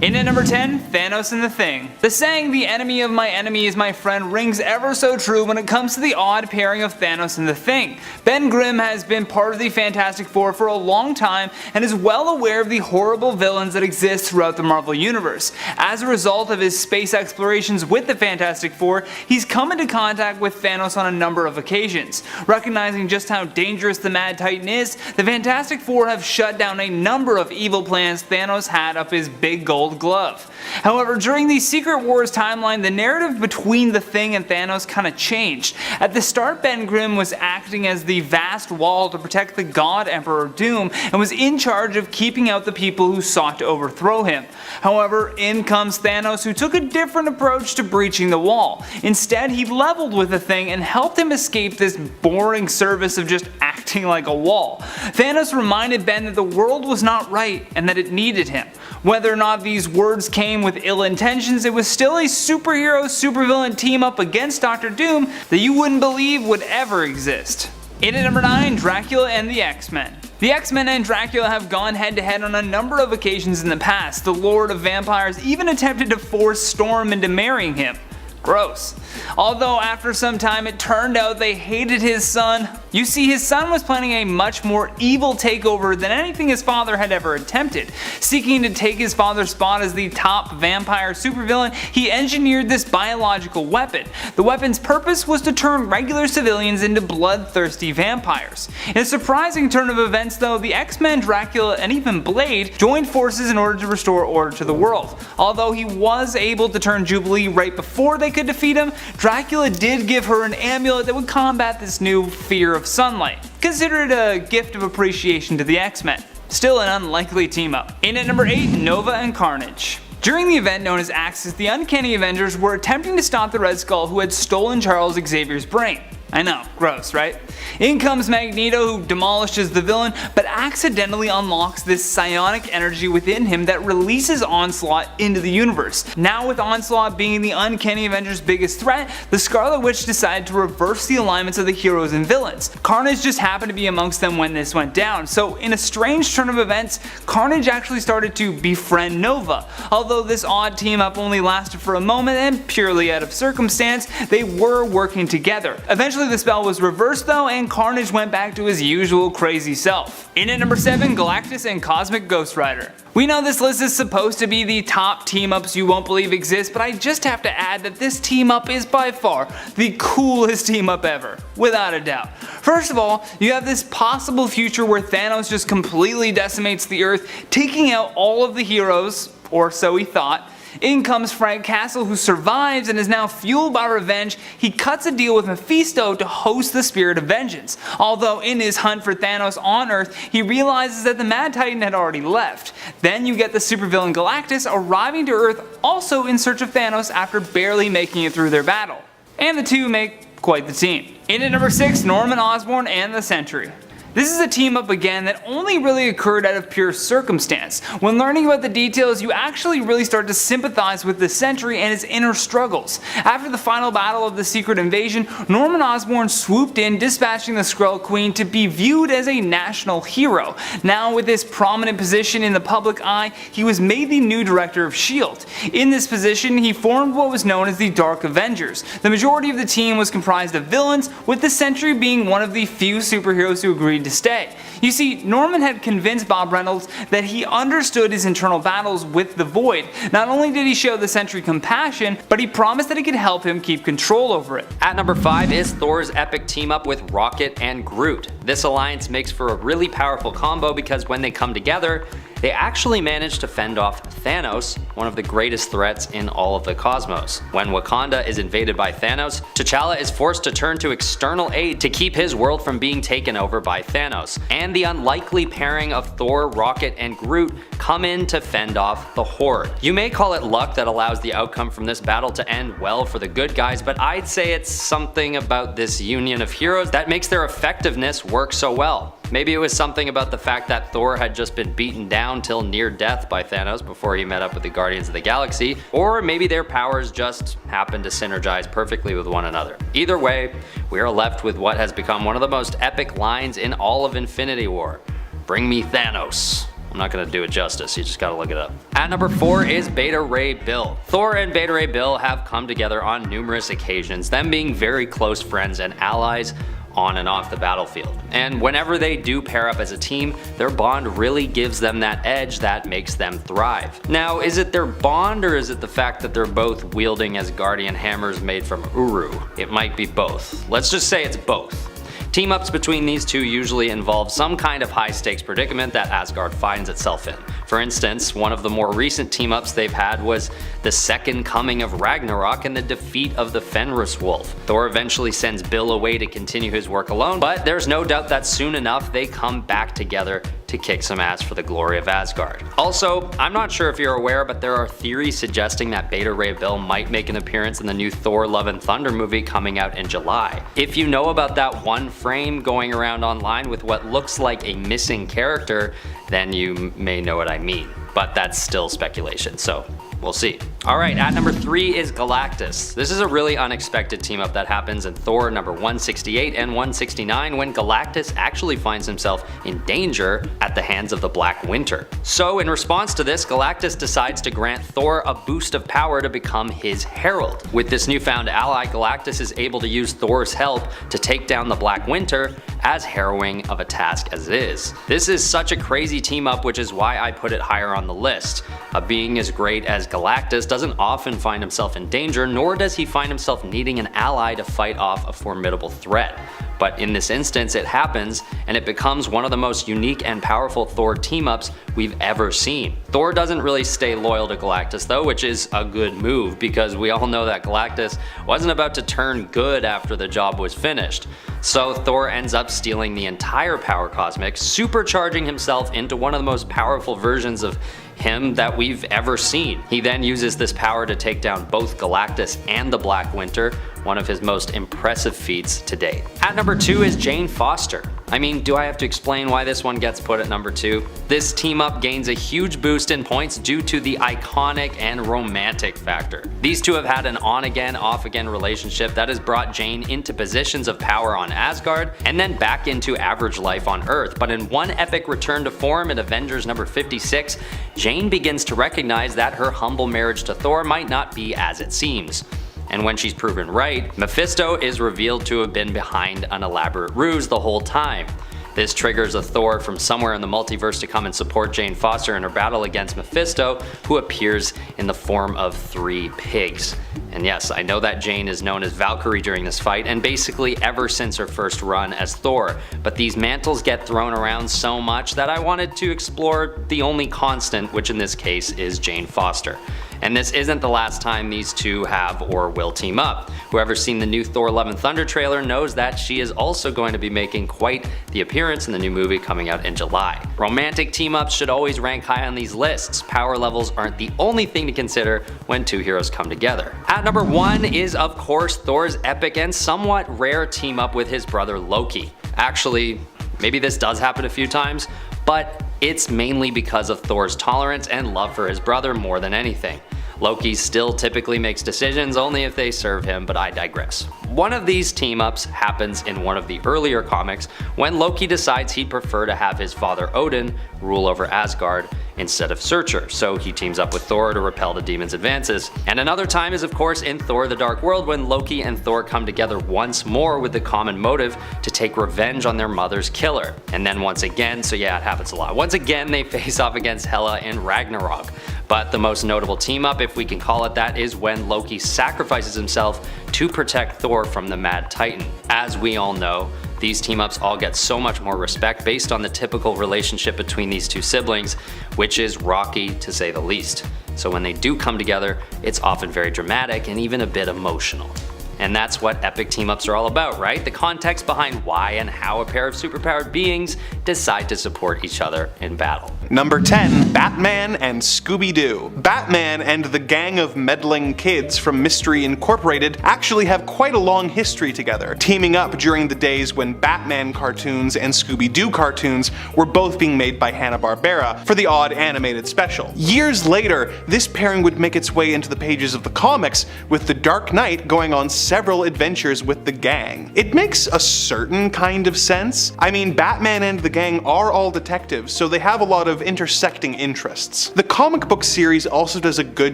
In at number 10, Thanos and the Thing. The saying, "the enemy of my enemy is my friend," rings ever so true when it comes to the odd pairing of Thanos and the Thing. Ben Grimm has been part of the Fantastic Four for a long time and is well aware of the horrible villains that exist throughout the Marvel Universe. As a result of his space explorations with the Fantastic Four, he's come into contact with Thanos on a number of occasions. Recognizing just how dangerous the Mad Titan is, the Fantastic Four have shut down a number of evil plans Thanos had up his big gold glove. However, during the Secret Wars timeline, the narrative between the Thing and Thanos kinda changed. At the start, Ben Grimm was acting as the vast wall to protect the God Emperor Doom and was in charge of keeping out the people who sought to overthrow him. However, in comes Thanos, who took a different approach to breaching the wall. Instead, he leveled with the Thing and helped him escape this boring service of just acting like a wall. Thanos reminded Ben that the world was not right and that it needed him. Whether or not these words came with ill intentions, it was still a superhero-supervillain team up against Dr. Doom that you wouldn't believe would ever exist. In at number 9, Dracula and the X-Men. The X-Men and Dracula have gone head to head on a number of occasions in the past. The Lord of Vampires even attempted to force Storm into marrying him. Gross. Although after some time it turned out they hated his son. You see, his son was planning a much more evil takeover than anything his father had ever attempted. Seeking to take his father's spot as the top vampire supervillain, he engineered this biological weapon. The weapon's purpose was to turn regular civilians into bloodthirsty vampires. In a surprising turn of events though, the X-Men, Dracula, and even Blade joined forces in order to restore order to the world. Although he was able to turn Jubilee right before they could defeat him, Dracula did give her an amulet that would combat this new fear of sunlight. Consider it a gift of appreciation to the X-Men. Still an unlikely team up. In at number 8, Nova and Carnage. During the event known as Axis, the Uncanny Avengers were attempting to stop the Red Skull who had stolen Charles Xavier's brain. I know, gross, right? In comes Magneto, who demolishes the villain, but accidentally unlocks this psionic energy within him that releases Onslaught into the universe. Now with Onslaught being the Uncanny Avengers' biggest threat, the Scarlet Witch decided to reverse the alignments of the heroes and villains. Carnage just happened to be amongst them when this went down, so in a strange turn of events, Carnage actually started to befriend Nova. Although this odd team up only lasted for a moment and purely out of circumstance, they were working together. Eventually the spell was reversed though, and Carnage went back to his usual crazy self. In at number 7, Galactus and Cosmic Ghost Rider. We know this list is supposed to be the top team ups you won't believe exist, but I just have to add that this team up is by far the coolest team up ever, without a doubt. First of all, you have this possible future where Thanos just completely decimates the Earth, taking out all of the heroes, or so he thought. In comes Frank Castle, who survives and is now fueled by revenge. He cuts a deal with Mephisto to host the Spirit of Vengeance. Although in his hunt for Thanos on Earth, he realizes that the Mad Titan had already left. Then you get the supervillain Galactus arriving to Earth also in search of Thanos after barely making it through their battle. And the two make quite the team. In at number 6, Norman Osborn and the Sentry. This is a team up again that only really occurred out of pure circumstance. When learning about the details, you actually really start to sympathize with the Sentry and his inner struggles. After the final battle of the Secret Invasion, Norman Osborn swooped in, dispatching the Skrull Queen to be viewed as a national hero. Now with this prominent position in the public eye, he was made the new director of S.H.I.E.L.D. In this position, he formed what was known as the Dark Avengers. The majority of the team was comprised of villains, with the Sentry being one of the few superheroes who agreed to stay. You see, Norman had convinced Bob Reynolds that he understood his internal battles with the Void. Not only did he show the Sentry compassion, but he promised that he could help him keep control over it. At number 5 is Thor's epic team up with Rocket and Groot. This alliance makes for a really powerful combo because when they come together, they actually manage to fend off Thanos, one of the greatest threats in all of the cosmos. When Wakanda is invaded by Thanos, T'Challa is forced to turn to external aid to keep his world from being taken over by Thanos. And the unlikely pairing of Thor, Rocket, and Groot come in to fend off the Horde. You may call it luck that allows the outcome from this battle to end well for the good guys, but I'd say it's something about this union of heroes that makes their effectiveness work so well. Maybe it was something about the fact that Thor had just been beaten down till near death by Thanos before he met up with the Guardians of the Galaxy, or maybe their powers just happened to synergize perfectly with one another. Either way, we are left with what has become one of the most epic lines in all of Infinity War. Bring me Thanos. I'm not gonna do it justice, you just gotta look it up. At number 4 is Beta Ray Bill. Thor and Beta Ray Bill have come together on numerous occasions, them being very close friends and allies on and off the battlefield. And whenever they do pair up as a team, their bond really gives them that edge that makes them thrive. Now, is it their bond or is it the fact that they're both wielding Asgardian hammers made from Uru? It might be both. Let's just say it's both. Team-ups between these two usually involve some kind of high-stakes predicament that Asgard finds itself in. For instance, one of the more recent team-ups they've had was the second coming of Ragnarok and the defeat of the Fenris Wolf. Thor eventually sends Bill away to continue his work alone, but there's no doubt that soon enough they come back together to kick some ass for the glory of Asgard. Also, I'm not sure if you're aware, but there are theories suggesting that Beta Ray Bill might make an appearance in the new Thor Love and Thunder movie coming out in July. If you know about that one frame going around online with what looks like a missing character, then you may know what I mean. But that's still speculation, so we'll see. Alright, at number 3 is Galactus. This is a really unexpected team up that happens in Thor number 168 and 169 when Galactus actually finds himself in danger at the hands of the Black Winter. So in response to this, Galactus decides to grant Thor a boost of power to become his herald. With this newfound ally, Galactus is able to use Thor's help to take down the Black Winter, as harrowing of a task as it is. This is such a crazy team up, which is why I put it higher on the list. A being as great as Galactus doesn't often find himself in danger, nor does he find himself needing an ally to fight off a formidable threat. But in this instance it happens, and it becomes one of the most unique and powerful Thor team-ups we've ever seen. Thor doesn't really stay loyal to Galactus though, which is a good move because we all know that Galactus wasn't about to turn good after the job was finished. So Thor ends up stealing the entire power cosmic, supercharging himself into one of the most powerful versions of him that we've ever seen. He then uses this power to take down both Galactus and the Black Winter, one of his most impressive feats to date. At number 2 is Jane Foster. I mean, do I have to explain why this one gets put at number 2? This team up gains a huge boost in points due to the iconic and romantic factor. These two have had an on-again, off-again relationship that has brought Jane into positions of power on Asgard and then back into average life on Earth. But in one epic return to form in Avengers number 56, Jane begins to recognize that her humble marriage to Thor might not be as it seems. And when she's proven right, Mephisto is revealed to have been behind an elaborate ruse the whole time. This triggers a Thor from somewhere in the multiverse to come and support Jane Foster in her battle against Mephisto, who appears in the form of 3 pigs. And yes, I know that Jane is known as Valkyrie during this fight, and basically ever since her first run as Thor, but these mantles get thrown around so much that I wanted to explore the only constant, which in this case is Jane Foster. And this isn't the last time these two have or will team up. Whoever's seen the new Thor Love and Thunder trailer knows that she is also going to be making quite the appearance in the new movie coming out in July. Romantic team-ups should always rank high on these lists. Power levels aren't the only thing to consider when two heroes come together. At number 1 is of course Thor's epic and somewhat rare team-up with his brother Loki. Actually, maybe this does happen a few times, but it's mainly because of Thor's tolerance and love for his brother more than anything. Loki still typically makes decisions only if they serve him, but I digress. One of these team-ups happens in one of the earlier comics when Loki decides he'd prefer to have his father Odin rule over Asgard instead of Surtur, so he teams up with Thor to repel the demon's advances. And another time is of course in Thor the Dark World when Loki and Thor come together once more with the common motive to take revenge on their mother's killer. And then once again, so yeah, it happens a lot, once again they face off against Hela in Ragnarok. But the most notable team up, if we can call it that, is when Loki sacrifices himself to protect Thor from the Mad Titan. As we all know, these team-ups all get so much more respect based on the typical relationship between these two siblings, which is rocky to say the least. So when they do come together, it's often very dramatic and even a bit emotional. And that's what epic team-ups are all about, right? The context behind why and how a pair of superpowered beings decide to support each other in battle. Number 10, Batman and Scooby-Doo. Batman and the gang of meddling kids from Mystery Incorporated actually have quite a long history together, teaming up during the days when Batman cartoons and Scooby-Doo cartoons were both being made by Hanna-Barbera for the odd animated special. Years later, this pairing would make its way into the pages of the comics, with the Dark Knight going on several adventures with the gang. It makes a certain kind of sense. I mean, Batman and the gang are all detectives, so they have a lot of of intersecting interests. The comic book series also does a good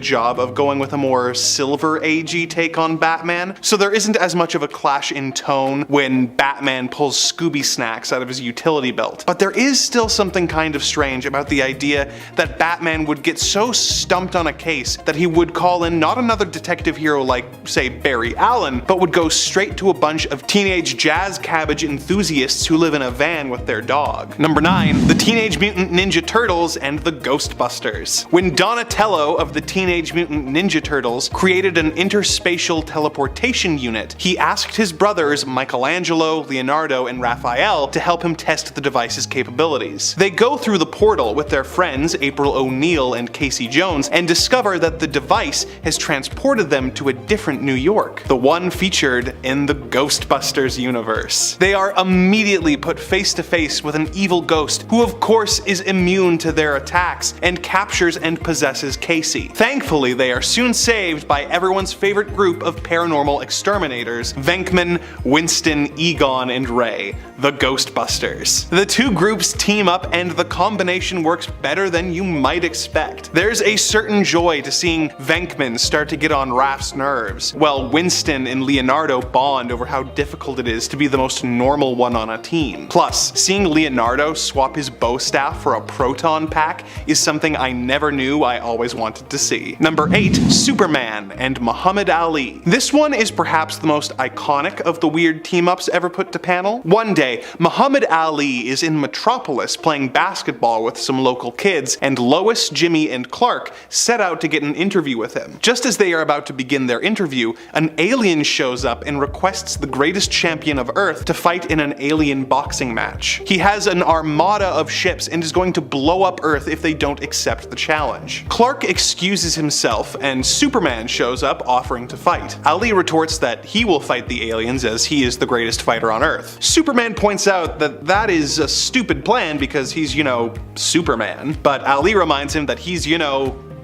job of going with a more Silver Agey take on Batman, so there isn't as much of a clash in tone when Batman pulls Scooby snacks out of his utility belt. But there is still something kind of strange about the idea that Batman would get so stumped on a case that he would call in not another detective hero like, say, Barry Allen, but would go straight to a bunch of teenage jazz cabbage enthusiasts who live in a van with their dog. Number 9. The Teenage Mutant Ninja Turtles and the Ghostbusters. When Donatello of the Teenage Mutant Ninja Turtles created an interspatial teleportation unit, he asked his brothers Michelangelo, Leonardo, and Raphael to help him test the device's capabilities. They go through the portal with their friends April O'Neil and Casey Jones and discover that the device has transported them to a different New York, the one featured in the Ghostbusters universe. They are immediately put face to face with an evil ghost who of course is immune to their attacks and captures and possesses Casey. Thankfully, they are soon saved by everyone's favorite group of paranormal exterminators, Venkman, Winston, Egon, and Ray, the Ghostbusters. The two groups team up and the combination works better than you might expect. There's a certain joy to seeing Venkman start to get on Raph's nerves, while Winston and Leonardo bond over how difficult it is to be the most normal one on a team. Plus, seeing Leonardo swap his bow staff for a proton pack is something I never knew I always wanted to see. Number 8. Superman and Muhammad Ali. This one is perhaps the most iconic of the weird team-ups ever put to panel. One day, Muhammad Ali is in Metropolis playing basketball with some local kids, and Lois, Jimmy, and Clark set out to get an interview with him. Just as they are about to begin their interview, an alien shows up and requests the greatest champion of Earth to fight in an alien boxing match. He has an armada of ships and is going to blow up Earth if they don't accept the challenge. Clark excuses himself and Superman shows up offering to fight. Ali retorts that he will fight the aliens as he is the greatest fighter on Earth. Superman points out that that is a stupid plan because he's, Superman, but Ali reminds him that he's,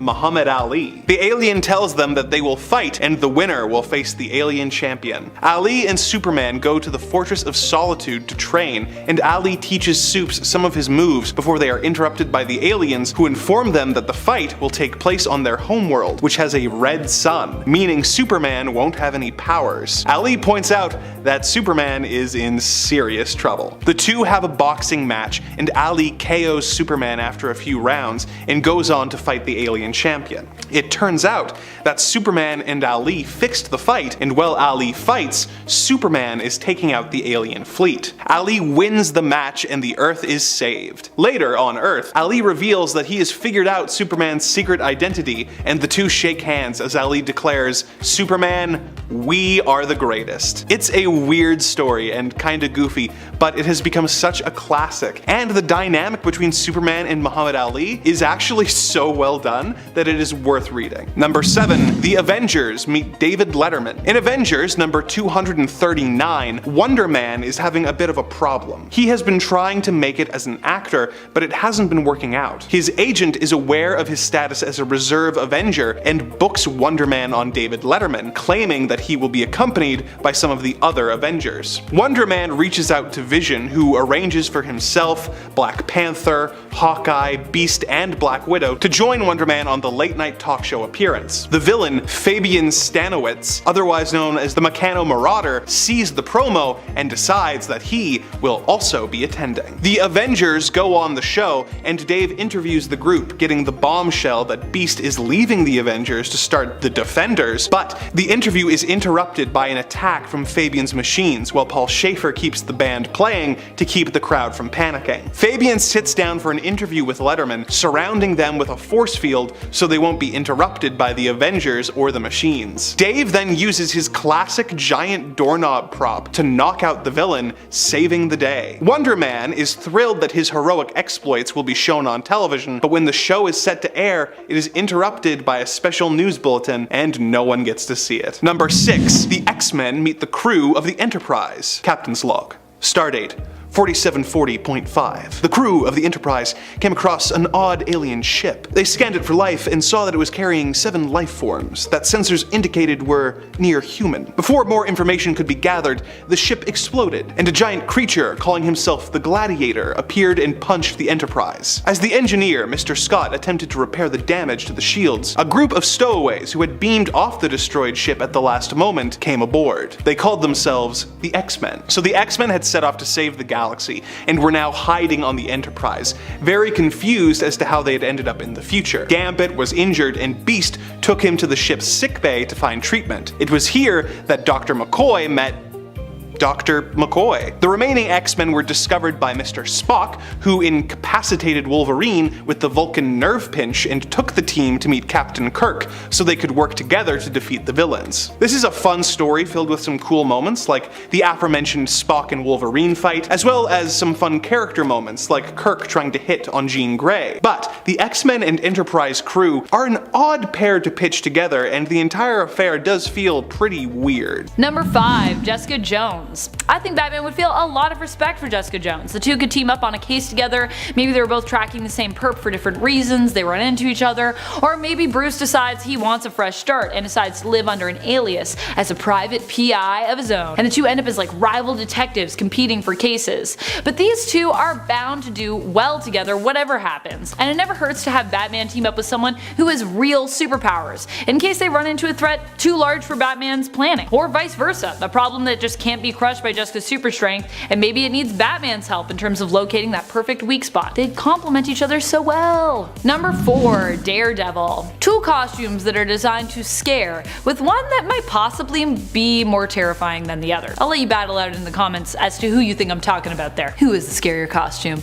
Muhammad Ali. The alien tells them that they will fight and the winner will face the alien champion. Ali and Superman go to the Fortress of Solitude to train, and Ali teaches Supes some of his moves before they are interrupted by the aliens, who inform them that the fight will take place on their homeworld, which has a red sun, meaning Superman won't have any powers. Ali points out that Superman is in serious trouble. The two have a boxing match, and Ali KOs Superman after a few rounds and goes on to fight the alien champion. It turns out that Superman and Ali fixed the fight, and while Ali fights, Superman is taking out the alien fleet. Ali wins the match and the Earth is saved. Later on Earth, Ali reveals that he has figured out Superman's secret identity, and the two shake hands as Ali declares, "Superman, we are the greatest." It's a weird story and kinda goofy, but it has become such a classic, and the dynamic between Superman and Muhammad Ali is actually so well done that it is worth reading. Number 7. The Avengers meet David Letterman. In Avengers number 239, Wonder Man is having a bit of a problem. He has been trying to make it as an actor, but it hasn't been working out. His agent is aware of his status as a reserve Avenger and books Wonder Man on David Letterman, claiming that he will be accompanied by some of the other Avengers. Wonder Man reaches out to Vision, who arranges for himself, Black Panther, Hawkeye, Beast, and Black Widow to join Wonder Man on the late-night talk show appearance. The villain, Fabian Stanowitz, otherwise known as the Meccano Marauder, sees the promo and decides that he will also be attending. The Avengers go on the show, and Dave interviews the group, getting the bombshell that Beast is leaving the Avengers to start the Defenders, but the interview is interrupted by an attack from Fabian's machines, while Paul Schaefer keeps the band playing to keep the crowd from panicking. Fabian sits down for an interview with Letterman, surrounding them with a force field so they won't be interrupted by the Avengers or the machines. Dave then uses his classic giant doorknob prop to knock out the villain, saving the day. Wonder Man is thrilled that his heroic exploits will be shown on television, but when the show is set to air, it is interrupted by a special news bulletin and no one gets to see it. Number 6. The X-Men meet the crew of the Enterprise. Captain's log. Stardate 4740.5. The crew of the Enterprise came across an odd alien ship. They scanned it for life and saw that it was carrying 7 life forms that sensors indicated were near human. Before more information could be gathered, the ship exploded, and a giant creature calling himself the Gladiator appeared and punched the Enterprise. As the engineer, Mr. Scott, attempted to repair the damage to the shields, a group of stowaways who had beamed off the destroyed ship at the last moment came aboard. They called themselves the X-Men. So the X-Men had set off to save the galaxy, and were now hiding on the Enterprise, very confused as to how they had ended up in the future. Gambit was injured, and Beast took him to the ship's sickbay to find treatment. It was here that Dr. McCoy met Dr. McCoy. The remaining X-Men were discovered by Mr. Spock, who incapacitated Wolverine with the Vulcan nerve pinch and took the team to meet Captain Kirk so they could work together to defeat the villains. This is a fun story filled with some cool moments like the aforementioned Spock and Wolverine fight, as well as some fun character moments like Kirk trying to hit on Jean Grey. But the X-Men and Enterprise crew are an odd pair to pitch together, and the entire affair does feel pretty weird. Number 5. Jessica Jones. I think Batman would feel a lot of respect for Jessica Jones. The two could team up on a case together, maybe they were both tracking the same perp for different reasons, they run into each other, or maybe Bruce decides he wants a fresh start and decides to live under an alias as a private PI of his own, and the two end up as like rival detectives competing for cases. But these two are bound to do well together whatever happens, and it never hurts to have Batman team up with someone who has real superpowers, in case they run into a threat too large for Batman's planning, or vice versa, a problem that just can't be crushed by Jessica's super strength, and maybe it needs Batman's help in terms of locating that perfect weak spot. They'd complement each other so well. Number 4. Daredevil. Two costumes that are designed to scare, with one that might possibly be more terrifying than the other. I'll let you battle out in the comments as to who you think I'm talking about there. Who is the scarier costume?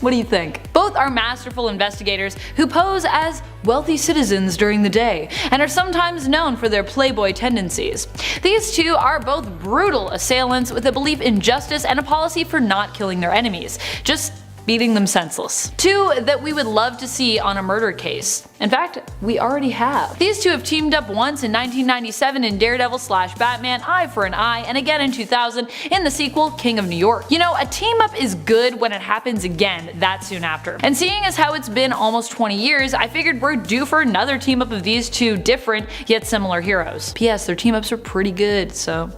What do you think? Both are masterful investigators who pose as wealthy citizens during the day, and are sometimes known for their playboy tendencies. These two are both brutal assailants with a belief in justice and a policy for not killing their enemies, just beating them senseless. Two that we would love to see on a murder case. In fact, we already have. These two have teamed up once in 1997 in Daredevil / Batman Eye for an Eye, and again in 2000 in the sequel King of New York. You know, a team up is good when it happens again that soon after. And seeing as how it's been almost 20 years, I figured we're due for another team up of these two different yet similar heroes. P.S. their team ups are pretty good, so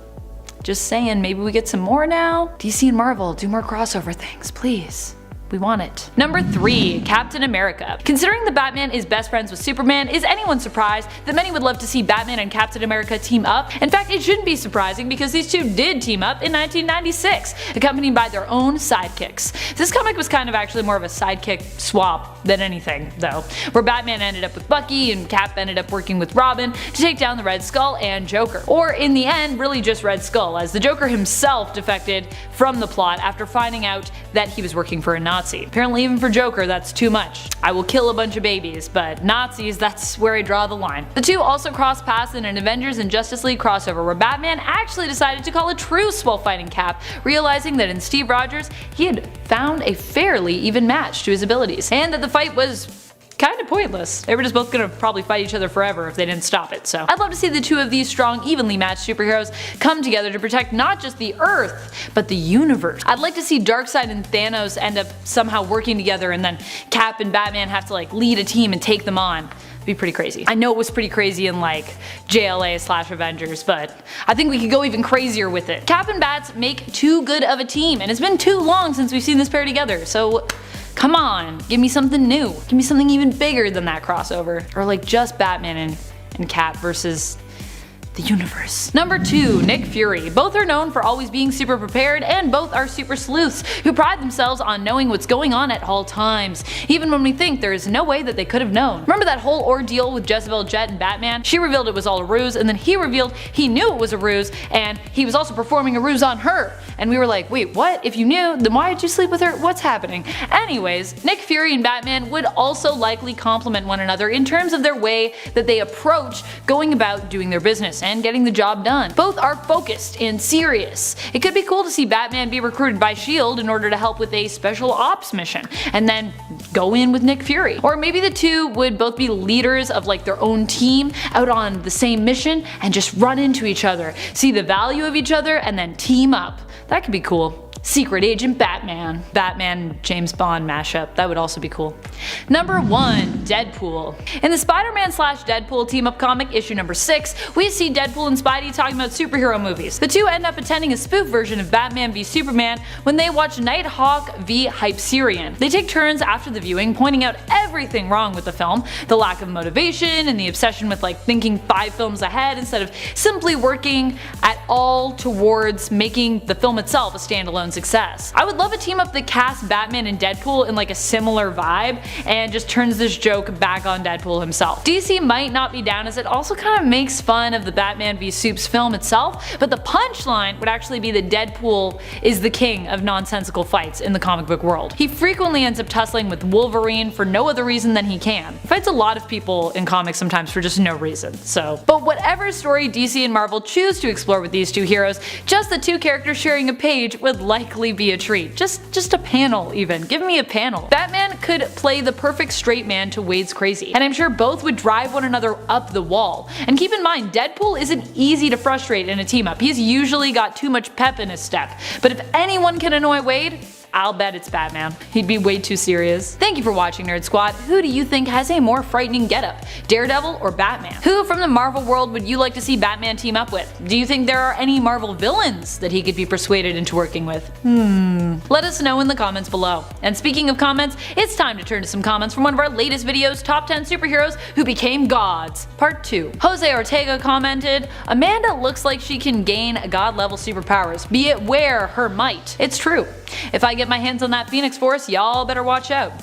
just saying, maybe we get some more now? DC and Marvel, do more crossover things, please. We want it. Number 3. Captain America. Considering the Batman is best friends with Superman, is anyone surprised that many would love to see Batman and Captain America team up? In fact, it shouldn't be surprising because these two did team up in 1996, accompanied by their own sidekicks. This comic was kind of actually more of a sidekick swap than anything, though, where Batman ended up with Bucky and Cap ended up working with Robin to take down the Red Skull and Joker. Or in the end, really just Red Skull, as the Joker himself defected from the plot after finding out that he was working for a Nazi. Apparently even for Joker that's too much. I will kill a bunch of babies, but Nazis, that's where I draw the line. The two also crossed paths in an Avengers and Justice League crossover where Batman actually decided to call a truce while fighting Cap, realizing that in Steve Rogers he had found a fairly even match to his abilities, and that the fight was kind of pointless. They were just both gonna probably fight each other forever if they didn't stop it, so I'd love to see the two of these strong, evenly matched superheroes come together to protect not just the Earth, but the universe. I'd like to see Darkseid and Thanos end up somehow working together, and then Cap and Batman have to like lead a team and take them on. It'd be pretty crazy. I know it was pretty crazy in like JLA / Avengers, but I think we could go even crazier with it. Cap and Bats make too good of a team, and it's been too long since we've seen this pair together, so come on, give me something new. Give me something even bigger than that crossover. Or like just Batman and Cap versus the universe. Number 2. Nick Fury. Both are known for always being super prepared, and both are super sleuths who pride themselves on knowing what's going on at all times, even when we think there is no way that they could have known. Remember that whole ordeal with Jezebel Jet and Batman? She revealed it was all a ruse, and then he revealed he knew it was a ruse, and he was also performing a ruse on her. And we were like, wait, what? If you knew, then why did you sleep with her? What's happening? Anyways, Nick Fury and Batman would also likely complement one another in terms of their way that they approach going about doing their business and getting the job done. Both are focused and serious. It could be cool to see Batman be recruited by S.H.I.E.L.D. in order to help with a special ops mission, and then go in with Nick Fury. Or maybe the two would both be leaders of like their own team out on the same mission and just run into each other, see the value of each other, and then team up. That could be cool. Secret Agent Batman. Batman James Bond mashup. That would also be cool. Number 1. Deadpool. In the Spider-Man / Deadpool team-up comic issue number 6, we see Deadpool and Spidey talking about superhero movies. The two end up attending a spoof version of Batman v Superman when they watch Nighthawk v Hyperion. They take turns after the viewing pointing out everything wrong with the film, the lack of motivation and the obsession with thinking 5 films ahead instead of simply working at all towards making the film itself a standalone success. I would love a team up that casts Batman and Deadpool in a similar vibe and just turns this joke back on Deadpool himself. DC might not be down as it also kind of makes fun of the Batman v Supes film itself, but the punchline would actually be that Deadpool is the king of nonsensical fights in the comic book world. He frequently ends up tussling with Wolverine for no other reason than he can. He fights a lot of people in comics sometimes for just no reason, so. But whatever story DC and Marvel choose to explore with these two heroes, just the two characters sharing a page would likely be a treat. Just a panel even. Give me a panel. Batman could play the perfect straight man to Wade's crazy, and I'm sure both would drive one another up the wall. And keep in mind, Deadpool isn't easy to frustrate in a team up. He's usually got too much pep in his step. But if anyone can annoy Wade, I'll bet it's Batman. He'd be way too serious. Thank you for watching, Nerd Squad. Who do you think has a more frightening getup, Daredevil or Batman? Who from the Marvel world would you like to see Batman team up with? Do you think there are any Marvel villains that he could be persuaded into working with? Let us know in the comments below. And speaking of comments, it's time to turn to some comments from one of our latest videos, Top 10 Superheroes Who Became Gods, Part 2. Jose Ortega commented, Amanda looks like she can gain god-level superpowers, be it where her might. It's true. If I get my hands on that Phoenix Force, y'all better watch out.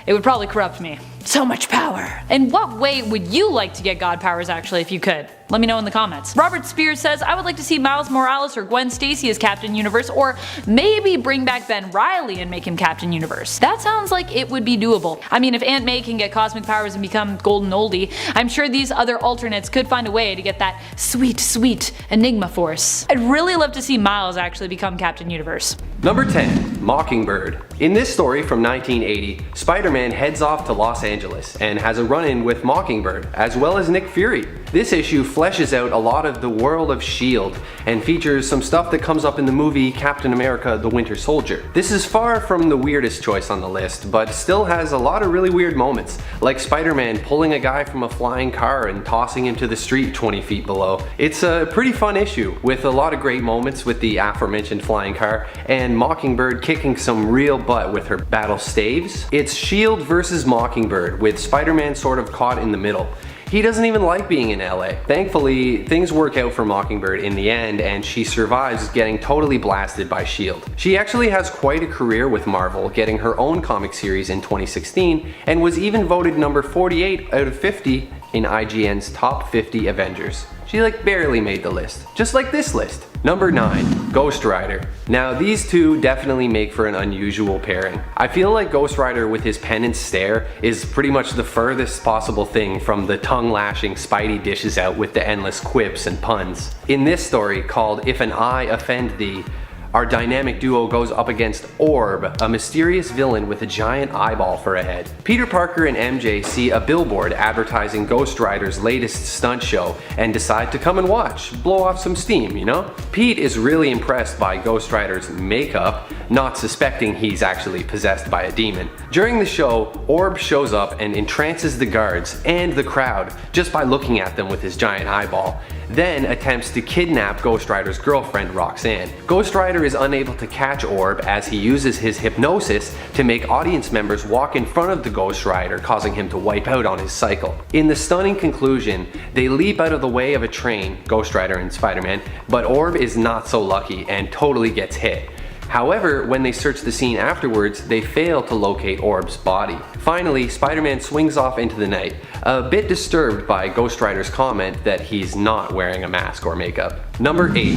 It would probably corrupt me. So much power. In what way would you like to get god powers actually if you could? Let me know in the comments. Robert Spears says, I would like to see Miles Morales or Gwen Stacy as Captain Universe, or maybe bring back Ben Reilly and make him Captain Universe. That sounds like it would be doable. I mean, if Aunt May can get cosmic powers and become Golden Oldie, I'm sure these other alternates could find a way to get that sweet, sweet Enigma Force. I'd really love to see Miles actually become Captain Universe. Number 10. Mockingbird. In this story from 1980, Spider-Man heads off to Los Angeles and has a run-in with Mockingbird, as well as Nick Fury. This issue fleshes out a lot of the world of S.H.I.E.L.D. and features some stuff that comes up in the movie Captain America: The Winter Soldier. This is far from the weirdest choice on the list, but still has a lot of really weird moments, like Spider-Man pulling a guy from a flying car and tossing him to the street 20 feet below. It's a pretty fun issue, with a lot of great moments with the aforementioned flying car, and Mockingbird kicking some real butt with her battle staves. It's S.H.I.E.L.D. versus Mockingbird, with Spider-Man sort of caught in the middle. He doesn't even like being in LA. Thankfully, things work out for Mockingbird in the end, and she survives getting totally blasted by S.H.I.E.L.D. She actually has quite a career with Marvel, getting her own comic series in 2016, and was even voted number 48 out of 50 in IGN's top 50 Avengers. She barely made the list, just like this list. Number 9. Ghost Rider. Now these two definitely make for an unusual pairing. I feel like Ghost Rider with his penance stare is pretty much the furthest possible thing from the tongue-lashing Spidey dishes out with the endless quips and puns. In this story, called If an Eye Offend Thee, our dynamic duo goes up against Orb, a mysterious villain with a giant eyeball for a head. Peter Parker and MJ see a billboard advertising Ghost Rider's latest stunt show and decide to come and watch, blow off some steam, you know? Pete is really impressed by Ghost Rider's makeup, not suspecting he's actually possessed by a demon. During the show, Orb shows up and entrances the guards and the crowd just by looking at them with his giant eyeball, then attempts to kidnap Ghost Rider's girlfriend Roxanne. Ghost Rider is unable to catch Orb as he uses his hypnosis to make audience members walk in front of the Ghost Rider, causing him to wipe out on his cycle. In the stunning conclusion, they leap out of the way of a train, Ghost Rider and Spider-Man, but Orb is not so lucky and totally gets hit. However, when they search the scene afterwards, they fail to locate Orb's body. Finally, Spider-Man swings off into the night, a bit disturbed by Ghost Rider's comment that he's not wearing a mask or makeup. Number 8.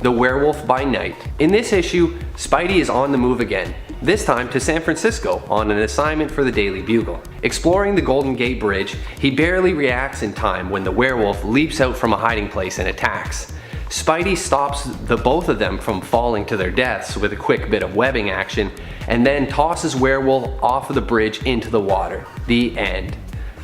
The Werewolf by Night. In this issue, Spidey is on the move again, this time to San Francisco on an assignment for the Daily Bugle. Exploring the Golden Gate Bridge, he barely reacts in time when the werewolf leaps out from a hiding place and attacks. Spidey stops the both of them from falling to their deaths with a quick bit of webbing action, and then tosses Werewolf off of the bridge into the water. The end.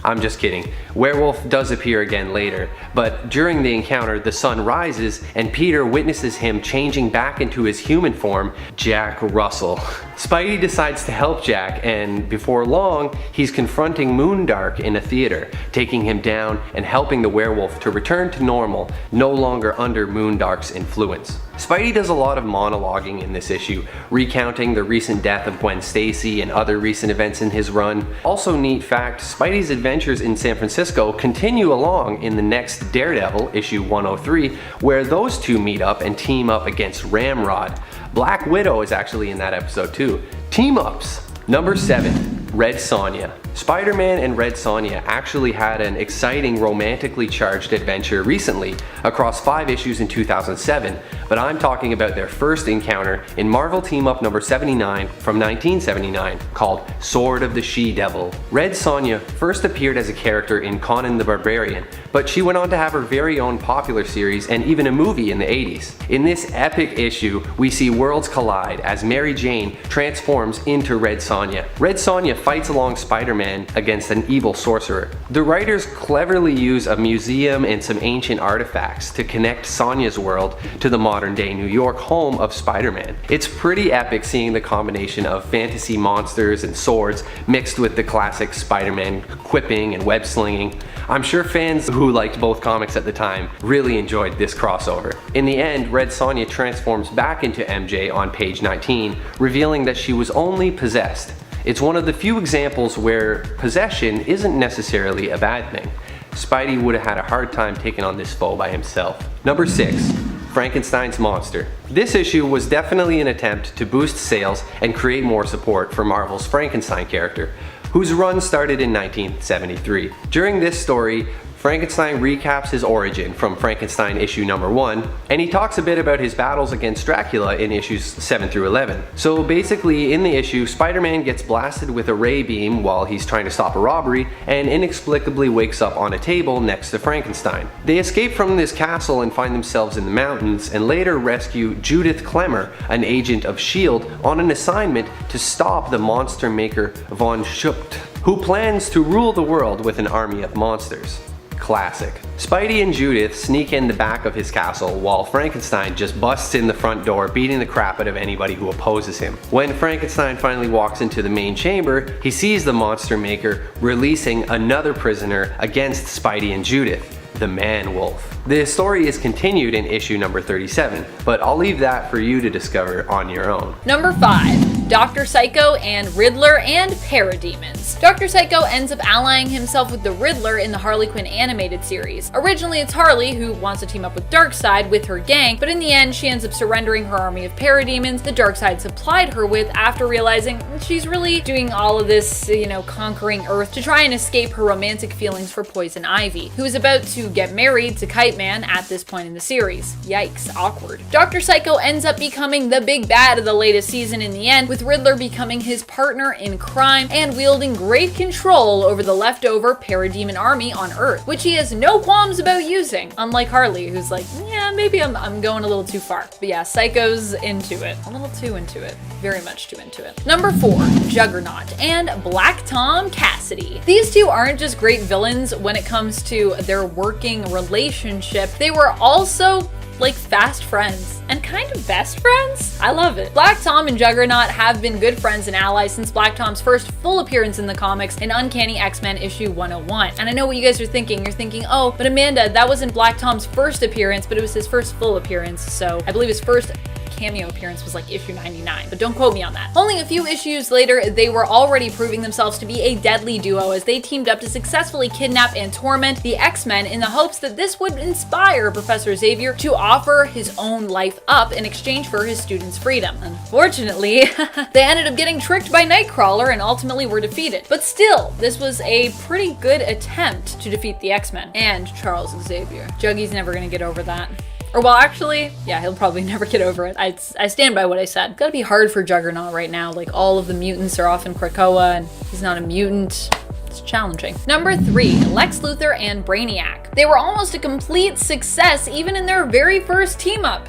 I'm just kidding. Werewolf does appear again later, but during the encounter the sun rises and Peter witnesses him changing back into his human form, Jack Russell. Spidey decides to help Jack, and before long he's confronting Moondark in a theater, taking him down and helping the werewolf to return to normal, no longer under Moondark's influence. Spidey does a lot of monologuing in this issue, recounting the recent death of Gwen Stacy and other recent events in his run. Also neat fact, Spidey's adventures in San Francisco continue along in the next Daredevil, issue 103, where those two meet up and team up against Ramrod. Black Widow is actually in that episode too. Team ups! Number 7. Red Sonja. Spider-Man and Red Sonja actually had an exciting romantically charged adventure recently across 5 issues in 2007, but I'm talking about their first encounter in Marvel Team-Up number 79 from 1979 called Sword of the She-Devil. Red Sonja first appeared as a character in Conan the Barbarian, but she went on to have her very own popular series and even a movie in the 80s. In this epic issue, we see worlds collide as Mary Jane transforms into Red Sonja. Red Sonja fights along Spider-Man against an evil sorcerer. The writers cleverly use a museum and some ancient artifacts to connect Sonja's world to the modern day New York home of Spider-Man. It's pretty epic seeing the combination of fantasy monsters and swords mixed with the classic Spider-Man quipping and web slinging. I'm sure fans who liked both comics at the time really enjoyed this crossover. In the end, Red Sonja transforms back into MJ on page 19, revealing that she was only possessed. It's one of the few examples where possession isn't necessarily a bad thing. Spidey would have had a hard time taking on this foe by himself. Number 6. Frankenstein's monster. This issue was definitely an attempt to boost sales and create more support for Marvel's Frankenstein character, whose run started in 1973. During this story, Frankenstein recaps his origin from Frankenstein issue number 1, and he talks a bit about his battles against Dracula in issues 7 through 11. So basically in the issue, Spider-Man gets blasted with a ray beam while he's trying to stop a robbery and inexplicably wakes up on a table next to Frankenstein. They escape from this castle and find themselves in the mountains and later rescue Judith Klemmer, an agent of S.H.I.E.L.D., on an assignment to stop the monster maker Von Schucht, who plans to rule the world with an army of monsters. Classic. Spidey and Judith sneak in the back of his castle while Frankenstein just busts in the front door, beating the crap out of anybody who opposes him. When Frankenstein finally walks into the main chamber, he sees the monster maker releasing another prisoner against Spidey and Judith, the Man-Wolf. The story is continued in issue number 37, but I'll leave that for you to discover on your own. Number 5. Dr. Psycho and Riddler and Parademons. Dr. Psycho ends up allying himself with the Riddler in the Harley Quinn animated series. Originally it's Harley who wants to team up with Darkseid with her gang, but in the end she ends up surrendering her army of parademons that Darkseid supplied her with after realizing she's really doing all of this, conquering Earth to try and escape her romantic feelings for Poison Ivy, who is about to get married to Kite Man at this point in the series. Yikes, awkward. Dr. Psycho ends up becoming the big bad of the latest season in the end, with Riddler becoming his partner in crime and wielding great control over the leftover parademon army on Earth, which he has no qualms about using, unlike Harley, who's like, yeah, maybe I'm going a little too far. But yeah, Psycho's into it. A little too into it. Very much too into it. Number 4. Juggernaut and Black Tom Cassidy. These two aren't just great villains when it comes to their working relationship, they were also like fast friends and kind of best friends. I love it. Black Tom and Juggernaut have been good friends and allies since Black Tom's first full appearance in the comics in Uncanny X-Men issue 101. And I know what you guys are thinking. You're thinking, oh, but Amanda, that wasn't Black Tom's first appearance, but it was his first full appearance. So I believe his first cameo appearance was like issue 99, but don't quote me on that. Only a few issues later, they were already proving themselves to be a deadly duo as they teamed up to successfully kidnap and torment the X-Men in the hopes that this would inspire Professor Xavier to offer his own life up in exchange for his students' freedom. Unfortunately, they ended up getting tricked by Nightcrawler and ultimately were defeated. But still, this was a pretty good attempt to defeat the X-Men and Charles Xavier. Juggy's never gonna get over that. Or well, actually, yeah, he'll probably never get over it. I stand by what I said. It's gotta be hard for Juggernaut right now. Like, all of the mutants are off in Krakoa, and he's not a mutant. It's challenging. Number 3, Lex Luthor and Brainiac. They were almost a complete success even in their very first team-up.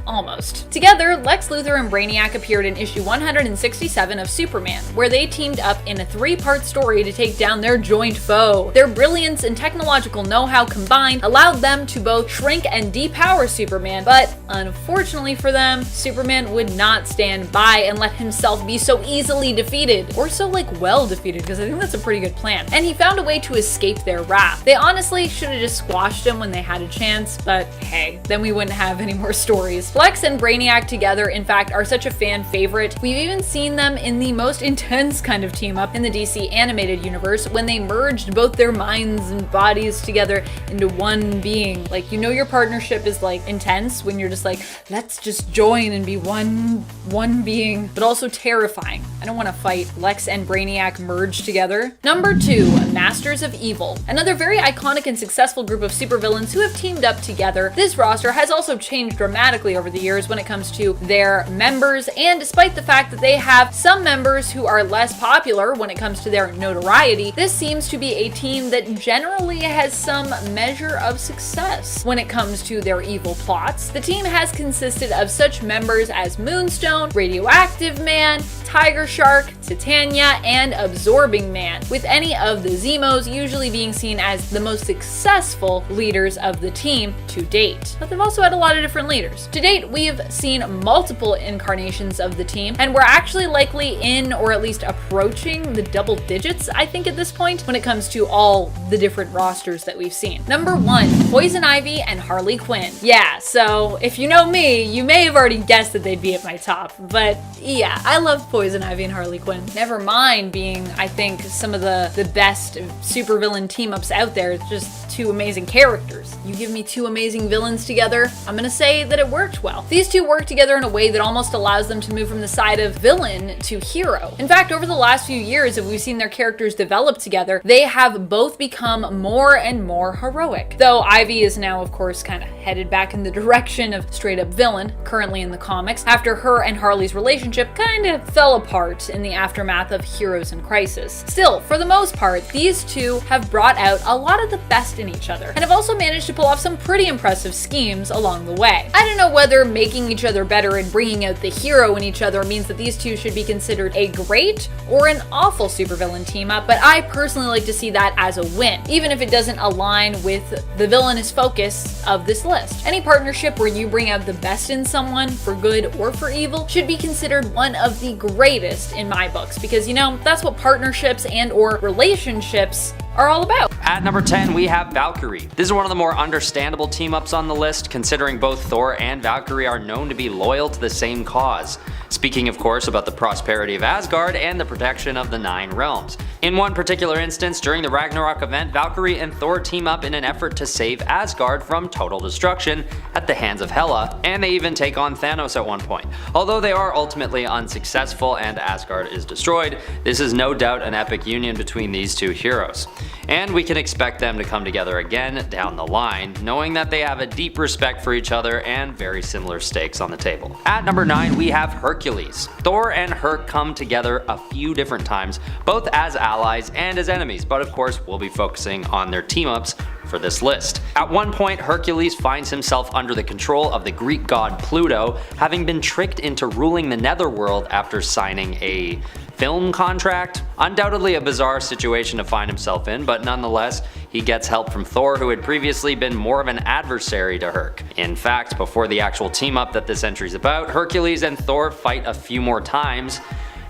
almost. Together, Lex Luthor and Brainiac appeared in issue 167 of Superman, where they teamed up in a 3-part story to take down their joint foe. Their brilliance and technological know-how combined allowed them to both shrink and depower Superman, but unfortunately for them, Superman would not stand by and let himself be so easily defeated, or so well defeated, because I think that's a pretty good plan. And he found a way to escape their wrath. They honestly should have just squashed him when they had a chance, but hey, then we wouldn't have any more stories. Lex and Brainiac together, in fact, are such a fan favorite. We've even seen them in the most intense kind of team up in the DC animated universe when they merged both their minds and bodies together into one being. Your partnership is intense when you're just let's just join and be one being, but also terrifying. I don't want to fight. Lex and Brainiac merged together. Number 2, Masters of Evil. Another very iconic and successful group of supervillains who have teamed up together. This roster has also changed dramatically over the years when it comes to their members, and despite the fact that they have some members who are less popular when it comes to their notoriety, this seems to be a team that generally has some measure of success when it comes to their evil plots. The team has consisted of such members as Moonstone, Radioactive Man, Tiger Shark, Titania, and Absorbing Man, with any of the Zemos usually being seen as the most successful leaders of the team to date. But they've also had a lot of different leaders. To date, we've seen multiple incarnations of the team, and we're actually likely in, or at least approaching, the double digits, I think, at this point, when it comes to all the different rosters that we've seen. Number 1, Poison Ivy and Harley Quinn. Yeah, so if you know me, you may have already guessed that they'd be at my top, but yeah, I love Poison Ivy and Harley Quinn. Never mind being, I think, some of the best supervillain team-ups out there. It's just 2 amazing characters. You give me 2 amazing villains together, I'm gonna say that it worked well. These 2 work together in a way that almost allows them to move from the side of villain to hero. In fact, over the last few years, if we've seen their characters develop together, they have both become more and more heroic. Though Ivy is now, of course, kind of headed back in the direction of straight up villain, currently in the comics, after her and Harley's relationship kind of fell apart in the aftermath of Heroes in Crisis. Still, for the most part, these 2 have brought out a lot of the best in each other, and have also managed to pull off some pretty impressive schemes along the way. I don't know whether making each other better and bringing out the hero in each other means that these 2 should be considered a great or an awful supervillain team up, but I personally like to see that as a win, even if it doesn't align with the villainous focus of this list. Any partnership where you bring out the best in someone, for good or for evil, should be considered one of the greatest in my books, because that's what partnerships and or relationships are all about. At number 10, we have Valkyrie. This is one of the more understandable team-ups on the list, considering both Thor and Valkyrie are known to be loyal to the same cause. Speaking, of course, about the prosperity of Asgard and the protection of the 9 realms. In one particular instance, during the Ragnarok event, Valkyrie and Thor team up in an effort to save Asgard from total destruction at the hands of Hela, and they even take on Thanos at one point. Although they are ultimately unsuccessful and Asgard is destroyed, this is no doubt an epic union between these 2 heroes. And we can expect them to come together again down the line, knowing that they have a deep respect for each other and very similar stakes on the table. At number 9, we have Hercules. Thor and Herc come together a few different times, both as allies and as enemies, but of course we'll be focusing on their team-ups for this list. At one point, Hercules finds himself under the control of the Greek god Pluto, having been tricked into ruling the Netherworld after signing a film contract. Undoubtedly a bizarre situation to find himself in, but nonetheless, he gets help from Thor, who had previously been more of an adversary to Herc. In fact, before the actual team up that this entry is about, Hercules and Thor fight a few more times,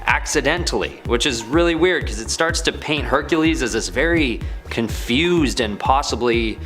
accidentally, which is really weird because it starts to paint Hercules as this very confused and possibly,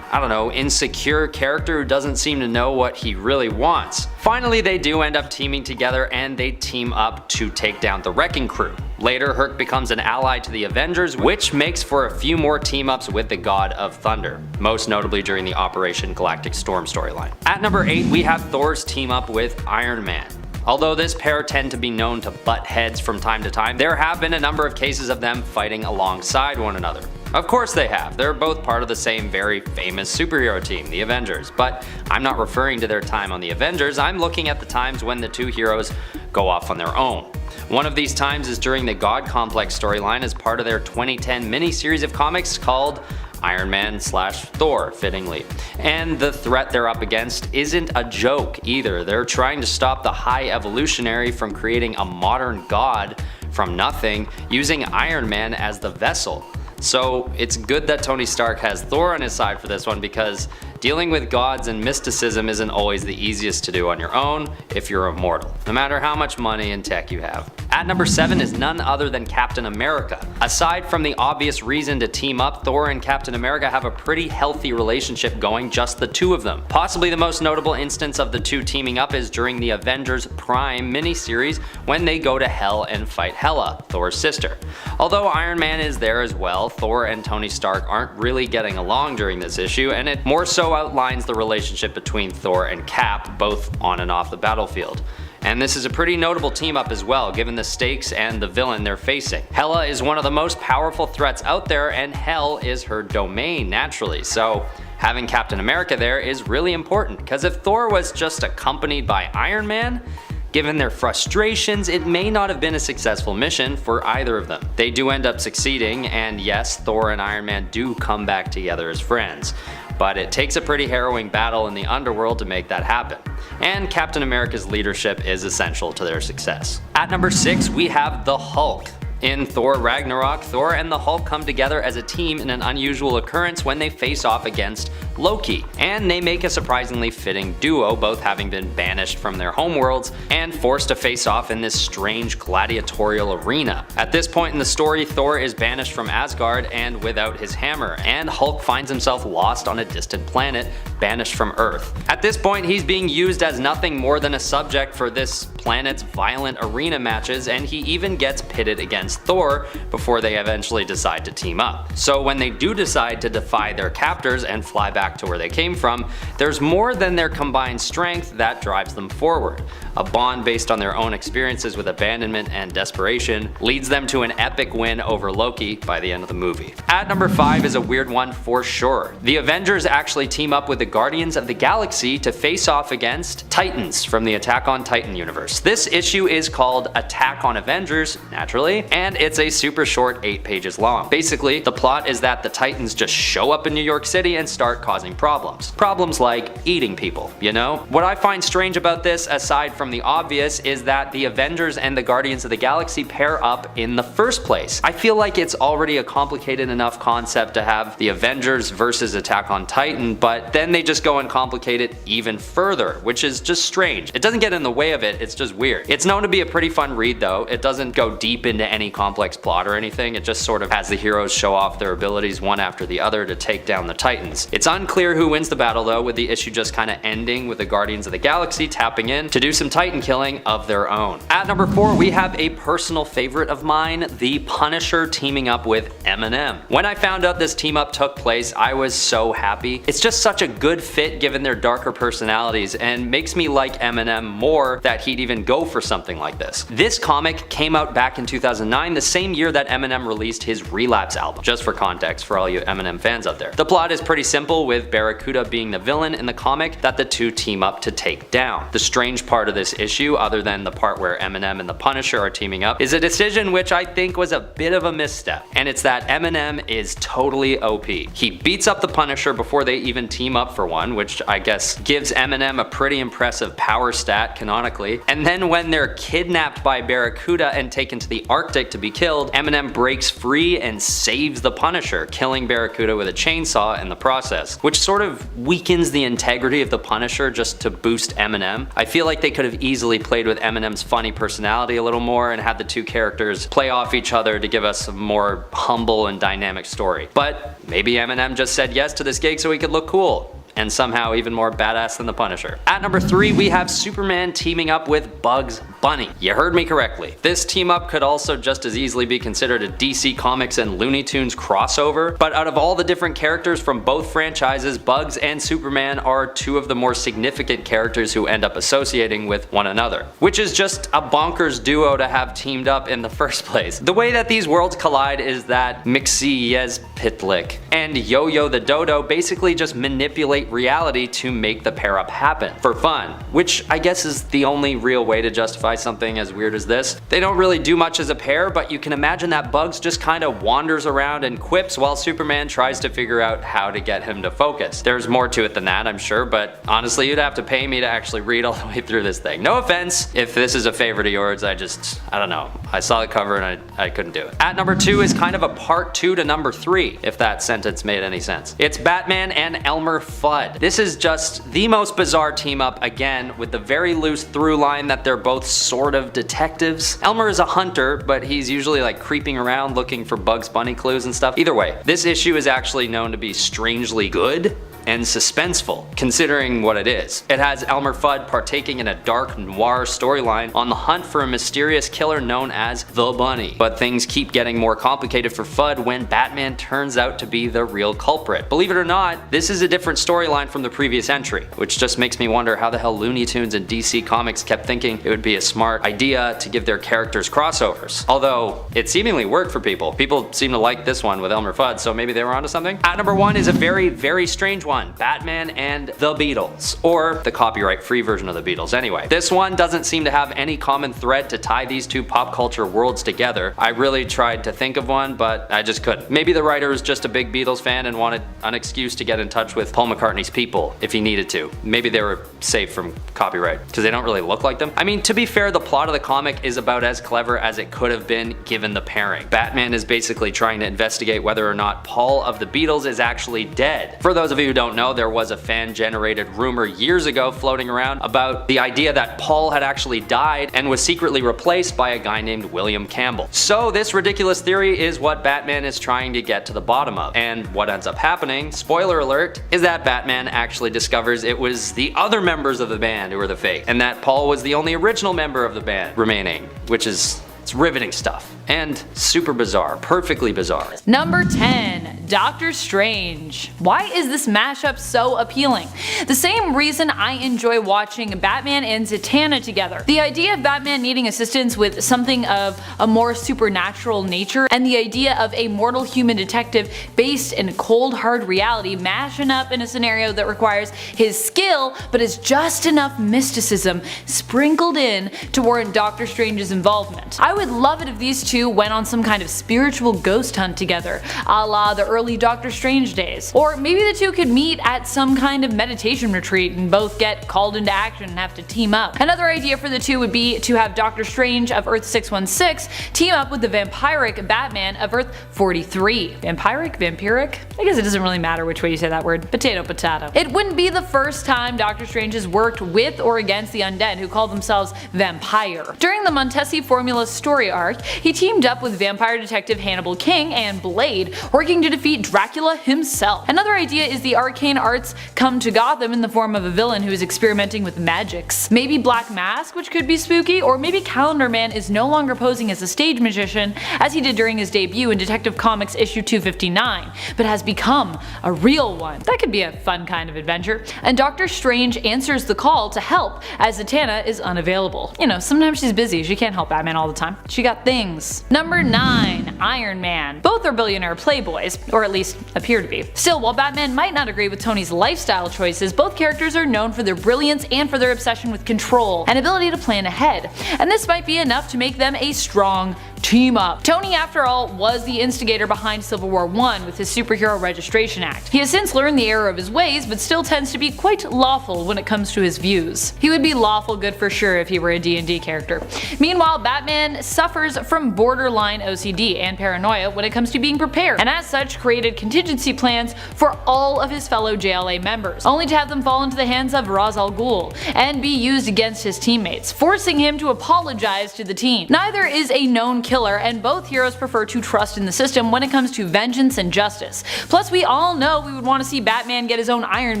I don't know, insecure character who doesn't seem to know what he really wants. Finally, they do end up teaming together and they team up to take down the Wrecking Crew. Later, Herc becomes an ally to the Avengers, which makes for a few more team-ups with the God of Thunder, most notably during the Operation Galactic Storm storyline. At number 8, we have Thor's team-up with Iron Man. Although this pair tend to be known to butt heads from time to time, there have been a number of cases of them fighting alongside one another. Of course they have, they're both part of the same very famous superhero team, the Avengers, but I'm not referring to their time on the Avengers, I'm looking at the times when the 2 heroes go off on their own. One of these times is during the God Complex storyline as part of their 2010 miniseries of comics called Iron Man / Thor, fittingly. And the threat they're up against isn't a joke either. They're trying to stop the High Evolutionary from creating a modern god from nothing, using Iron Man as the vessel. So it's good that Tony Stark has Thor on his side for this one, because dealing with gods and mysticism isn't always the easiest to do on your own if you're immortal, no matter how much money and tech you have. At number 7 is none other than Captain America. Aside from the obvious reason to team up, Thor and Captain America have a pretty healthy relationship going, just the two of them. Possibly the most notable instance of the two teaming up is during the Avengers Prime miniseries when they go to Hell and fight Hela, Thor's sister. Although Iron Man is there as well, Thor and Tony Stark aren't really getting along during this issue, and it more so outlines the relationship between Thor and Cap, both on and off the battlefield. And this is a pretty notable team up as well, given the stakes and the villain they're facing. Hela is one of the most powerful threats out there, and Hell is her domain naturally, so having Captain America there is really important, because if Thor was just accompanied by Iron Man, given their frustrations, it may not have been a successful mission for either of them. They do end up succeeding, and yes, Thor and Iron Man do come back together as friends. But it takes a pretty harrowing battle in the underworld to make that happen. And Captain America's leadership is essential to their success. At number 6, we have the Hulk. In Thor Ragnarok, Thor and the Hulk come together as a team in an unusual occurrence when they face off against Loki, and they make a surprisingly fitting duo, both having been banished from their homeworlds and forced to face off in this strange gladiatorial arena. At this point in the story, Thor is banished from Asgard and without his hammer, and Hulk finds himself lost on a distant planet, banished from Earth. At this point, he's being used as nothing more than a subject for this planet's violent arena matches, and he even gets pitted against Thor before they eventually decide to team up. So when they do decide to defy their captors and fly back to where they came from, there's more than their combined strength that drives them forward. A bond based on their own experiences with abandonment and desperation leads them to an epic win over Loki by the end of the movie. At number 5 is a weird one for sure. The Avengers actually team up with the Guardians of the Galaxy to face off against Titans from the Attack on Titan universe. This issue is called Attack on Avengers, naturally, and it's a super short 8 pages long. Basically, the plot is that the Titans just show up in New York City and start causing problems. Problems like eating people, you know? What I find strange about this, aside from the obvious, is that the Avengers and the Guardians of the Galaxy pair up in the first place. I feel like it's already a complicated enough concept to have the Avengers versus Attack on Titan, but then they just go and complicate it even further, which is just strange. It doesn't get in the way of it, it's just weird. It's known to be a pretty fun read though. It doesn't go deep into any complex plot or anything, it just sort of has the heroes show off their abilities one after the other to take down the Titans. It's unclear who wins the battle though, with the issue just kinda ending with the Guardians of the Galaxy tapping in to do some Titan killing of their own. At number 4, we have a personal favorite of mine, the Punisher teaming up with Eminem. When I found out this team up took place, I was so happy. It's just such a good fit given their darker personalities, and makes me like Eminem more that he'd even go for something like this. This comic came out back in 2009, the same year that Eminem released his Relapse album, just for context for all you Eminem fans out there. The plot is pretty simple, with Barracuda being the villain in the comic that the two team up to take down. The strange part of this issue, other than the part where Eminem and the Punisher are teaming up, is a decision which I think was a bit of a misstep, and it's that Eminem is totally OP. He beats up the Punisher before they even team up for one, which I guess gives Eminem a pretty impressive power stat canonically, and then when they're kidnapped by Barracuda and taken to the Arctic to be killed, Eminem breaks free and saves the Punisher, killing Barracuda with a chainsaw in the process, which sort of weakens the integrity of the Punisher just to boost Eminem. I feel like they could have easily played with Eminem's funny personality a little more and had the two characters play off each other to give us a more humble and dynamic story. But maybe Eminem just said yes to this gig so he could look cool, and somehow even more badass than the Punisher. At number 3, we have Superman teaming up with Bugs Bunny. You heard me correctly. This team up could also just as easily be considered a DC Comics and Looney Tunes crossover, but out of all the different characters from both franchises, Bugs and Superman are two of the more significant characters who end up associating with one another, which is just a bonkers duo to have teamed up in the first place. The way that these worlds collide is that Mixie Yezpitlik and Yo-Yo the Dodo basically just manipulate reality to make the pair up happen for fun, which I guess is the only real way to justify by something as weird as this. They don't really do much as a pair, but you can imagine that Bugs just kinda wanders around and quips while Superman tries to figure out how to get him to focus. There's more to it than that, I'm sure, but honestly, you'd have to pay me to actually read all the way through this thing. No offense if this is a favorite of yours, I don't know. I saw the cover and I couldn't do it. At number 2 is kind of a part 2 to number 3, if that sentence made any sense. It's Batman and Elmer Fudd. This is just the most bizarre team up, again, with the very loose through line that they're both sort of detectives. Elmer is a hunter, but he's usually like creeping around looking for Bugs Bunny clues and stuff. Either way, this issue is actually known to be strangely good and suspenseful, considering what it is. It has Elmer Fudd partaking in a dark noir storyline on the hunt for a mysterious killer known as the Bunny. But things keep getting more complicated for Fudd when Batman turns out to be the real culprit. Believe it or not, this is a different storyline from the previous entry, which just makes me wonder how the hell Looney Tunes and DC Comics kept thinking it would be a smart idea to give their characters crossovers. Although, it seemingly worked for people. People seem to like this one with Elmer Fudd, so maybe they were onto something. At number 1 is a very, very strange one. Batman and the Beatles, or the copyright-free version of the Beatles anyway. This one doesn't seem to have any common thread to tie these two pop culture worlds together. I really tried to think of one, but I just couldn't. Maybe the writer was just a big Beatles fan and wanted an excuse to get in touch with Paul McCartney's people if he needed to. Maybe they were safe from copyright, because they don't really look like them. I mean, to be fair, the plot of the comic is about as clever as it could have been given the pairing. Batman is basically trying to investigate whether or not Paul of the Beatles is actually dead. For those of you who don't know, there was a fan-generated rumor years ago floating around about the idea that Paul had actually died and was secretly replaced by a guy named William Campbell. So this ridiculous theory is what Batman is trying to get to the bottom of. And what ends up happening, spoiler alert, is that Batman actually discovers it was the other members of the band who were the fake, and that Paul was the only original member of the band remaining, which is it's riveting stuff. And super bizarre, perfectly bizarre. Number 10, Doctor Strange. Why is this mashup so appealing? The same reason I enjoy watching Batman and Zatanna together. The idea of Batman needing assistance with something of a more supernatural nature, and the idea of a mortal human detective based in cold hard reality mashing up in a scenario that requires his skill but is just enough mysticism sprinkled in to warrant Doctor Strange's involvement. I would love it if these two went on some kind of spiritual ghost hunt together, a la the early Doctor Strange days. Or maybe the two could meet at some kind of meditation retreat and both get called into action and have to team up. Another idea for the two would be to have Doctor Strange of Earth 616 team up with the vampiric Batman of Earth 43. Vampiric? Vampiric? I guess it doesn't really matter which way you say that word. Potato, potato. It wouldn't be the first time Doctor Strange has worked with or against the undead who call themselves vampire. During the Montesi Formula story arc, he teamed up with vampire detective Hannibal King and Blade, working to defeat Dracula himself. Another idea is the arcane arts come to Gotham in the form of a villain who is experimenting with magics. Maybe Black Mask, which could be spooky, or maybe Calendar Man is no longer posing as a stage magician as he did during his debut in Detective Comics issue 259, but has become a real one. That could be a fun kind of adventure. And Doctor Strange answers the call to help as Zatanna is unavailable. You know, sometimes she's busy, she can't help Batman all the time. She got things. Number 9, Iron Man. Both are billionaire playboys, or at least appear to be. Still, while Batman might not agree with Tony's lifestyle choices, both characters are known for their brilliance and for their obsession with control and ability to plan ahead, and this might be enough to make them a strong team up. Tony, after all, was the instigator behind Civil War I with his Superhero Registration Act. He has since learned the error of his ways, but still tends to be quite lawful when it comes to his views. He would be lawful good for sure if he were a D&D character. Meanwhile, Batman suffers from borderline OCD and paranoia when it comes to being prepared, and as such created contingency plans for all of his fellow JLA members, only to have them fall into the hands of Ra's al Ghul and be used against his teammates, forcing him to apologize to the team. Neither is a known killer, and both heroes prefer to trust in the system when it comes to vengeance and justice. Plus, we all know we would want to see Batman get his own Iron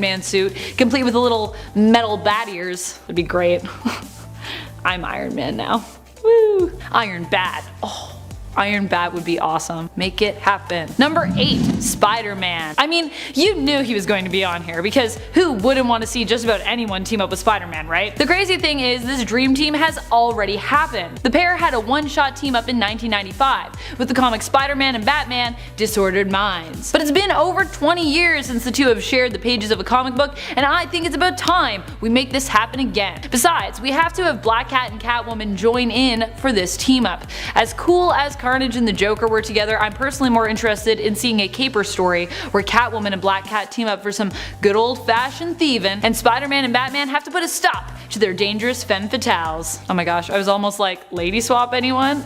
Man suit, complete with a little metal bat ears. That'd be great. I'm Iron Man now. Woo! Iron Bat. Oh. Iron Bat would be awesome. Make it happen. Number 8, Spider-Man. I mean, you knew he was going to be on here because who wouldn't want to see just about anyone team up with Spider-Man, right? The crazy thing is this dream team has already happened. The pair had a one-shot team up in 1995 with the comic Spider-Man and Batman, Disordered Minds. But it's been over 20 years since the two have shared the pages of a comic book, and I think it's about time we make this happen again. Besides, we have to have Black Cat and Catwoman join in for this team up. As cool as Carnage and the Joker were together, I'm personally more interested in seeing a caper story where Catwoman and Black Cat team up for some good old-fashioned thieving, and Spider-Man and Batman have to put a stop to their dangerous femme fatales. Oh my gosh, I was almost like, lady swap anyone?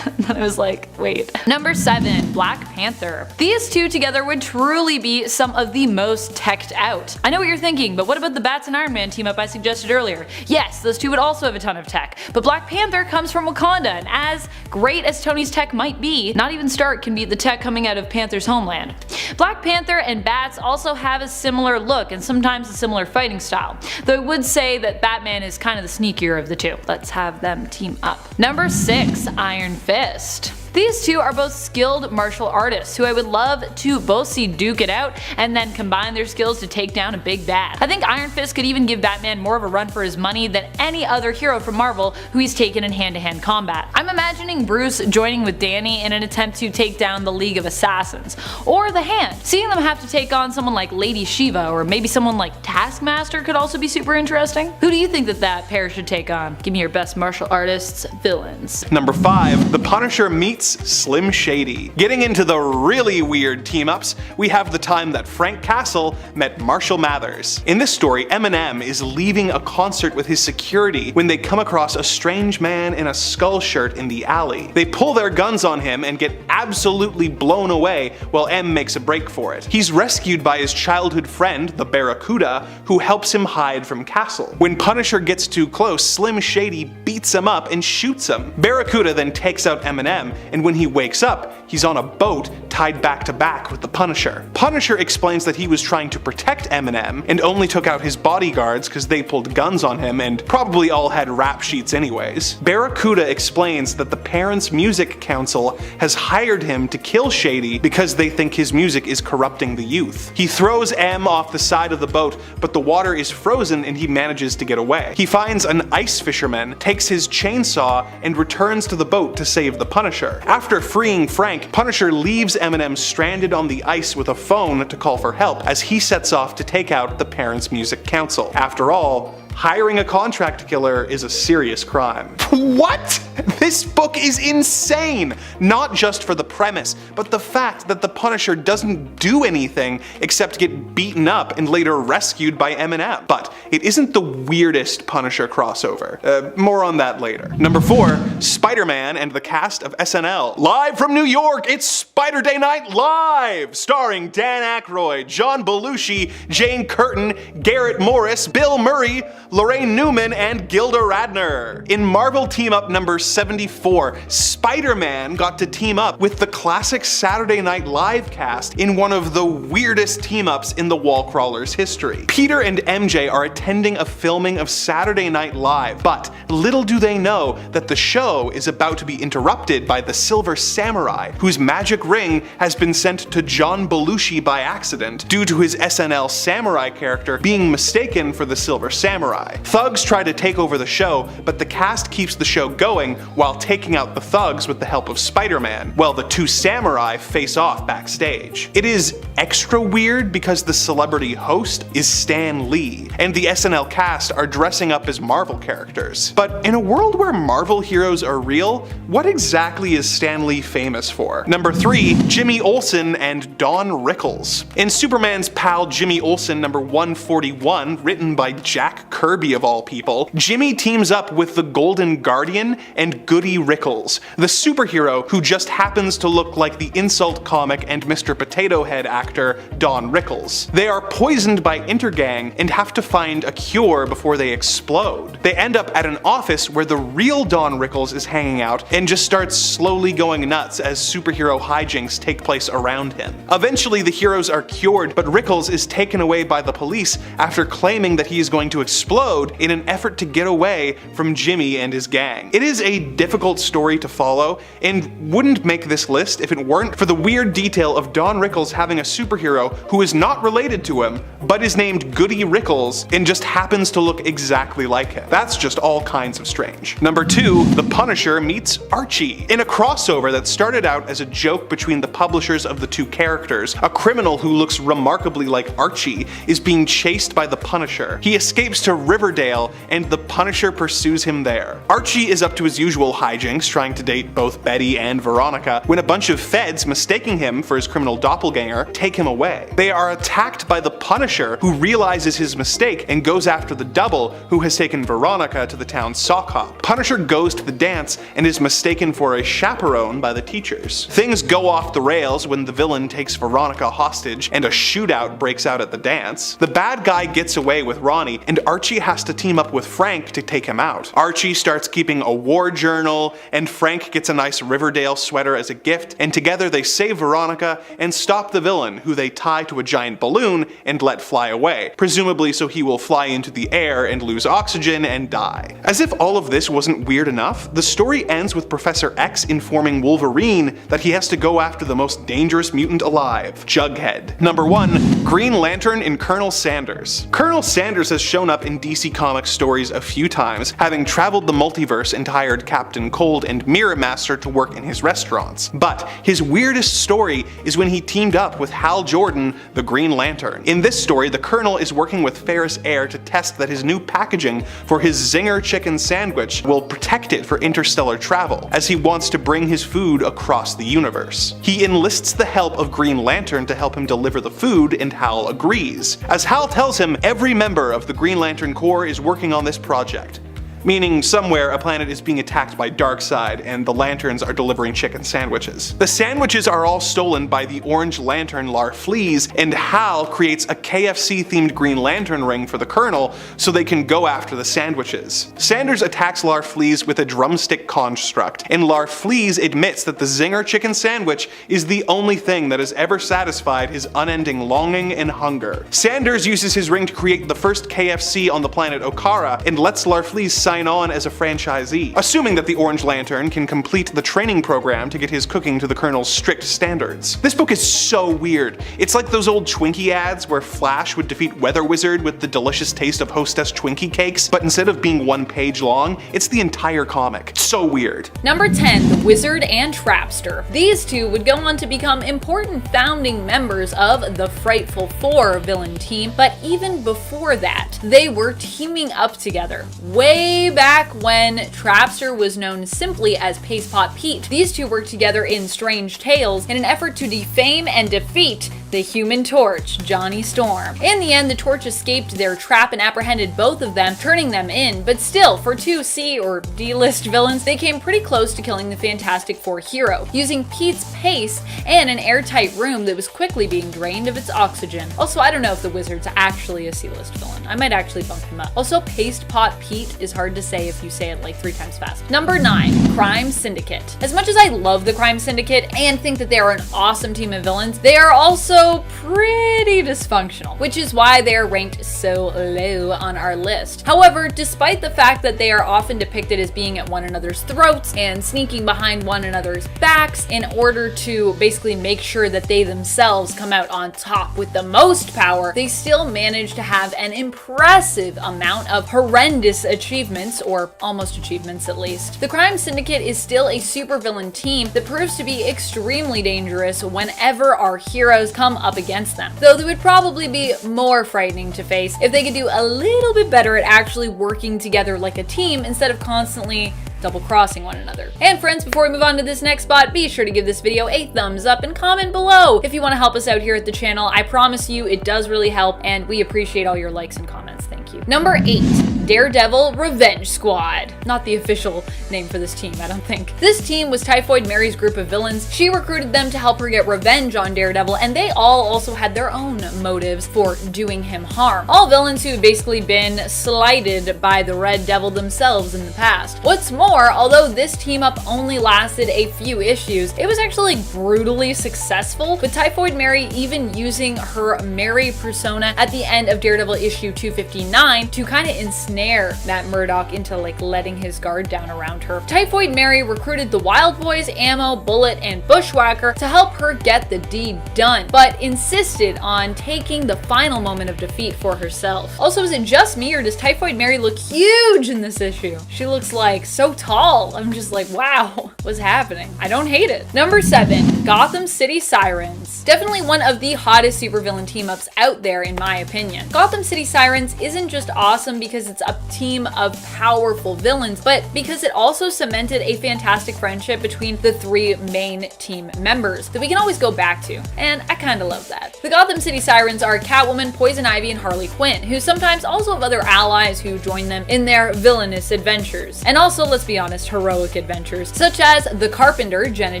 Then I was like, wait. Number 7, Black Panther. These two together would truly be some of the most teched out. I know what you're thinking, but what about the Bats and Iron Man team up I suggested earlier? Yes, those two would also have a ton of tech, but Black Panther comes from Wakanda, and as great as Tony's tech might be, not even Stark can beat the tech coming out of Panther's homeland. Black Panther and Bats also have a similar look and sometimes a similar fighting style, though I would say that Batman is kind of the sneakier of the two. Let's have them team up. Number 6, Iron Fist. These two are both skilled martial artists who I would love to both see duke it out and then combine their skills to take down a big bad. I think Iron Fist could even give Batman more of a run for his money than any other hero from Marvel who he's taken in hand-to-hand combat. I'm imagining Bruce joining with Danny in an attempt to take down the League of Assassins, or the Hand. Seeing them have to take on someone like Lady Shiva or maybe someone like Taskmaster could also be super interesting. Who do you think that pair should take on? Give me your best martial artists villains. Number 5, The Punisher meets Slim Shady. Getting into the really weird team-ups, we have the time that Frank Castle met Marshall Mathers. In this story, Eminem is leaving a concert with his security when they come across a strange man in a skull shirt in the alley. They pull their guns on him and get absolutely blown away while M makes a break for it. He's rescued by his childhood friend, the Barracuda, who helps him hide from Castle. When Punisher gets too close, Slim Shady beats him up and shoots him. Barracuda then takes out Eminem, and when he wakes up, he's on a boat tied back to back with the Punisher. Punisher explains that he was trying to protect Eminem and only took out his bodyguards because they pulled guns on him and probably all had rap sheets anyways. Barracuda explains that the Parents Music Council has hired him to kill Shady because they think his music is corrupting the youth. He throws M off the side of the boat, but the water is frozen and he manages to get away. He finds an ice fisherman, takes his chainsaw, and returns to the boat to save the Punisher. After freeing Frank, Punisher leaves Eminem stranded on the ice with a phone to call for help as he sets off to take out the Parents Music Council. After all, hiring a contract killer is a serious crime. What? This book is insane! Not just for the premise, but the fact that the Punisher doesn't do anything except get beaten up and later rescued by Eminem. But it isn't the weirdest Punisher crossover. More on that later. Number 4, Spider-Man and the cast of SNL. Live from New York, it's Spider Day Night Live! Starring Dan Aykroyd, John Belushi, Jane Curtin, Garrett Morris, Bill Murray, Lorraine Newman, and Gilda Radner. In Marvel Team-Up number 74, Spider-Man got to team up with the classic Saturday Night Live cast in one of the weirdest team-ups in the Wall Crawlers history. Peter and MJ are attending a filming of Saturday Night Live, but little do they know that the show is about to be interrupted by the Silver Samurai, whose magic ring has been sent to John Belushi by accident due to his SNL Samurai character being mistaken for the Silver Samurai. Thugs try to take over the show, but the cast keeps the show going while taking out the thugs with the help of Spider-Man, while the two samurai face off backstage. It is extra weird because the celebrity host is Stan Lee, and the SNL cast are dressing up as Marvel characters. But in a world where Marvel heroes are real, what exactly is Stan Lee famous for? Number 3, Jimmy Olsen and Don Rickles. In Superman's pal Jimmy Olsen number 141, written by Jack Kirby of all people, Jimmy teams up with the Golden Guardian and Goody Rickles, the superhero who just happens to look like the insult comic and Mr. Potato Head actor Don Rickles. They are poisoned by Intergang and have to find a cure before they explode. They end up at an office where the real Don Rickles is hanging out and just starts slowly going nuts as superhero hijinks take place around him. Eventually the heroes are cured, but Rickles is taken away by the police after claiming that he is going to explode explode in an effort to get away from Jimmy and his gang. It is a difficult story to follow, and wouldn't make this list if it weren't for the weird detail of Don Rickles having a superhero who is not related to him, but is named Goody Rickles and just happens to look exactly like him. That's just all kinds of strange. Number 2, The Punisher meets Archie. In a crossover that started out as a joke between the publishers of the two characters, a criminal who looks remarkably like Archie is being chased by the Punisher. He escapes to Riverdale, and the Punisher pursues him there. Archie is up to his usual hijinks, trying to date both Betty and Veronica, when a bunch of feds, mistaking him for his criminal doppelganger, take him away. They are attacked by the Punisher, who realizes his mistake and goes after the double, who has taken Veronica to the town's sock hop. Punisher goes to the dance and is mistaken for a chaperone by the teachers. Things go off the rails when the villain takes Veronica hostage and a shootout breaks out at the dance. The bad guy gets away with Ronnie, and Archie has to team up with Frank to take him out. Archie starts keeping a war journal, and Frank gets a nice Riverdale sweater as a gift, and together they save Veronica and stop the villain, who they tie to a giant balloon and let fly away, presumably so he will fly into the air and lose oxygen and die. As if all of this wasn't weird enough, the story ends with Professor X informing Wolverine that he has to go after the most dangerous mutant alive, Jughead. Number 1, Green Lantern and Colonel Sanders. Colonel Sanders has shown up in DC Comics stories a few times, having traveled the multiverse and hired Captain Cold and Mirror Master to work in his restaurants. But his weirdest story is when he teamed up with Hal Jordan, the Green Lantern. In this story, the Colonel is working with Ferris Air to test that his new packaging for his Zinger chicken sandwich will protect it for interstellar travel, as he wants to bring his food across the universe. He enlists the help of Green Lantern to help him deliver the food, and Hal agrees. As Hal tells him, every member of the Green Lantern Corps is working on this project. Meaning somewhere a planet is being attacked by Darkseid and the Lanterns are delivering chicken sandwiches. The sandwiches are all stolen by the Orange Lantern Larfleeze, and Hal creates a KFC themed Green Lantern ring for the Colonel so they can go after the sandwiches. Sanders attacks Larfleeze with a drumstick construct, and Larfleeze admits that the Zinger chicken sandwich is the only thing that has ever satisfied his unending longing and hunger. Sanders uses his ring to create the first KFC on the planet Okara and lets Larfleeze sign on as a franchisee, assuming that the Orange Lantern can complete the training program to get his cooking to the Colonel's strict standards. This book is so weird. It's like those old Twinkie ads where Flash would defeat Weather Wizard with the delicious taste of Hostess Twinkie cakes, but instead of being one page long, it's the entire comic. So weird. Number 10, The Wizard and Trapster. These two would go on to become important founding members of the Frightful Four villain team, but even before that, they were teaming up together. Way back when Trapster was known simply as Paste Pot Pete, these two worked together in Strange Tales in an effort to defame and defeat the Human Torch, Johnny Storm. In the end, the Torch escaped their trap and apprehended both of them, turning them in, but still, for two C or D-list villains, they came pretty close to killing the Fantastic Four hero, using Pete's paste and an airtight room that was quickly being drained of its oxygen. Also, I don't know if the Wizard's actually a C-list villain. I might actually bump him up. Also, Paste Pot Pete is hard to say if you say it like 3 times fast. Number 9, Crime Syndicate. As much as I love the Crime Syndicate and think that they are an awesome team of villains, they are also pretty dysfunctional, which is why they are ranked so low on our list. However, despite the fact that they are often depicted as being at one another's throats and sneaking behind one another's backs in order to basically make sure that they themselves come out on top with the most power, they still manage to have an impressive amount of horrendous achievements, or almost achievements at least. The Crime Syndicate is still a supervillain team that proves to be extremely dangerous whenever our heroes come up against them, though they would probably be more frightening to face if they could do a little bit better at actually working together like a team instead of constantly double-crossing one another. And friends, before we move on to this next spot, be sure to give this video a thumbs up and comment below if you want to help us out here at the channel. I promise you it does really help, and we appreciate all your likes and comments. Thank you. Number 8, Daredevil Revenge Squad. Not the official name for this team, I don't think. This team was Typhoid Mary's group of villains. She recruited them to help her get revenge on Daredevil, and they all also had their own motives for doing him harm. All villains who had basically been slighted by the Red Devil themselves in the past. What's more, more, although this team up only lasted a few issues, it was actually brutally successful, with Typhoid Mary even using her Mary persona at the end of Daredevil issue 259 to kind of ensnare Matt Murdock into like letting his guard down around her. Typhoid Mary recruited the Wild Boys, Ammo, Bullet, and Bushwhacker to help her get the deed done, but insisted on taking the final moment of defeat for herself. Also, is it just me or does Typhoid Mary look huge in this issue? She looks like so tall. I'm just like, wow, what's happening? I don't hate it. Number 7, Gotham City Sirens. Definitely one of the hottest supervillain team-ups out there in my opinion. Gotham City Sirens isn't just awesome because it's a team of powerful villains, but because it also cemented a fantastic friendship between the 3 main team members that we can always go back to, and I kinda love that. The Gotham City Sirens are Catwoman, Poison Ivy, and Harley Quinn, who sometimes also have other allies who join them in their villainous adventures. And also, let's be honest, heroic adventures, such as the Carpenter, Jenna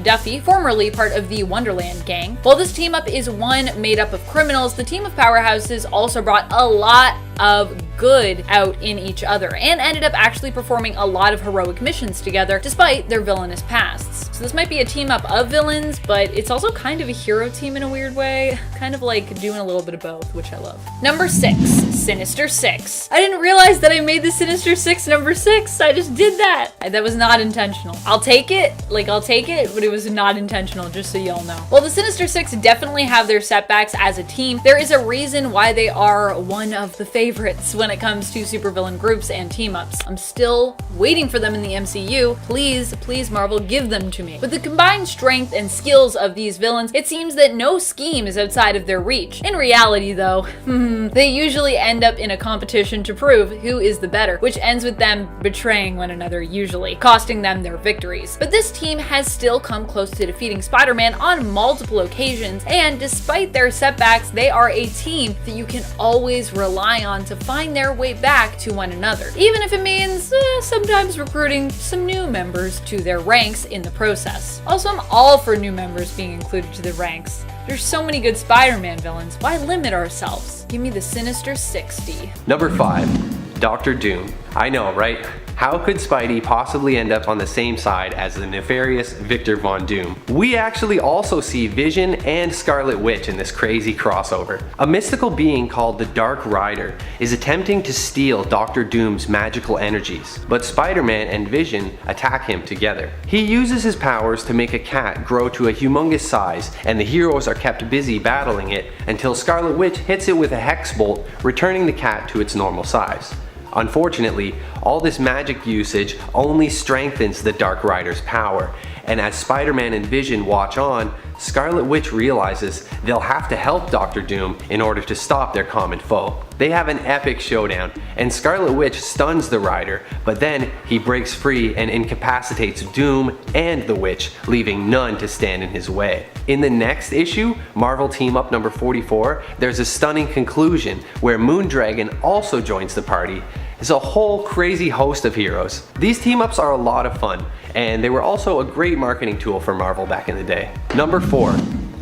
Duffy, formerly part of the Wonderland gang. While this team up is one made up of criminals, the team of powerhouses also brought a lot of good out in each other and ended up actually performing a lot of heroic missions together despite their villainous pasts. So this might be a team up of villains, but it's also kind of a hero team in a weird way, kind of like doing a little bit of both, which I love. Number 6, Sinister Six. I didn't realize that I made the Sinister Six number 6. I just did that. That was not intentional. I'll take it, but it was not intentional, just so y'all know. While the Sinister Six definitely have their setbacks as a team, there is a reason why they are one of the favorites when it comes to supervillain groups and team-ups. I'm still waiting for them in the MCU. Please Marvel, give them to me. With the combined strength and skills of these villains, it seems that no scheme is outside of their reach. In reality though, they usually end up in a competition to prove who is the better, which ends with them betraying one another usually, costing them their victories. But this team has still come close to defeating Spider-Man on multiple occasions, and despite their setbacks, they are a team that you can always rely on to find their way back to one another, even if it means sometimes recruiting some new members to their ranks in the process. Also, I'm all for new members being included to the ranks. There's so many good Spider-Man villains, why limit ourselves? Give me the Sinister 60. Number 5, Doctor Doom. I know, right? How could Spidey possibly end up on the same side as the nefarious Victor Von Doom? We actually also see Vision and Scarlet Witch in this crazy crossover. A mystical being called the Dark Rider is attempting to steal Doctor Doom's magical energies, but Spider-Man and Vision attack him together. He uses his powers to make a cat grow to a humongous size, and the heroes are kept busy battling it until Scarlet Witch hits it with a hex bolt, returning the cat to its normal size. Unfortunately, all this magic usage only strengthens the Dark Rider's power, and as Spider-Man and Vision watch on, Scarlet Witch realizes they'll have to help Doctor Doom in order to stop their common foe. They have an epic showdown, and Scarlet Witch stuns the Rider, but then he breaks free and incapacitates Doom and the Witch, leaving none to stand in his way. In the next issue, Marvel Team Up number 44, there's a stunning conclusion where Moondragon also joins the party. It's a whole crazy host of heroes. These team-ups are a lot of fun, and they were also a great marketing tool for Marvel back in the day. Number 4,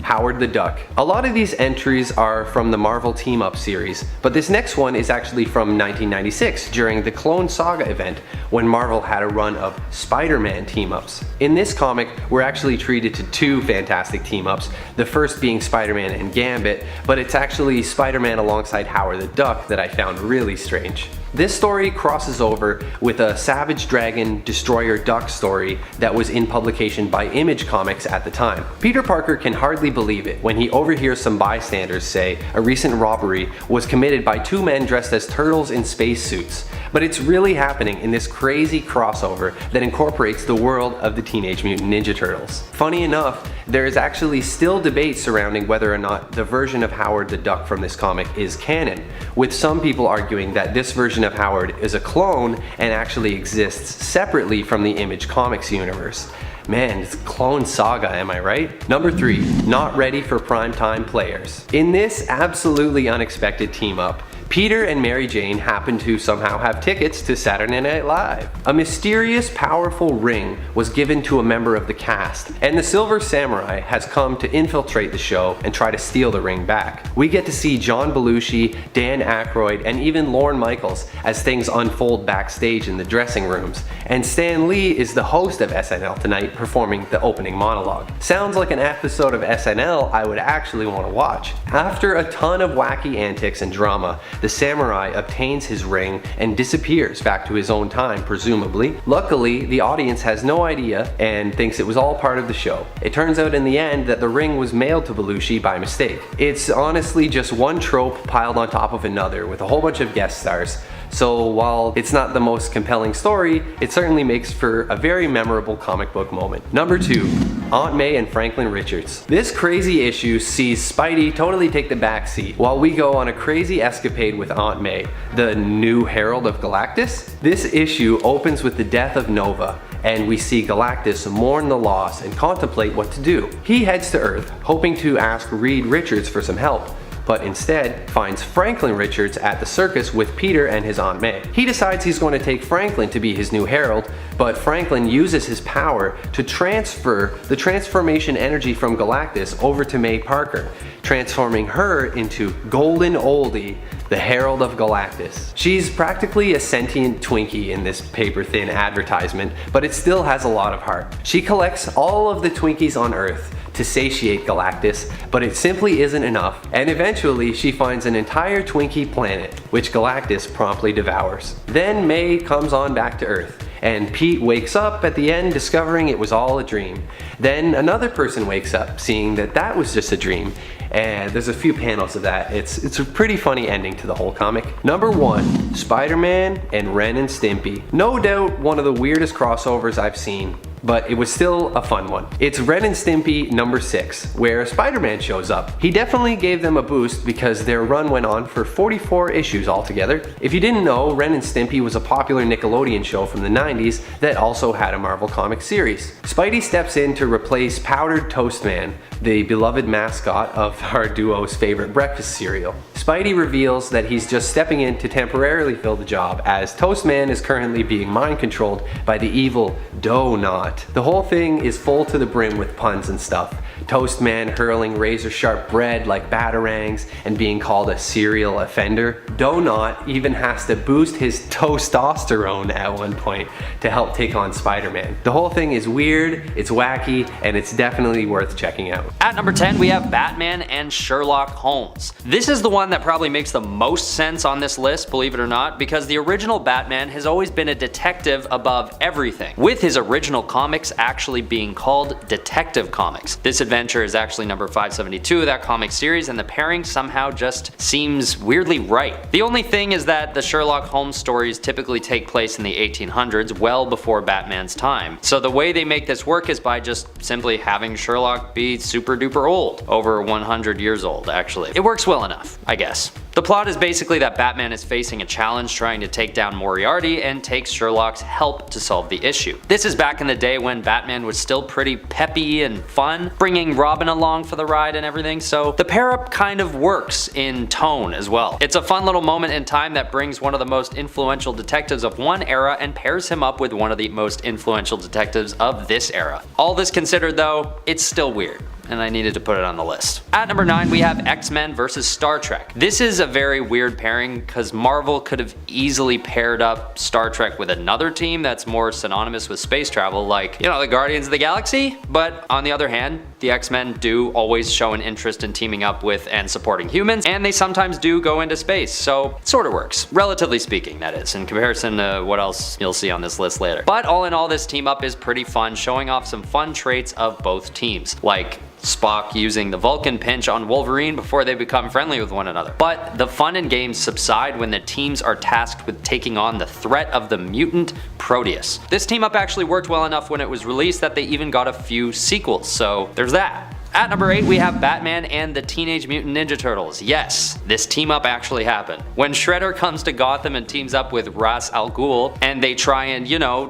Howard the Duck. A lot of these entries are from the Marvel Team Up series, but this next one is actually from 1996 during the Clone Saga event when Marvel had a run of Spider-Man team-ups. In this comic, we're actually treated to 2 fantastic team-ups, the first being Spider-Man and Gambit, but it's actually Spider-Man alongside Howard the Duck that I found really strange. This story crosses over with a Savage Dragon Destroyer Duck story that was in publication by Image Comics at the time. Peter Parker can hardly believe it when he overhears some bystanders say a recent robbery was committed by 2 men dressed as turtles in spacesuits. But it's really happening in this crazy crossover that incorporates the world of the Teenage Mutant Ninja Turtles. Funny enough, there is actually still debate surrounding whether or not the version of Howard the Duck from this comic is canon, with some people arguing that this version of Howard is a clone and actually exists separately from the Image Comics universe. Man, it's Clone Saga, am I right? Number 3, not ready for primetime players. In this absolutely unexpected team up, Peter and Mary Jane happen to somehow have tickets to Saturday Night Live. A mysterious, powerful ring was given to a member of the cast, and the Silver Samurai has come to infiltrate the show and try to steal the ring back. We get to see John Belushi, Dan Aykroyd, and even Lorne Michaels as things unfold backstage in the dressing rooms, and Stan Lee is the host of SNL Tonight performing the opening monologue. Sounds like an episode of SNL I would actually want to watch. After a ton of wacky antics and drama, the samurai obtains his ring and disappears back to his own time, presumably. Luckily, the audience has no idea and thinks it was all part of the show. It turns out in the end that the ring was mailed to Belushi by mistake. It's honestly just one trope piled on top of another with a whole bunch of guest stars. So while it's not the most compelling story, it certainly makes for a very memorable comic book moment. Number 2, Aunt May and Franklin Richards. This crazy issue sees Spidey totally take the backseat while we go on a crazy escapade with Aunt May, the new Herald of Galactus. This issue opens with the death of Nova, and we see Galactus mourn the loss and contemplate what to do. He heads to Earth, hoping to ask Reed Richards for some help, but instead finds Franklin Richards at the circus with Peter and his Aunt May. He decides he's going to take Franklin to be his new herald, but Franklin uses his power to transfer the transformation energy from Galactus over to May Parker, transforming her into Golden Oldie, the Herald of Galactus. She's practically a sentient Twinkie in this paper-thin advertisement, but it still has a lot of heart. She collects all of the Twinkies on Earth to satiate Galactus, but it simply isn't enough, and eventually she finds an entire Twinkie planet, which Galactus promptly devours. Then May comes on back to Earth, and Pete wakes up at the end discovering it was all a dream. Then another person wakes up seeing that that was just a dream, and there's a few panels of that. It's a pretty funny ending to the whole comic. Number 1, Spider-Man and Ren and Stimpy. No doubt one of the weirdest crossovers I've seen, but it was still a fun one. It's Ren and Stimpy number 6, where Spider-Man shows up. He definitely gave them a boost because their run went on for 44 issues altogether. If you didn't know, Ren and Stimpy was a popular Nickelodeon show from the 90s that also had a Marvel Comics series. Spidey steps in to replace Powdered Toast Man, the beloved mascot of our duo's favorite breakfast cereal. Spidey reveals that he's just stepping in to temporarily fill the job, as Toast Man is currently being mind controlled by the evil Donut. The whole thing is full to the brim with puns and stuff. Toast Man hurling razor sharp bread like batarangs and being called a serial offender. Donut even has to boost his testosterone at one point to help take on Spider-Man. The whole thing is weird, it's wacky, and it's definitely worth checking out. At number 10, we have Batman and Sherlock Holmes. This is the one that probably makes the most sense on this list, believe it or not, because the original Batman has always been a detective above everything, with his original comics actually being called Detective Comics. This adventure is actually number 572 of that comic series, and the pairing somehow just seems weirdly right. The only thing is that the Sherlock Holmes stories typically take place in the 1800s, well before Batman's time. So the way they make this work is by just simply having Sherlock be super duper old, over 100 years old actually. It works well enough, I guess. The plot is basically that Batman is facing a challenge trying to take down Moriarty and takes Sherlock's help to solve the issue. This is back in the day when Batman was still pretty peppy and fun, bringing Robin along for the ride and everything, so the pair-up kind of works in tone as well. It's a fun little moment in time that brings one of the most influential detectives of one era and pairs him up with one of the most influential detectives of this era. All this considered though, it's still weird, and I needed to put it on the list. At number 9, we have X-Men vs. Star Trek. This is a very weird pairing because Marvel could have easily paired up Star Trek with another team that's more synonymous with space travel, like, you know, the Guardians of the Galaxy. But on the other hand, the X-Men do always show an interest in teaming up with and supporting humans, and they sometimes do go into space, so it sort of works. Relatively speaking, that is, in comparison to what else you'll see on this list later. But all in all, this team up is pretty fun, showing off some fun traits of both teams, like Spock using the Vulcan pinch on Wolverine before they become friendly with one another. But the fun and games subside when the teams are tasked with taking on the threat of the mutant Proteus. This team up actually worked well enough when it was released that they even got a few sequels, so there's that. At number 8 we have Batman and the Teenage Mutant Ninja Turtles. Yes, this team up actually happened. When Shredder comes to Gotham and teams up with Ra's al Ghul and they try and,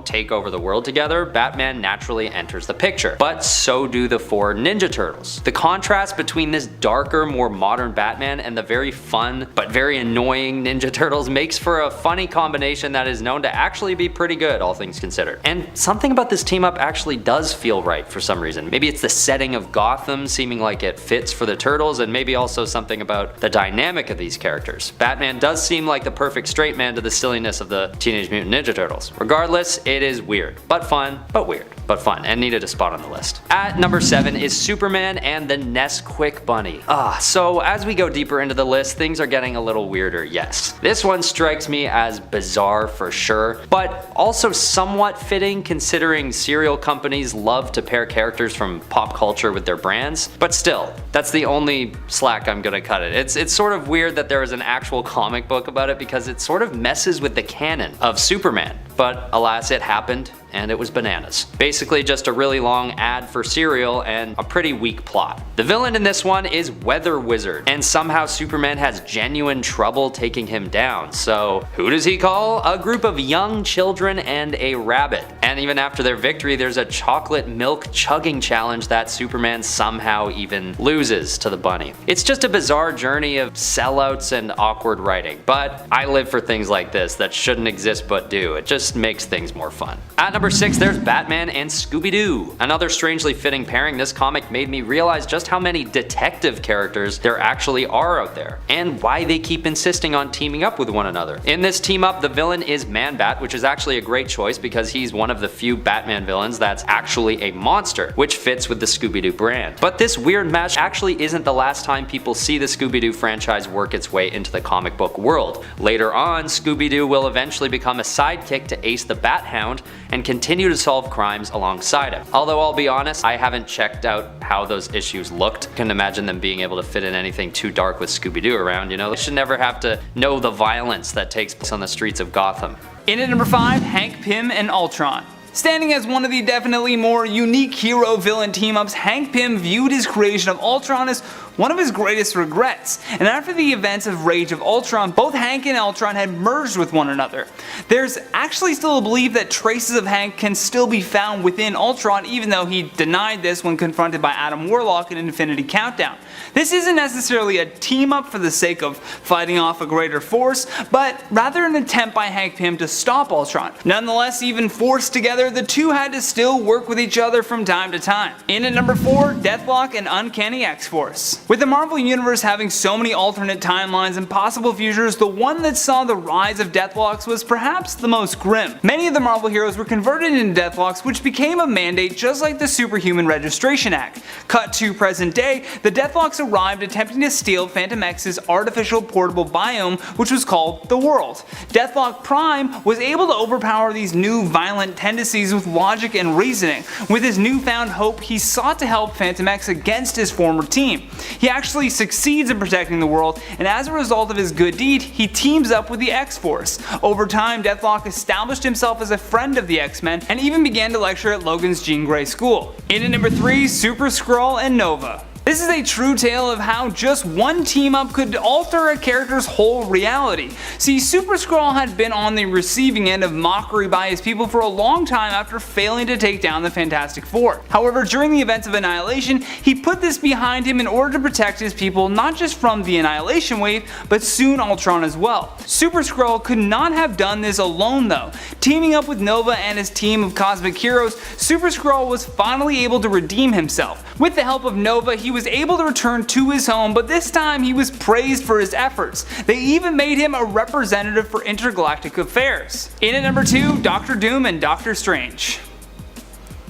take over the world together, Batman naturally enters the picture. But so do the 4 Ninja Turtles. The contrast between this darker, more modern Batman and the very fun but very annoying Ninja Turtles makes for a funny combination that is known to actually be pretty good, all things considered. And something about this team up actually does feel right for some reason. Maybe it's the setting of Gotham seeming like it fits for the Turtles, and maybe also something about the dynamic of these characters. Batman does seem like the perfect straight man to the silliness of the Teenage Mutant Ninja Turtles. Regardless, it is weird, but fun, but weird, but fun, and needed a spot on the list. At number 7 is Superman and the Nesquik Bunny. So as we go deeper into the list, things are getting a little weirder, yes. This one strikes me as bizarre for sure, but also somewhat fitting considering cereal companies love to pair characters from pop culture with their brands. But still, that's the only slack I'm gonna cut it. It's sort of weird that there is an actual comic book about it because it sort of messes with the canon of Superman. But alas, it happened, and it was bananas. Basically just a really long ad for cereal and a pretty weak plot. The villain in this one is Weather Wizard, and somehow Superman has genuine trouble taking him down. So who does he call? A group of young children and a rabbit. And even after their victory, there's a chocolate milk chugging challenge that Superman somehow even loses to the bunny. It's just a bizarre journey of sellouts and awkward writing, but I live for things like this that shouldn't exist but do. It just makes things more fun. At number 6, there's Batman and Scooby-Doo. Another strangely fitting pairing. This comic made me realize just how many detective characters there actually are out there, and why they keep insisting on teaming up with one another. In this team up, the villain is Man-Bat, which is actually a great choice because he's one of the few Batman villains that's actually a monster, which fits with the Scooby-Doo brand. But this weird match actually isn't the last time people see the Scooby-Doo franchise work its way into the comic book world. Later on, Scooby-Doo will eventually become a sidekick to Ace the Bat Hound and continue to solve crimes alongside him. Although I'll be honest, I haven't checked out how those issues looked. Couldn't imagine them being able to fit in anything too dark with Scooby-Doo around, They should never have to know the violence that takes place on the streets of Gotham. In at number 5, Hank Pym and Ultron. Standing as one of the definitely more unique hero-villain team-ups, Hank Pym viewed his creation of Ultron as one of his greatest regrets, and after the events of Rage of Ultron, both Hank and Ultron had merged with one another. There's actually still a belief that traces of Hank can still be found within Ultron, even though he denied this when confronted by Adam Warlock in Infinity Countdown. This isn't necessarily a team-up for the sake of fighting off a greater force, but rather an attempt by Hank Pym to stop Ultron. Nonetheless, even forced together, the two had to still work with each other from time to time. In at number 4, Deathlock and Uncanny X-Force. With the Marvel Universe having so many alternate timelines and possible futures, the one that saw the rise of Deathlocks was perhaps the most grim. Many of the Marvel heroes were converted into Deathlocks, which became a mandate just like the Superhuman Registration Act. Cut to present day, the Deathlocks arrived attempting to steal Phantom X's artificial portable biome, which was called the World. Deathlock Prime was able to overpower these new violent tendencies with logic and reasoning. With his newfound hope, he sought to help Phantom X against his former team. He actually succeeds in protecting the world, and as a result of his good deed, he teams up with the X-Force. Over time, Deathlock established himself as a friend of the X-Men, and even began to lecture at Logan's Jean Grey School. In at number 3, Super Skrull and Nova. This is a true tale of how just one team-up could alter a character's whole reality. See, Super Skrull had been on the receiving end of mockery by his people for a long time after failing to take down the Fantastic Four. However, during the events of Annihilation, he put this behind him in order to protect his people not just from the Annihilation Wave, but soon Ultron as well. Super Skrull could not have done this alone though. Teaming up with Nova and his team of cosmic heroes, Super Skrull was finally able to redeem himself. With the help of Nova, he was able to return to his home, but this time he was praised for his efforts. They even made him a representative for intergalactic affairs. In at number 2, Doctor Doom and Doctor Strange.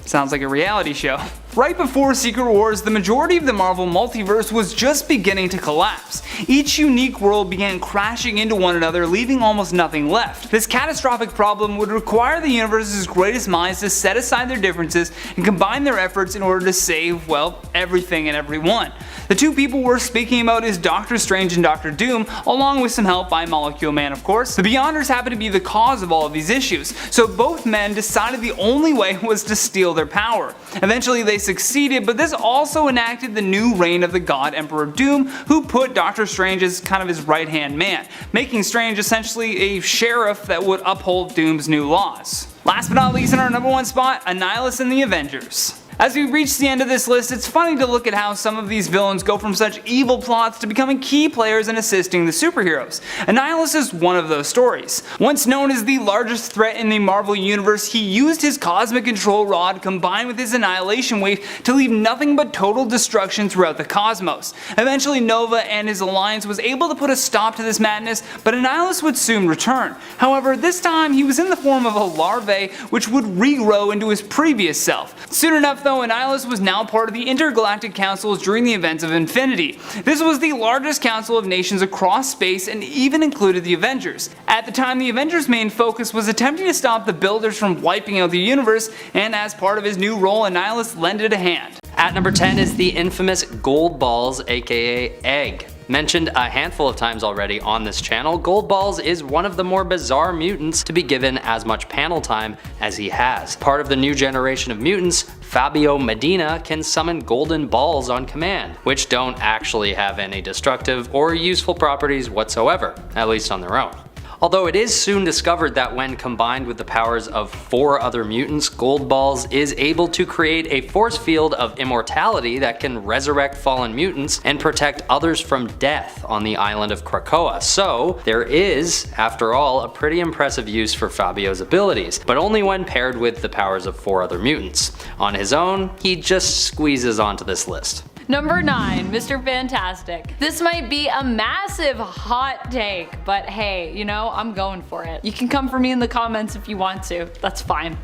Sounds like a reality show. Right before Secret Wars, the majority of the Marvel multiverse was just beginning to collapse. Each unique world began crashing into one another, leaving almost nothing left. This catastrophic problem would require the universe's greatest minds to set aside their differences and combine their efforts in order to save, well, everything and everyone. The two people we're speaking about is Doctor Strange and Doctor Doom, along with some help by Molecule Man of course. The Beyonders happen to be the cause of all of these issues, so both men decided the only way was to steal their power. Eventually they succeeded, but this also enacted the new reign of the God Emperor Doom, who put Doctor Strange as kind of his right-hand man, making Strange essentially a sheriff that would uphold Doom's new laws. Last but not least, in our number 1 spot, Annihilus and the Avengers. As we reach the end of this list, it's funny to look at how some of these villains go from such evil plots to becoming key players in assisting the superheroes. Annihilus is one of those stories. Once known as the largest threat in the Marvel Universe, he used his cosmic control rod combined with his annihilation wave to leave nothing but total destruction throughout the cosmos. Eventually Nova and his alliance was able to put a stop to this madness, but Annihilus would soon return. However, this time he was in the form of a larvae which would regrow into his previous self. Soon enough though, Annihilus was now part of the Intergalactic Councils during the events of Infinity. This was the largest council of nations across space and even included the Avengers. At the time, the Avengers' main focus was attempting to stop the Builders from wiping out the universe, and as part of his new role, Annihilus lended a hand. At number 10 is the infamous Gold Balls, aka Egg. Mentioned a handful of times already on this channel, Gold Balls is one of the more bizarre mutants to be given as much panel time as he has. Part of the new generation of mutants, Fabio Medina can summon golden balls on command, which don't actually have any destructive or useful properties whatsoever, at least on their own. Although it is soon discovered that when combined with the powers of 4 other mutants, Gold Balls is able to create a force field of immortality that can resurrect fallen mutants and protect others from death on the island of Krakoa. So there is, after all, a pretty impressive use for Fabio's abilities, but only when paired with the powers of 4 other mutants. On his own, he just squeezes onto this list. Number 9, Mr. Fantastic. This might be a massive hot take, but hey, you know, I'm going for it. You can come for me in the comments if you want to, that's fine.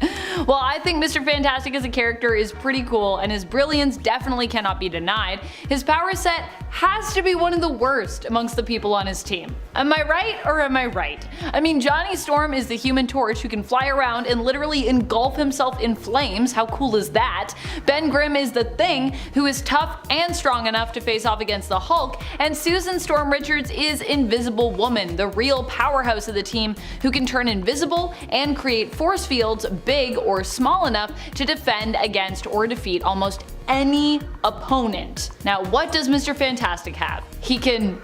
Well, I think Mr. Fantastic as a character is pretty cool, and his brilliance definitely cannot be denied. His power set has to be one of the worst amongst the people on his team. Am I right or am I right? I mean, Johnny Storm is the Human Torch who can fly around and literally engulf himself in flames. How cool is that? Ben Grimm is the Thing, who is tough and strong enough to face off against the Hulk, and Susan Storm Richards is Invisible Woman, the real powerhouse of the team who can turn invisible and create force fields big or small enough to defend against or defeat almost any opponent. Now, what does Mr. Fantastic have? He can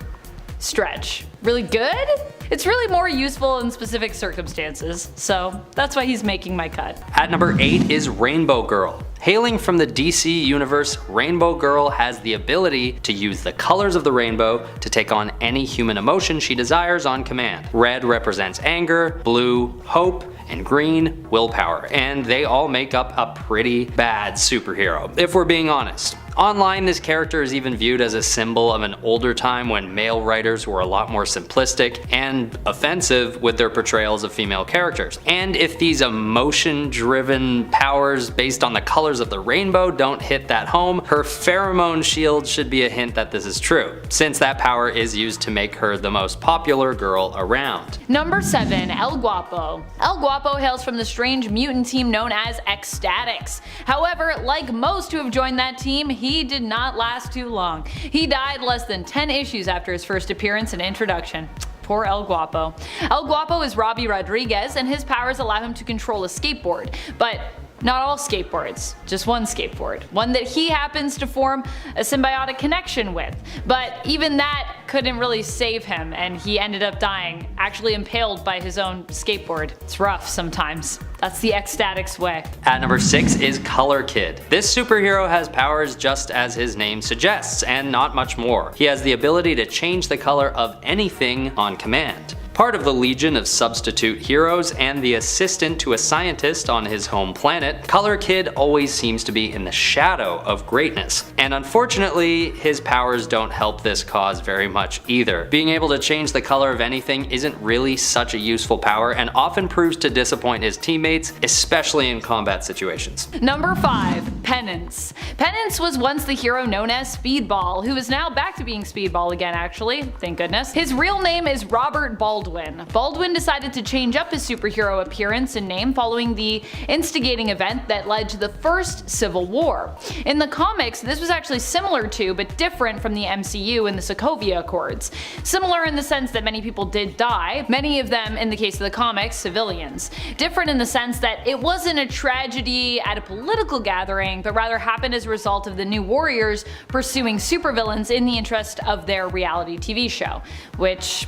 stretch. Really good? It's really more useful in specific circumstances, so that's why he's making my cut. At number 8 is Rainbow Girl. Hailing from the DC universe, Rainbow Girl has the ability to use the colors of the rainbow to take on any human emotion she desires on command. Red represents anger, blue, hope, and green, willpower, and they all make up a pretty bad superhero, if we're being honest. Online, this character is even viewed as a symbol of an older time when male writers were a lot more simplistic and offensive with their portrayals of female characters. And if these emotion-driven powers based on the colors of the rainbow don't hit that home, her pheromone shield should be a hint that this is true, since that power is used to make her the most popular girl around. Number 7, El Guapo. El Guapo hails from the strange mutant team known as Ecstatics. However, like most who have joined that team, he did not last too long. He died less than 10 issues after his first appearance and introduction. Poor El Guapo. El Guapo is Robbie Rodriguez, and his powers allow him to control a skateboard, but not all skateboards, just one skateboard. One that he happens to form a symbiotic connection with. But even that couldn't really save him, and he ended up dying, actually impaled by his own skateboard. It's rough sometimes. That's the Ecstatics way. At number 6 is Color Kid. This superhero has powers just as his name suggests, and not much more. He has the ability to change the color of anything on command. Part of the legion of substitute heroes and the assistant to a scientist on his home planet, Color Kid always seems to be in the shadow of greatness. And unfortunately, his powers don't help this cause very much either. Being able to change the color of anything isn't really such a useful power and often proves to disappoint his teammates, especially in combat situations. Number 5, Penance. Penance was once the hero known as Speedball, who is now back to being Speedball again actually, thank goodness. His real name is Robert Baldwin. Baldwin decided to change up his superhero appearance and name following the instigating event that led to the first Civil War. In the comics, this was actually similar to, but different from the MCU and the Sokovia Accords. Similar in the sense that many people did die, many of them, in the case of the comics, civilians. Different in the sense that it wasn't a tragedy at a political gathering, appearing, but rather happened as a result of the New Warriors pursuing supervillains in the interest of their reality TV show, which,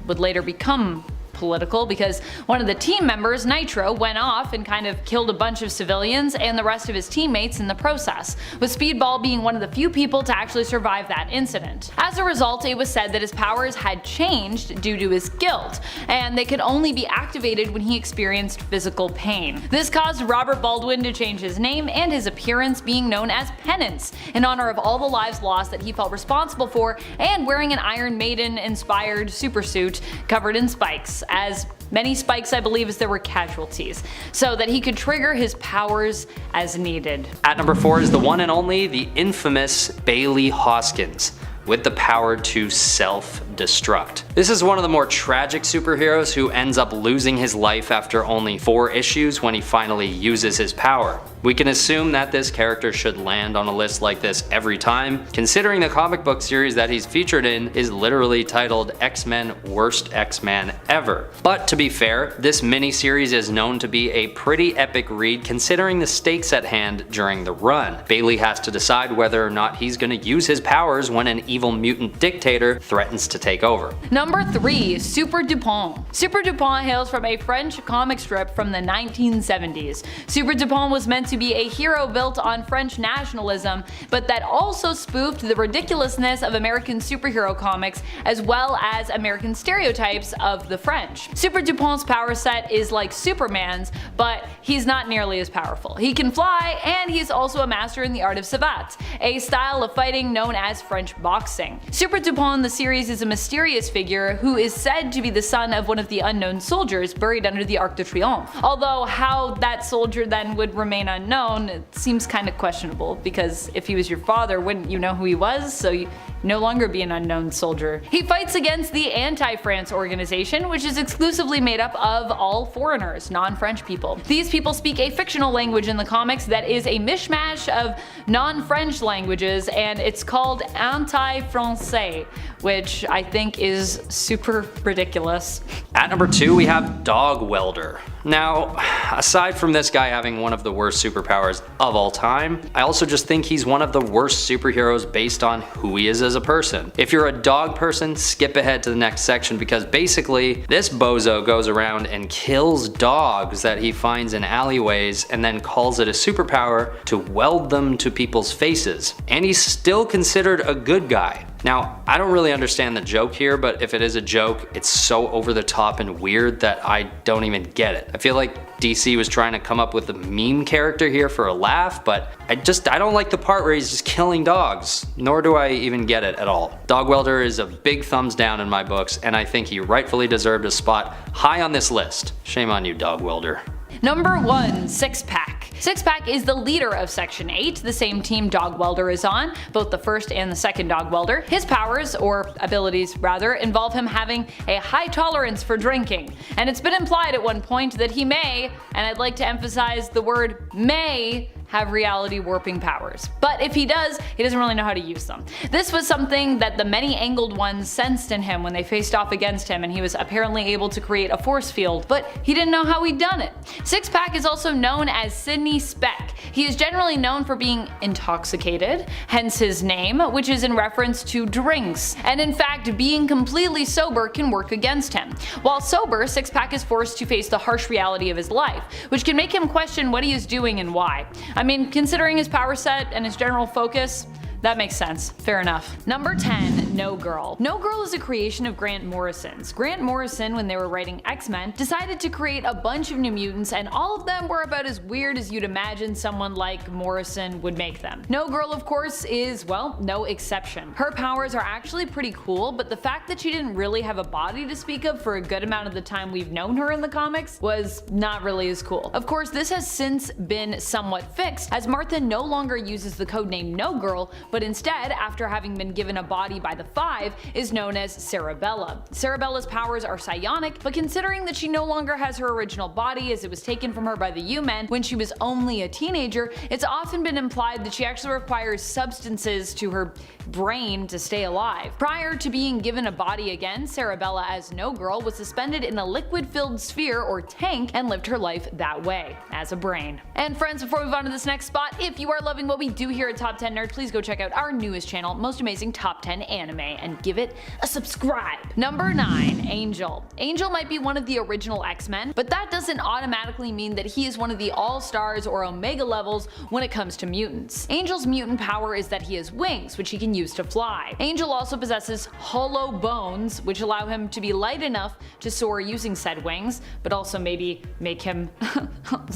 would later become political because one of the team members, Nitro, went off and kind of killed a bunch of civilians and the rest of his teammates in the process, with Speedball being one of the few people to actually survive that incident. As a result, it was said that his powers had changed due to his guilt, and they could only be activated when he experienced physical pain. This caused Robert Baldwin to change his name and his appearance, being known as Penance, in honor of all the lives lost that he felt responsible for, and wearing an Iron Maiden inspired supersuit covered in spikes, as many spikes I believe as there were casualties, so that he could trigger his powers as needed. At number 4 is the one and only, the infamous Bailey Hoskins, with the power to self-destruct. This is one of the more tragic superheroes who ends up losing his life after only 4 issues when he finally uses his power. We can assume that this character should land on a list like this every time, considering the comic book series that he's featured in is literally titled X-Men Worst X-Man Ever. But to be fair, this miniseries is known to be a pretty epic read considering the stakes at hand during the run. Bailey has to decide whether or not he's gonna use his powers when an evil mutant dictator threatens to take over. Number 3. Super Dupont. Super Dupont hails from a French comic strip from the 1970s. Super Dupont was meant to be a hero built on French nationalism, but that also spoofed the ridiculousness of American superhero comics as well as American stereotypes of the French. Super Dupont's power set is like Superman's, but he's not nearly as powerful. He can fly, and he's also a master in the art of savate, a style of fighting known as French boxing. Super Dupont in the series is a mysterious figure who is said to be the son of one of the unknown soldiers buried under the Arc de Triomphe. Although how that soldier then would remain unknown, it seems kind of questionable, because if he was your father, wouldn't you know who he was? So you no longer be an unknown soldier. He fights against the Anti-France organization, which is exclusively made up of all foreigners, non-French people. These people speak a fictional language in the comics that is a mishmash of non-French languages, and it's called Anti-Francais, which I think is super ridiculous. At number 2 we have Dog Welder. Now, aside from this guy having one of the worst superpowers of all time, I also just think he's one of the worst superheroes based on who he is as a person. If you're a dog person, skip ahead to the next section, because basically this bozo goes around and kills dogs that he finds in alleyways and then calls it a superpower to weld them to people's faces. And he's still considered a good guy. Now, I don't really understand the joke here, but if it is a joke, it's so over the top and weird that I don't even get it. I feel like DC was trying to come up with a meme character here for a laugh, but I don't like the part where he's just killing dogs, nor do I even get it at all. Dog Welder is a big thumbs down in my books, and I think he rightfully deserved a spot high on this list. Shame on you, Dog Welder. Number 1. Six Pack. Six Pack is the leader of Section 8, the same team Dog Welder is on, both the first and the second Dog Welder. His powers, or abilities rather, involve him having a high tolerance for drinking, and it's been implied at one point that he may, and I'd like to emphasize the word may, have reality warping powers. But if he does, he doesn't really know how to use them. This was something that the many angled ones sensed in him when they faced off against him, and he was apparently able to create a force field, but he didn't know how he'd done it. Six Pack is also known as Sidney Speck. He is generally known for being intoxicated, hence his name, which is in reference to drinks, and in fact being completely sober can work against him. While sober, Six Pack is forced to face the harsh reality of his life, which can make him question what he is doing and why. I mean, considering his power set and his general focus, that makes sense. Fair enough. Number 10. No Girl. No Girl is a creation of Grant Morrison's. Grant Morrison, when they were writing X-Men, decided to create a bunch of New Mutants, and all of them were about as weird as you'd imagine someone like Morrison would make them. No Girl, of course, is, well, no exception. Her powers are actually pretty cool, but the fact that she didn't really have a body to speak of for a good amount of the time we've known her in the comics was not really as cool. Of course, this has since been somewhat fixed, as Martha no longer uses the codename No Girl, but instead, after having been given a body by the the Five is known as Cerebella. Cerebella's powers are psionic, but considering that she no longer has her original body as it was taken from her by the U-Men when she was only a teenager, it's often been implied that she actually requires substances to her brain to stay alive. Prior to being given a body again, Cerebella as No Girl was suspended in a liquid-filled sphere or tank and lived her life that way, as a brain. And friends, before we move on to this next spot, if you are loving what we do here at Top 10 Nerd, please go check out our newest channel, Most Amazing Top 10 Anime, and give it a subscribe. Number 9. Angel. Angel might be one of the original X-Men, but that doesn't automatically mean that he is one of the all-stars or Omega levels when it comes to mutants. Angel's mutant power is that he has wings, which he can use to fly. Angel also possesses hollow bones, which allow him to be light enough to soar using said wings, but also maybe make him a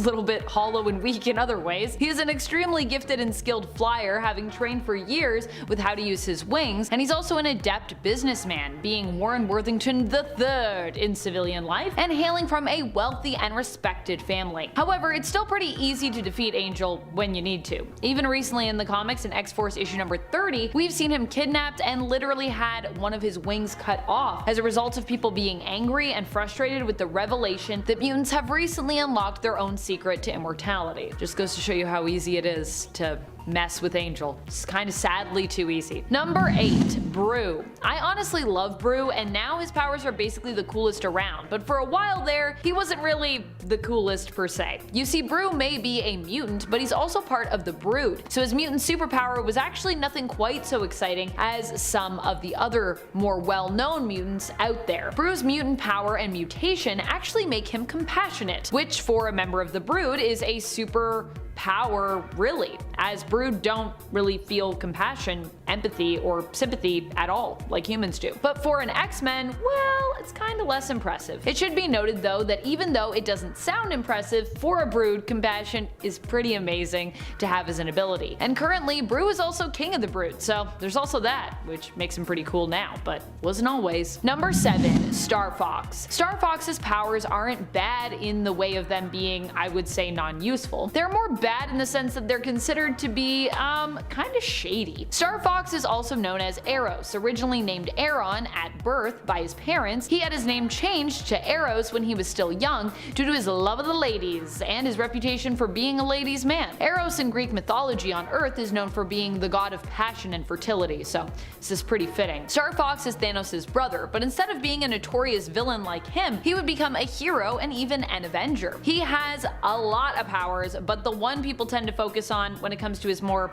little bit hollow and weak in other ways. He is an extremely gifted and skilled flyer, having trained for years with how to use his wings, and he's also an adept businessman, being Warren Worthington III in civilian life and hailing from a wealthy and respected family. However, it's still pretty easy to defeat Angel when you need to. Even recently in the comics in X-Force issue number 30, we've seen him kidnapped and literally had one of his wings cut off as a result of people being angry and frustrated with the revelation that mutants have recently unlocked their own secret to immortality. Just goes to show you how easy it is to mess with Angel. It's kind of sadly too easy. Number 8. Brew. I honestly love Brew, and now his powers are basically the coolest around, but for a while there, he wasn't really the coolest per se. You see, Brew may be a mutant, but he's also part of the Brood, so his mutant superpower was actually nothing quite so exciting as some of the other more well-known mutants out there. Brew's mutant power and mutation actually make him compassionate, which for a member of the Brood is a super power really, as Brood don't really feel compassion, empathy, or sympathy at all like humans do. But for an X-Men, well, it's kinda less impressive. It should be noted though that even though it doesn't sound impressive, for a Brood, compassion is pretty amazing to have as an ability. And currently, Brew is also king of the Brood, so there's also that, which makes him pretty cool now, but wasn't always. Number 7. Star Fox. Star Fox's powers aren't bad in the way of them being, I would say, non-useful. They're more bad in the sense that they're considered to be, kinda shady. Star Fox is also known as Eros, originally named Aaron at birth by his parents. He had his name changed to Eros when he was still young due to his love of the ladies and his reputation for being a ladies' man. Eros in Greek mythology on Earth is known for being the god of passion and fertility, so this is pretty fitting. Star Fox is Thanos' brother, but instead of being a notorious villain like him, he would become a hero and even an Avenger. He has a lot of powers, but the one people tend to focus on when it comes to his more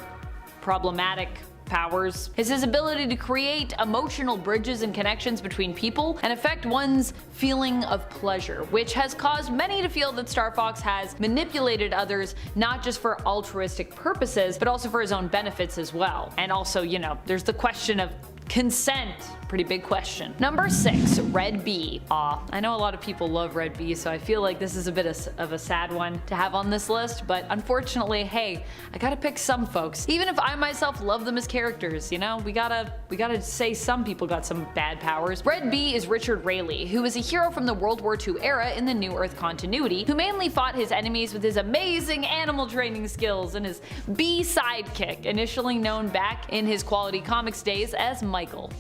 problematic powers is his ability to create emotional bridges and connections between people and affect one's feeling of pleasure, which has caused many to feel that Star Fox has manipulated others not just for altruistic purposes, but also for his own benefits as well. And also, you know, there's the question of consent. Pretty big question. Number 6. Red Bee. Aw, I know a lot of people love Red Bee, so I feel like this is a bit of a sad one to have on this list, but unfortunately, hey, I gotta pick some folks. Even if I myself love them as characters, you know, we gotta say some people got some bad powers. Red Bee is Richard Rayleigh, who is a hero from the World War II era in the New Earth continuity, who mainly fought his enemies with his amazing animal training skills and his bee sidekick, initially known back in his Quality Comics days as Michael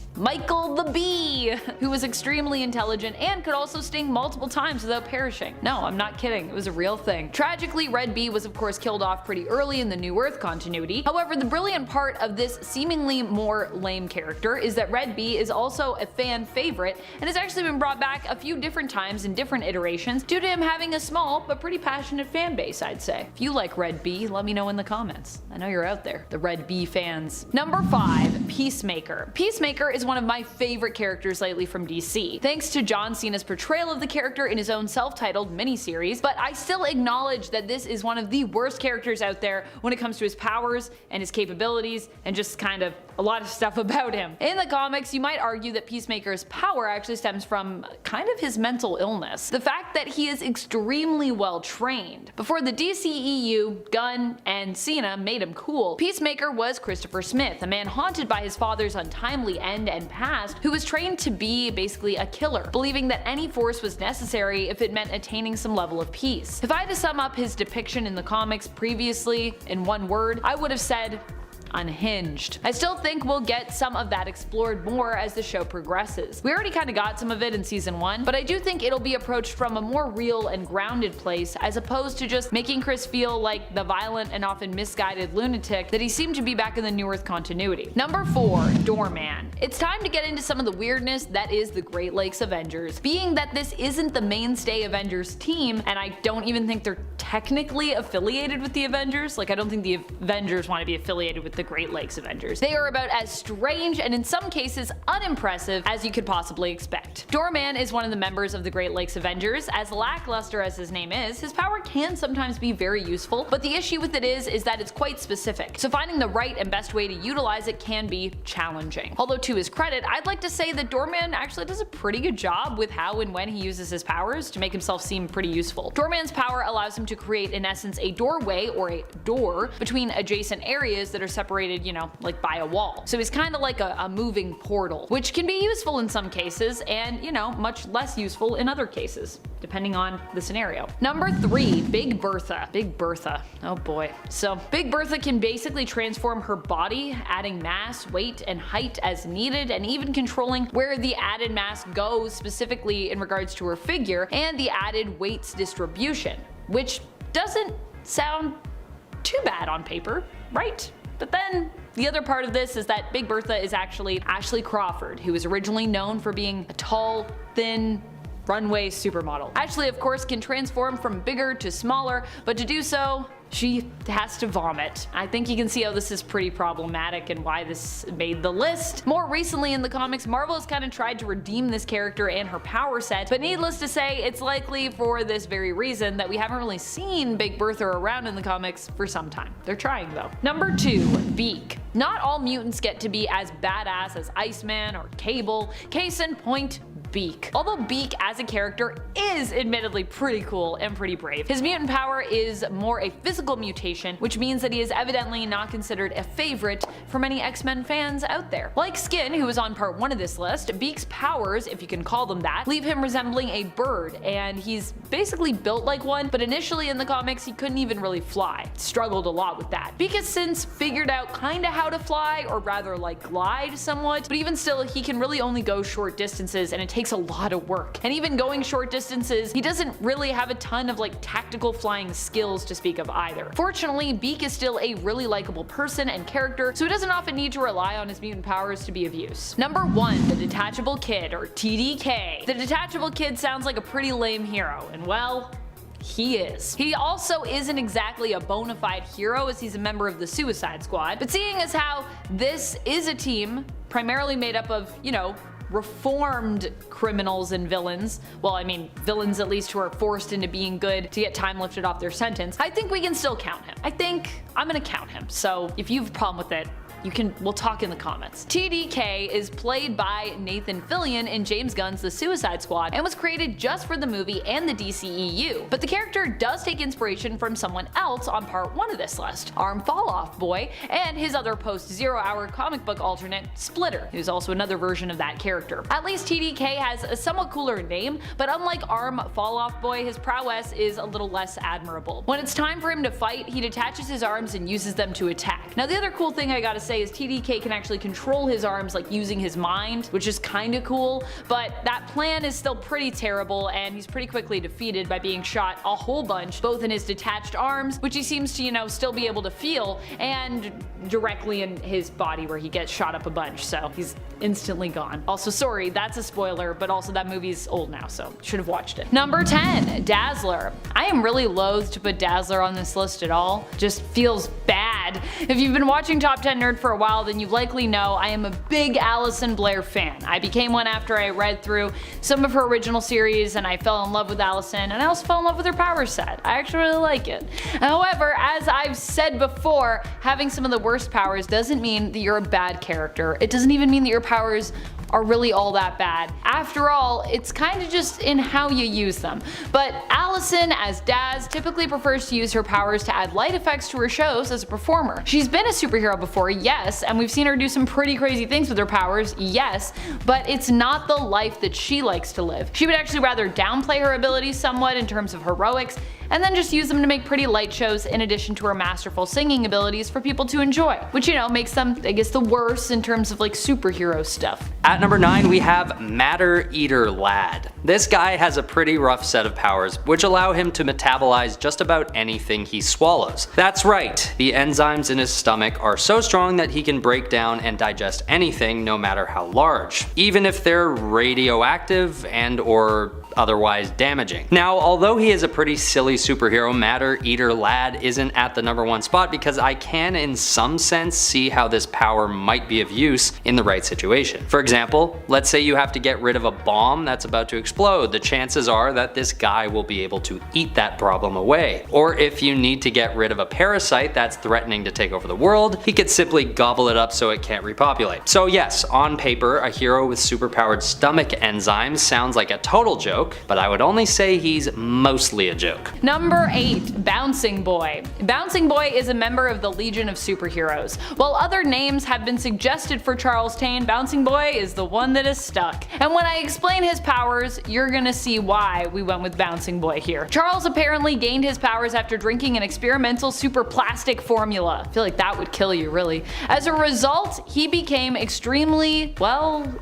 the Bee, who was extremely intelligent and could also sting multiple times without perishing. No, I'm not kidding, it was a real thing. Tragically, Red Bee was of course killed off pretty early in the New Earth continuity. However, the brilliant part of this seemingly more lame character is that Red Bee is also a fan favorite and has actually been brought back a few different times in different iterations due to him having a small but pretty passionate fan base, I'd say. If you like Red Bee, let me know in the comments. I know you're out there, the Red Bee fans. Number 5. Peacemaker. Peacemaker is one of my favorite characters lately from DC, thanks to John Cena's portrayal of the character in his own self-titled miniseries, but I still acknowledge that this is one of the worst characters out there when it comes to his powers and his capabilities and just kind of a lot of stuff about him. In the comics, you might argue that Peacemaker's power actually stems from kind of his mental illness. The fact that he is extremely well trained. Before the DCEU, Gunn, and Cena made him cool, Peacemaker was Christopher Smith, a man haunted by his father's untimely end and past, who was trained to be basically a killer, believing that any force was necessary if it meant attaining some level of peace. If I had to sum up his depiction in the comics previously in one word, I would have said unhinged. I still think we'll get some of that explored more as the show progresses. We already kinda got some of it in season 1, but I do think it'll be approached from a more real and grounded place as opposed to just making Chris feel like the violent and often misguided lunatic that he seemed to be back in the New Earth continuity. Number 4. Doorman. It's time to get into some of the weirdness that is the Great Lakes Avengers. Being that this isn't the mainstay Avengers team, and I don't even think they're technically affiliated with the Avengers, like I don't think the Avengers want to be affiliated with the Great Lakes Avengers. They are about as strange and in some cases unimpressive as you could possibly expect. Doorman is one of the members of the Great Lakes Avengers. As lackluster as his name is, his power can sometimes be very useful, but the issue with it is that it's quite specific, so finding the right and best way to utilize it can be challenging. Although to his credit, I'd like to say that Doorman actually does a pretty good job with how and when he uses his powers to make himself seem pretty useful. Doorman's power allows him to create in essence a doorway or a door between adjacent areas that are separated, you know, like by a wall. So he's kind of like a moving portal, which can be useful in some cases and, you know, much less useful in other cases, depending on the scenario. Number 3, Big Bertha. Big Bertha. Oh boy. So Big Bertha can basically transform her body, adding mass, weight, and height as needed, and even controlling where the added mass goes specifically in regards to her figure and the added weight's distribution, which doesn't sound too bad on paper, right? But then the other part of this is that Big Bertha is actually Ashley Crawford, who was originally known for being a tall, thin, runway supermodel. Ashley, of course, can transform from bigger to smaller, but to do so, she has to vomit. I think you can see how this is pretty problematic and why this made the list. More recently in the comics, Marvel has kind of tried to redeem this character and her power set, but needless to say, it's likely for this very reason that we haven't really seen Big Bertha around in the comics for some time. They're trying though. Number 2, Beak. Not all mutants get to be as badass as Iceman or Cable. Case in point, Beak. Although Beak as a character is admittedly pretty cool and pretty brave, his mutant power is more a physical mutation, which means that he is evidently not considered a favorite for many X-Men fans out there. Like Skin, who was on part 1 of this list, Beak's powers, if you can call them that, leave him resembling a bird, and he's basically built like one, but initially in the comics he couldn't even really fly. Struggled a lot with that. Beak has since figured out kinda how to fly, or rather like glide somewhat, but even still he can really only go short distances and it takes a lot of work. And even going short distances, he doesn't really have a ton of like tactical flying skills to speak of either. Fortunately, Beak is still a really likable person and character, so he doesn't often need to rely on his mutant powers to be of use. Number 1, the Detachable Kid, or TDK. The Detachable Kid sounds like a pretty lame hero, and well, he is. He also isn't exactly a bona fide hero as he's a member of the Suicide Squad, but seeing as how this is a team primarily made up of, you know, reformed criminals and villains, well I mean villains at least who are forced into being good to get time lifted off their sentence, I think we can still count him. I think I'm gonna count him, so if you have a problem with it, we'll talk in the comments. TDK is played by Nathan Fillion in James Gunn's The Suicide Squad and was created just for the movie and the DCEU, but the character does take inspiration from someone else on part 1 of this list, Arm Fall Off Boy, and his other post-Zero Hour comic book alternate, Splitter, who's also another version of that character. At least TDK has a somewhat cooler name, but unlike Arm Fall Off Boy, his prowess is a little less admirable. When it's time for him to fight, he detaches his arms and uses them to attack. Now the other cool thing I gotta say is TDK can actually control his arms like using his mind, which is kinda cool, but that plan is still pretty terrible and he's pretty quickly defeated by being shot a whole bunch, both in his detached arms, which he seems to, you know, still be able to feel, and directly in his body where he gets shot up a bunch, so he's instantly gone. Also, sorry, that's a spoiler, but also that movie's old now, so should have watched it. Number 10, Dazzler. I am really loath to put Dazzler on this list at all. Just feels bad. If you've been watching Top 10 Nerd for a while, then you likely know I am a big Alison Blair fan. I became one after I read through some of her original series and I fell in love with Alison, and I also fell in love with her power set. I actually really like it. However, as I've said before, having some of the worst powers doesn't mean that you're a bad character. It doesn't even mean that your powers are really all that bad. After all, it's kinda just in how you use them. But Allison, as Daz, typically prefers to use her powers to add light effects to her shows as a performer. She's been a superhero before, yes, and we've seen her do some pretty crazy things with her powers, yes, but it's not the life that she likes to live. She would actually rather downplay her abilities somewhat in terms of heroics, and then just use them to make pretty light shows in addition to her masterful singing abilities for people to enjoy, which, you know, makes them, I guess, the worst in terms of like superhero stuff. At number 9 we have Matter Eater Lad. This guy has a pretty rough set of powers which allow him to metabolize just about anything he swallows. That's right, the enzymes in his stomach are so strong that he can break down and digest anything no matter how large, even if they're radioactive and or otherwise damaging. Now, although he is a pretty silly superhero, Matter Eater Lad isn't at the number 1 spot because I can in some sense see how this power might be of use in the right situation. For example, let's say you have to get rid of a bomb that's about to explode. The chances are that this guy will be able to eat that problem away. Or if you need to get rid of a parasite that's threatening to take over the world, he could simply gobble it up so it can't repopulate. So yes, on paper, a hero with superpowered stomach enzymes sounds like a total joke, but I would only say he's mostly a joke. Number 8. Bouncing Boy. Bouncing Boy is a member of the Legion of Superheroes. While other names have been suggested for Charles Tane, Bouncing Boy is the one that is stuck. And when I explain his powers, you're gonna see why we went with Bouncing Boy here. Charles apparently gained his powers after drinking an experimental super plastic formula. I feel like that would kill you, really. As a result, he became extremely, well,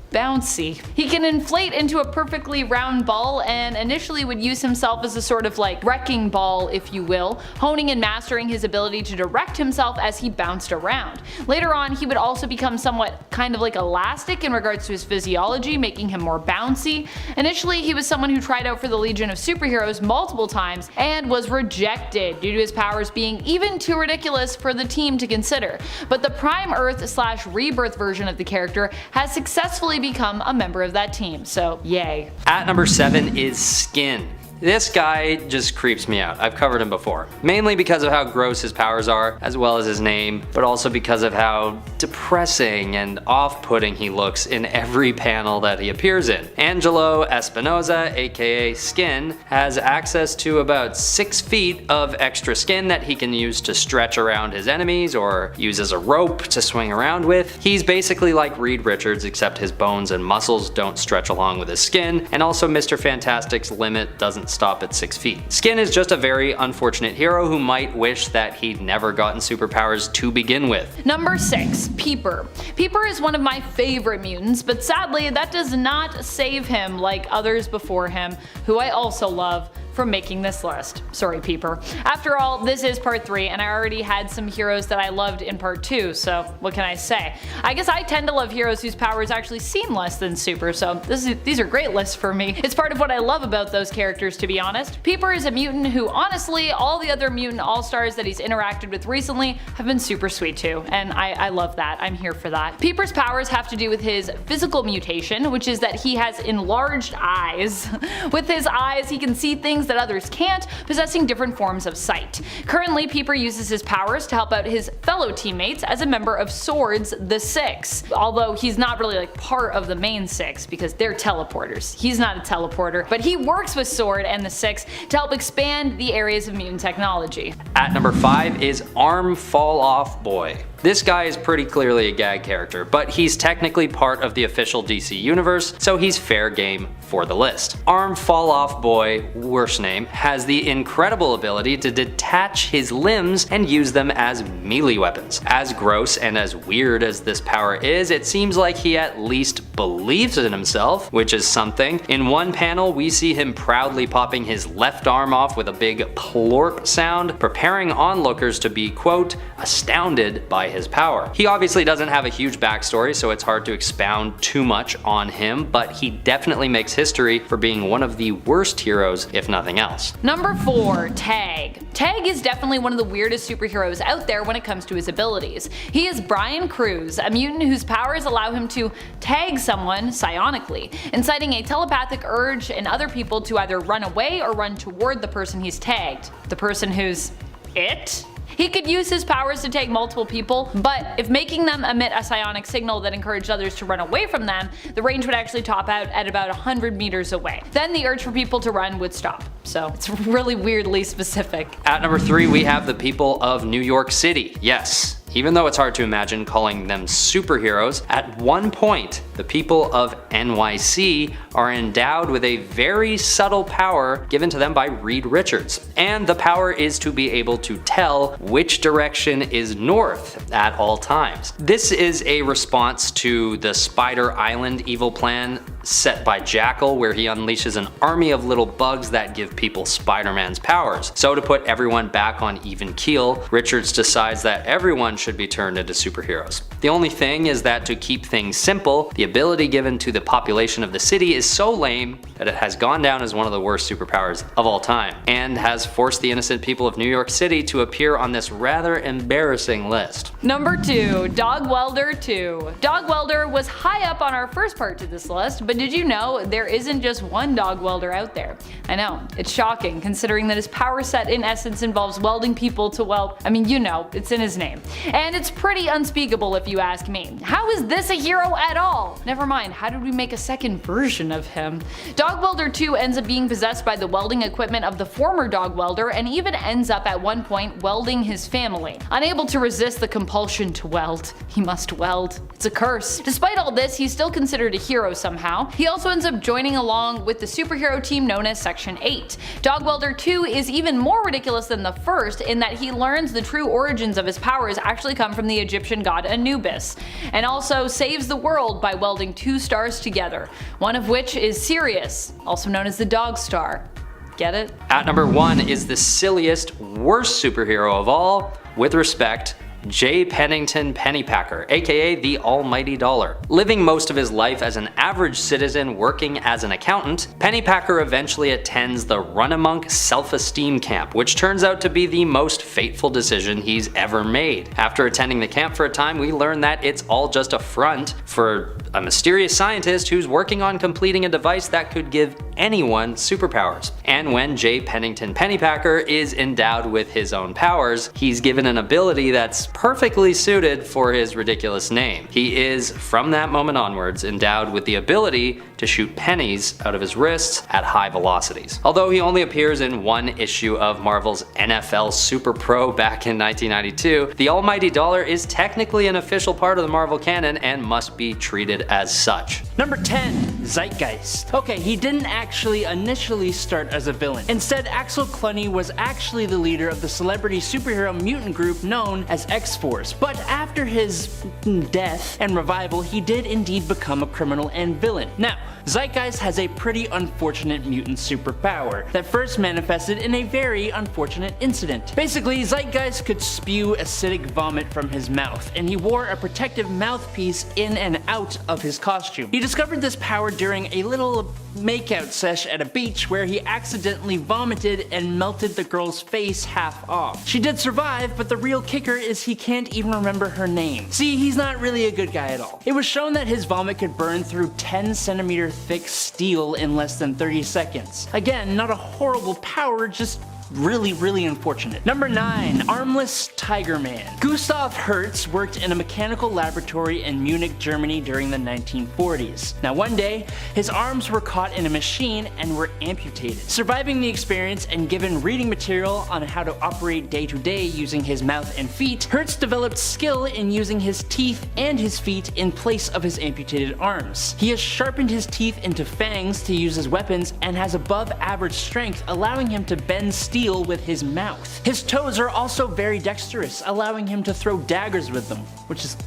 bouncy. He can inflate into a perfectly round ball and initially would use himself as a sort of like wrecking ball, if you will, honing and mastering his ability to direct himself as he bounced around. Later on, he would also become somewhat kind of like elastic in regards to his physiology, making him more bouncy. Initially, he was someone who tried out for the Legion of Superheroes multiple times and was rejected due to his powers being even too ridiculous for the team to consider. But the Prime Earth / Rebirth version of the character has successfully become a member of that team, so yay. At number 7 is Skin. This guy just creeps me out. I've covered him before. Mainly because of how gross his powers are, as well as his name, but also because of how depressing and off-putting he looks in every panel that he appears in. Angelo Espinosa, aka Skin, has access to about 6 feet of extra skin that he can use to stretch around his enemies or use as a rope to swing around with. He's basically like Reed Richards, except his bones and muscles don't stretch along with his skin, and also Mr. Fantastic's limit doesn't stop at 6 feet. Skin is just a very unfortunate hero who might wish that he'd never gotten superpowers to begin with. Number 6. Peeper. Peeper is one of my favorite mutants, but sadly that does not save him like others before him, who I also love, from making this list. Sorry, Peeper. After all, this is part 3 and I already had some heroes that I loved in part 2, so what can I say? I guess I tend to love heroes whose powers actually seem less than super, so these are great lists for me. It's part of what I love about those characters, to be honest. Peeper is a mutant who honestly, all the other mutant all-stars that he's interacted with recently have been super sweet too, and I love that. I'm here for that. Peeper's powers have to do with his physical mutation, which is that he has enlarged eyes. With his eyes, he can see things that others can't, possessing different forms of sight. Currently, Peeper uses his powers to help out his fellow teammates as a member of Sword's The Six, although he's not really like part of the main Six because they're teleporters. He's not a teleporter, but he works with Sword and the Six to help expand the areas of mutant technology. At number 5 is Arm Fall Off Boy. This guy is pretty clearly a gag character, but he's technically part of the official DC universe, so he's fair game for the list. Arm Fall Off Boy, worse name, has the incredible ability to detach his limbs and use them as melee weapons. As gross and as weird as this power is, it seems like he at least believes in himself, which is something. In one panel, we see him proudly popping his left arm off with a big plorp sound, preparing onlookers to be, quote, astounded by his power. He obviously doesn't have a huge backstory, so it's hard to expound too much on him, but he definitely makes history for being one of the worst heroes, if nothing else. Number 4. Tag. Tag is definitely one of the weirdest superheroes out there when it comes to his abilities. He is Brian Cruz, a mutant whose powers allow him to tag someone psionically, inciting a telepathic urge in other people to either run away or run toward the person he's tagged. The person who's it? He could use his powers to take multiple people, but if making them emit a psionic signal that encouraged others to run away from them, the range would actually top out at about 100 meters away. Then the urge for people to run would stop. So it's really weirdly specific. At number 3, we have the people of New York City. Yes. Even though it's hard to imagine calling them superheroes, at one point, the people of NYC are endowed with a very subtle power given to them by Reed Richards. And the power is to be able to tell which direction is north at all times. This is a response to the Spider Island evil plan set by Jackal, where he unleashes an army of little bugs that give people Spider-Man's powers. So to put everyone back on even keel, Richards decides that everyone should be turned into superheroes. The only thing is that to keep things simple, the ability given to the population of the city is so lame that it has gone down as one of the worst superpowers of all time, and has forced the innocent people of New York City to appear on this rather embarrassing list. Number 2, Dog Welder 2. Dog Welder was high up on our first part to this list, but did you know there isn't just one Dog Welder out there? I know, it's shocking considering that his power set in essence involves welding people to, well, I mean, you know, it's in his name. And it's pretty unspeakable if you ask me. How is this a hero at all? Never mind, how did we make a second version of him? Dog Welder 2 ends up being possessed by the welding equipment of the former Dog Welder and even ends up at one point welding his family. Unable to resist the compulsion to weld, he must weld. It's a curse. Despite all this, he's still considered a hero somehow. He also ends up joining along with the superhero team known as Section 8. Dog Welder 2 is even more ridiculous than the first in that he learns the true origins of his powers actually come from the Egyptian god Anubis, and also saves the world by welding 2 stars together, one of which is Sirius, also known as the Dog Star. Get it? At number 1 is the silliest, worst superhero of all, with respect, J. Pennington Pennypacker, aka the Almighty Dollar. Living most of his life as an average citizen working as an accountant, Pennypacker eventually attends the Run-a-Monk self-esteem camp, which turns out to be the most fateful decision he's ever made. After attending the camp for a time, we learn that it's all just a front for a mysterious scientist who's working on completing a device that could give anyone superpowers. And when J. Pennington Pennypacker is endowed with his own powers, he's given an ability that's perfectly suited for his ridiculous name. He is, from that moment onwards, endowed with the ability to shoot pennies out of his wrists at high velocities. Although he only appears in one issue of Marvel's NFL Super Pro back in 1992, the Almighty Dollar is technically an official part of the Marvel canon and must be treated as such. Number 10, Zeitgeist. Okay, he didn't actually initially start as a villain. Instead, Axel Cluny was actually the leader of the celebrity superhero mutant group known as X-Force, but after his death and revival, he did indeed become a criminal and villain. Now, Zeitgeist has a pretty unfortunate mutant superpower that first manifested in a very unfortunate incident. Basically, Zeitgeist could spew acidic vomit from his mouth, and he wore a protective mouthpiece in and out of his costume. He discovered this power during a little makeout sesh at a beach where he accidentally vomited and melted the girl's face half off. She did survive, but the real kicker is he can't even remember her name. See, he's not really a good guy at all. It was shown that his vomit could burn through 10cm thick steel in less than 30 seconds. Again, not a horrible power, just really unfortunate. Number 9, Armless Tiger Man. Gustav Hertz worked in a mechanical laboratory in Munich, Germany during the 1940s. Now one day, his arms were caught in a machine and were amputated. Surviving the experience and given reading material on how to operate day to day using his mouth and feet, Hertz developed skill in using his teeth and his feet in place of his amputated arms. He has sharpened his teeth into fangs to use as weapons and has above average strength, allowing him to bend steel with his mouth. His toes are also very dexterous, allowing him to throw daggers with them, which is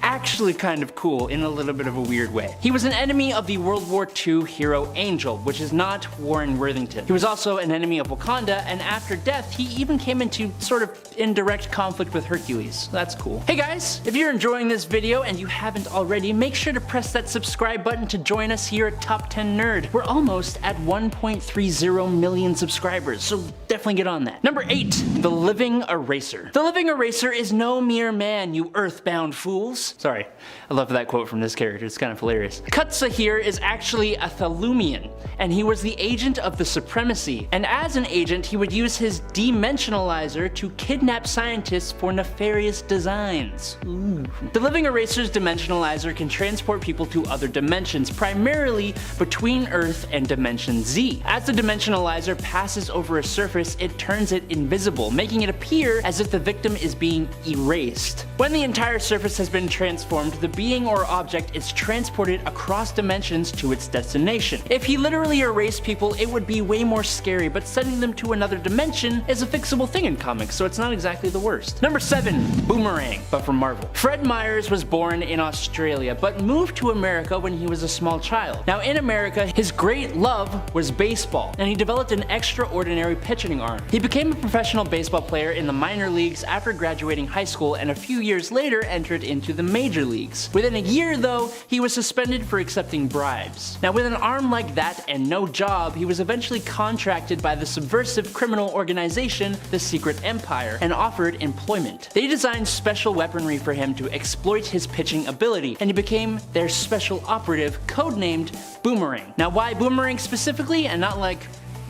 actually kind of cool in a little bit of a weird way. He was an enemy of the World War II hero Angel, which is not Warren Worthington. He was also an enemy of Wakanda, and after death, he even came into sort of indirect conflict with Hercules. That's cool. Hey guys, if you're enjoying this video and you haven't already, make sure to press that subscribe button to join us here at Top 10 Nerd. We're almost at 1.30 million subscribers, so definitely get on that. Number 8, The Living Eraser. The Living Eraser is no mere man, you earthbound fool. fools. Sorry, I love that quote from this character, it's kind of hilarious. Kutsahir is actually a Thalumian, and he was the agent of the Supremacy. And as an agent, he would use his Dimensionalizer to kidnap scientists for nefarious designs. Ooh. The Living Eraser's Dimensionalizer can transport people to other dimensions, primarily between Earth and Dimension Z. As the Dimensionalizer passes over a surface, it turns it invisible, making it appear as if the victim is being erased. When the entire surface has been transformed, the being or object is transported across dimensions to its destination. If he literally erased people, it would be way more scary, but sending them to another dimension is a fixable thing in comics, so it's not exactly the worst. Number 7, Boomerang, but from Marvel. Fred Myers was born in Australia, but moved to America when he was a small child. Now in America, his great love was baseball, and he developed an extraordinary pitching arm. He became a professional baseball player in the minor leagues after graduating high school, and a few years later entered into the major leagues. Within a year though, he was suspended for accepting bribes. Now with an arm like that and no job, he was eventually contracted by the subversive criminal organization, the Secret Empire, and offered employment. They designed special weaponry for him to exploit his pitching ability, and he became their special operative, codenamed Boomerang. Now why Boomerang specifically and not like,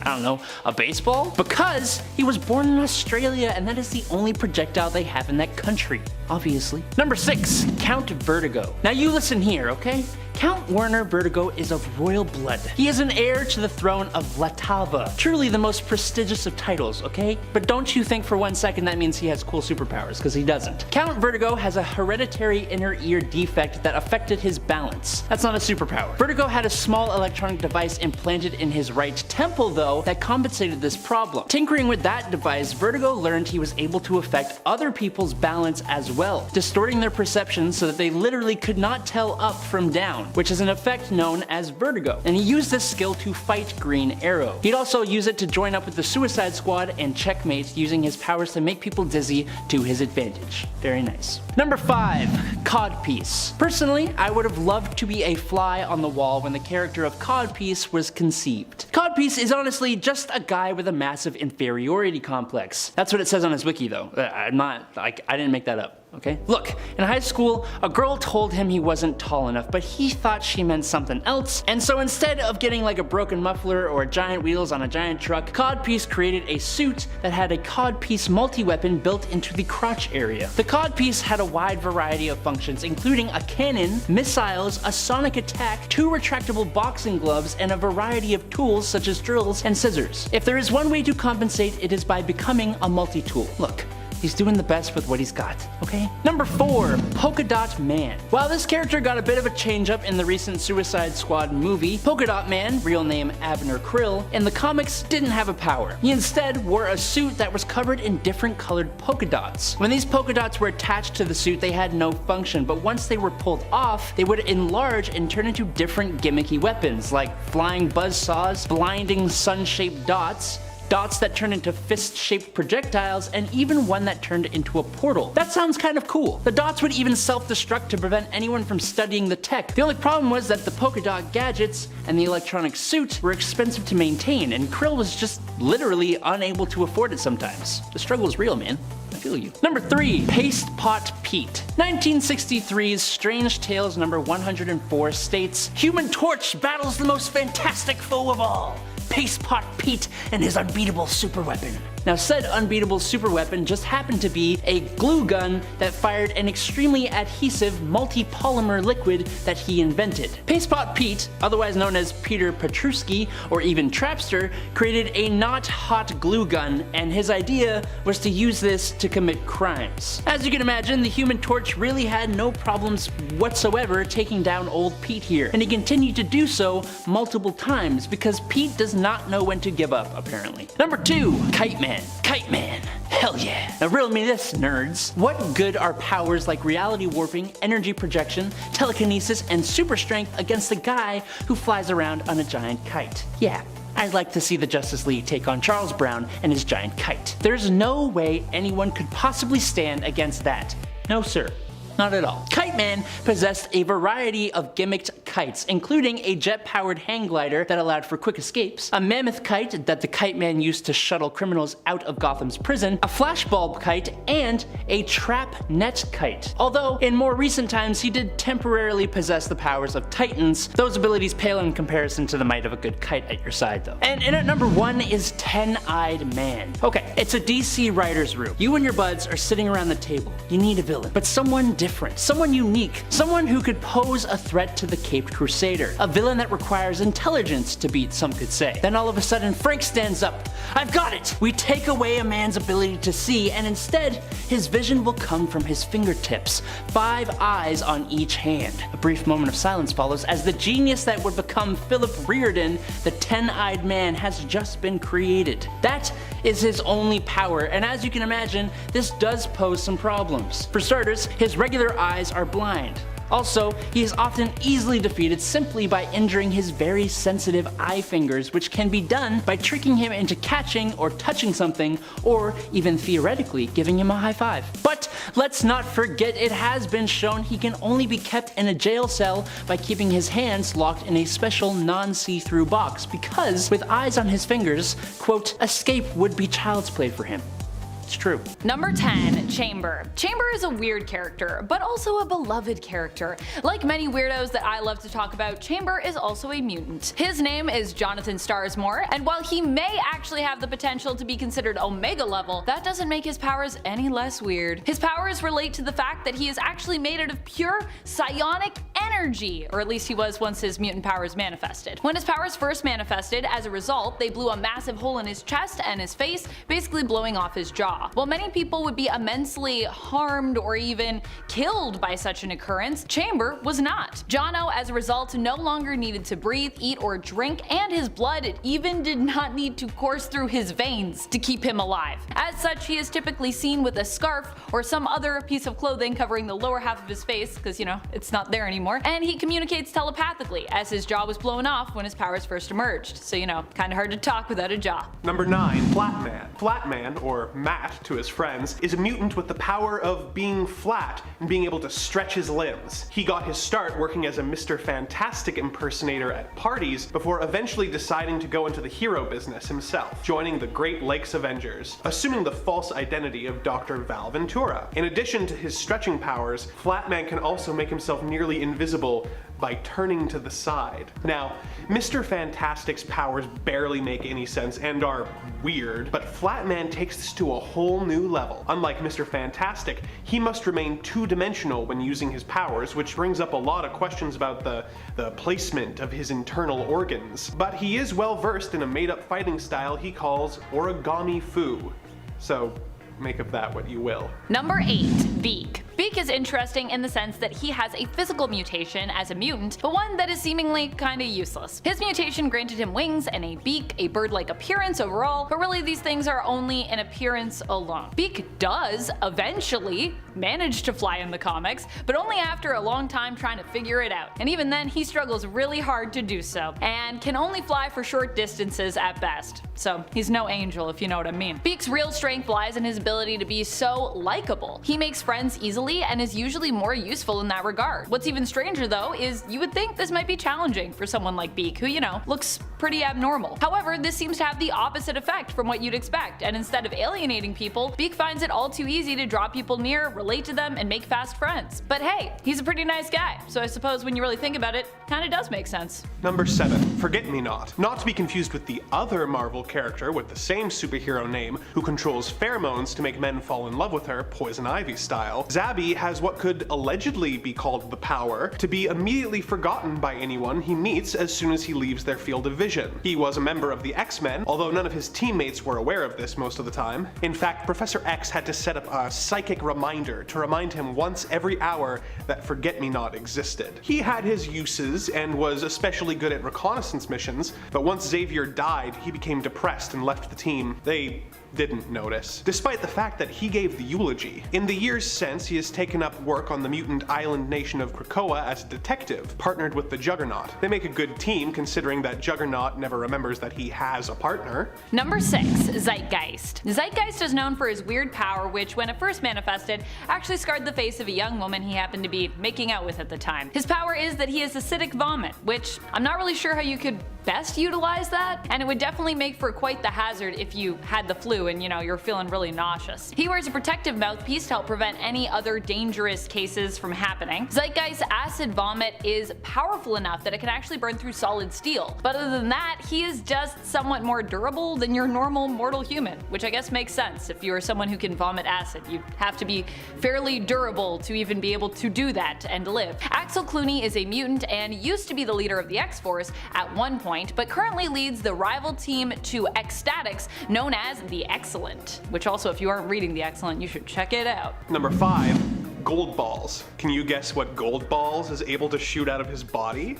I don't know, a baseball? Because he was born in Australia and that is the only projectile they have in that country, obviously. Number 6, Count Vertigo. Now you listen here, okay? Count Werner Vertigo is of royal blood. He is an heir to the throne of Latava, truly the most prestigious of titles, okay? But don't you think for one second that means he has cool superpowers, because he doesn't. Count Vertigo has a hereditary inner ear defect that affected his balance. That's not a superpower. Vertigo had a small electronic device implanted in his right temple though that compensated this problem. Tinkering with that device, Vertigo learned he was able to affect other people's balance as well, distorting their perceptions so that they literally could not tell up from down, which is an effect known as vertigo, and he used this skill to fight Green Arrow. He'd also use it to join up with the Suicide Squad and checkmate, using his powers to make people dizzy to his advantage. Very nice. Number 5, Codpiece. Personally, I would have loved to be a fly on the wall when the character of Codpiece was conceived. Codpiece is honestly just a guy with a massive inferiority complex. That's what it says on his wiki though. I didn't make that up. Okay? Look, in high school, a girl told him he wasn't tall enough, but he thought she meant something else, and so instead of getting like a broken muffler or giant wheels on a giant truck, Codpiece created a suit that had a Codpiece multi-weapon built into the crotch area. The Codpiece had a wide variety of functions, including a cannon, missiles, a sonic attack, 2 retractable boxing gloves, and a variety of tools such as drills and scissors. If there is one way to compensate, it is by becoming a multi-tool. Look, he's doing the best with what he's got, okay? Number 4, Polka Dot Man. While this character got a bit of a change up in the recent Suicide Squad movie, Polka Dot Man, real name Abner Krill, in the comics didn't have a power. He instead wore a suit that was covered in different colored polka dots. When these polka dots were attached to the suit, they had no function, but once they were pulled off, they would enlarge and turn into different gimmicky weapons, like flying buzzsaws, blinding sun-shaped dots, dots that turned into fist-shaped projectiles, and even one that turned into a portal. That sounds kind of cool. The dots would even self-destruct to prevent anyone from studying the tech. The only problem was that the polka dot gadgets and the electronic suit were expensive to maintain, and Krill was just literally unable to afford it sometimes. The struggle is real, man. I feel you. Number 3, Paste Pot Pete. 1963's Strange Tales number 104 states, Human Torch battles the most fantastic foe of all, Paste Pot Pete and his unbeatable superweapon. Now said unbeatable superweapon just happened to be a glue gun that fired an extremely adhesive multi-polymer liquid that he invented. Paste Pot Pete, otherwise known as Peter Petruski or even Trapster, created a not hot glue gun, and his idea was to use this to commit crimes. As you can imagine, the Human Torch really had no problems whatsoever taking down old Pete here, and he continued to do so multiple times because Pete does not know when to give up, apparently. Number 2, Kite Man. Kite Man. Hell yeah. Now riddle me this, nerds. What good are powers like reality warping, energy projection, telekinesis, and super strength against a guy who flies around on a giant kite? Yeah, I'd like to see the Justice League take on Charles Brown and his giant kite. There's no way anyone could possibly stand against that. No sir. Not at all. Kite Kite Man possessed a variety of gimmicked kites, including a jet-powered hang glider that allowed for quick escapes, a mammoth kite that the Kite Man used to shuttle criminals out of Gotham's prison, a flashbulb kite, and a trap net kite. Although, in more recent times, he did temporarily possess the powers of Titans, those abilities pale in comparison to the might of a good kite at your side though. And in at number 1 is Ten-Eyed Man. Okay, it's a DC writer's room. You and your buds are sitting around the table. You need a villain, but someone different, someone unique, someone who could pose a threat to the Caped Crusader, a villain that requires intelligence to beat, some could say. Then all of a sudden, Frank stands up. I've got it! We take away a man's ability to see, and instead, his vision will come from his fingertips, 5 eyes on each hand. A brief moment of silence follows as the genius that would become Philip Reardon, the Ten-Eyed Man, has just been created. That is his only power, and as you can imagine, this does pose some problems. For starters, his regular eyes are blind. Also, he is often easily defeated simply by injuring his very sensitive eye fingers, which can be done by tricking him into catching or touching something, or even theoretically giving him a high five. But let's not forget, it has been shown he can only be kept in a jail cell by keeping his hands locked in a special non-see-through box, because with eyes on his fingers, quote, escape would be child's play for him. It's true. Number 10, Chamber. Chamber is a weird character, but also a beloved character. Like many weirdos that I love to talk about, Chamber is also a mutant. His name is Jonathan Starsmore, and while he may actually have the potential to be considered Omega level, that doesn't make his powers any less weird. His powers relate to the fact that he is actually made out of pure psionic energy, or at least he was once his mutant powers manifested. When his powers first manifested, as a result, they blew a massive hole in his chest and his face, basically blowing off his jaw. While many people would be immensely harmed or even killed by such an occurrence, Chamber was not. Jono, as a result, no longer needed to breathe, eat, or drink, and his blood even did not need to course through his veins to keep him alive. As such, he is typically seen with a scarf or some other piece of clothing covering the lower half of his face, because you know, it's not there anymore, and he communicates telepathically, as his jaw was blown off when his powers first emerged, so you know, kinda hard to talk without a jaw. Number 9, Flatman. Flatman, or Matt to his friends, is a mutant with the power of being flat and being able to stretch his limbs. He got his start working as a Mr. Fantastic impersonator at parties before eventually deciding to go into the hero business himself, joining the Great Lakes Avengers, assuming the false identity of Dr. Val Ventura. In addition to his stretching powers, Flatman can also make himself nearly invisible by turning to the side. Now, Mr. Fantastic's powers barely make any sense and are weird, but Flatman takes this to a whole new level. Unlike Mr. Fantastic, he must remain two-dimensional when using his powers, which brings up a lot of questions about the placement of his internal organs. But he is well versed in a made-up fighting style he calls origami fu. So, make of that what you will. Number 8, Beak. Beak is interesting in the sense that he has a physical mutation as a mutant, but one that is seemingly kinda useless. His mutation granted him wings and a beak, a bird-like appearance overall, but really these things are only an appearance alone. Beak does eventually manage to fly in the comics, but only after a long time trying to figure it out. And even then, he struggles really hard to do so, and can only fly for short distances at best. So he's no angel, if you know what I mean. Beak's real strength lies in his ability to be so likable. He makes friends easily and is usually more useful in that regard. What's even stranger though is you would think this might be challenging for someone like Beak, who, you know, looks pretty abnormal. However, this seems to have the opposite effect from what you'd expect, and instead of alienating people, Beak finds it all too easy to draw people near, relate to them, and make fast friends. But hey, he's a pretty nice guy, so I suppose when you really think about it, kinda does make sense. Number 7, Forget-Me-Not. Not to be confused with the other Marvel character with the same superhero name who controls pheromones to make men fall in love with her, Poison Ivy style. Zabby has what could allegedly be called the power to be immediately forgotten by anyone he meets as soon as he leaves their field of vision. He was a member of the X-Men, although none of his teammates were aware of this most of the time. In fact, Professor X had to set up a psychic reminder to remind him once every hour that Forget-Me-Not existed. He had his uses and was especially good at reconnaissance missions, but once Xavier died, he became depressed and left the team. They didn't notice, despite the fact that he gave the eulogy. In the years since, he has taken up work on the mutant island nation of Krakoa as a detective, partnered with the Juggernaut. They make a good team considering that Juggernaut never remembers that he has a partner. Number 6. Zeitgeist. Zeitgeist is known for his weird power which, when it first manifested, actually scarred the face of a young woman he happened to be making out with at the time. His power is that he has acidic vomit, which I'm not really sure how you could best utilize that, and it would definitely make for quite the hazard if you had the flu and you're feeling really nauseous. He wears a protective mouthpiece to help prevent any other dangerous cases from happening. Zeitgeist's acid vomit is powerful enough that it can actually burn through solid steel, but other than that, he is just somewhat more durable than your normal mortal human, which I guess makes sense. If you're someone who can vomit acid, you have to be fairly durable to even be able to do that and live. Axel Clooney is a mutant and used to be the leader of the X-Force at one point, but currently leads the rival team to Ecstatics known as the Excellent, which also, if you aren't reading the Excellent, you should check it out. Number 5. Gold balls. Can you guess what gold balls is able to shoot out of his body?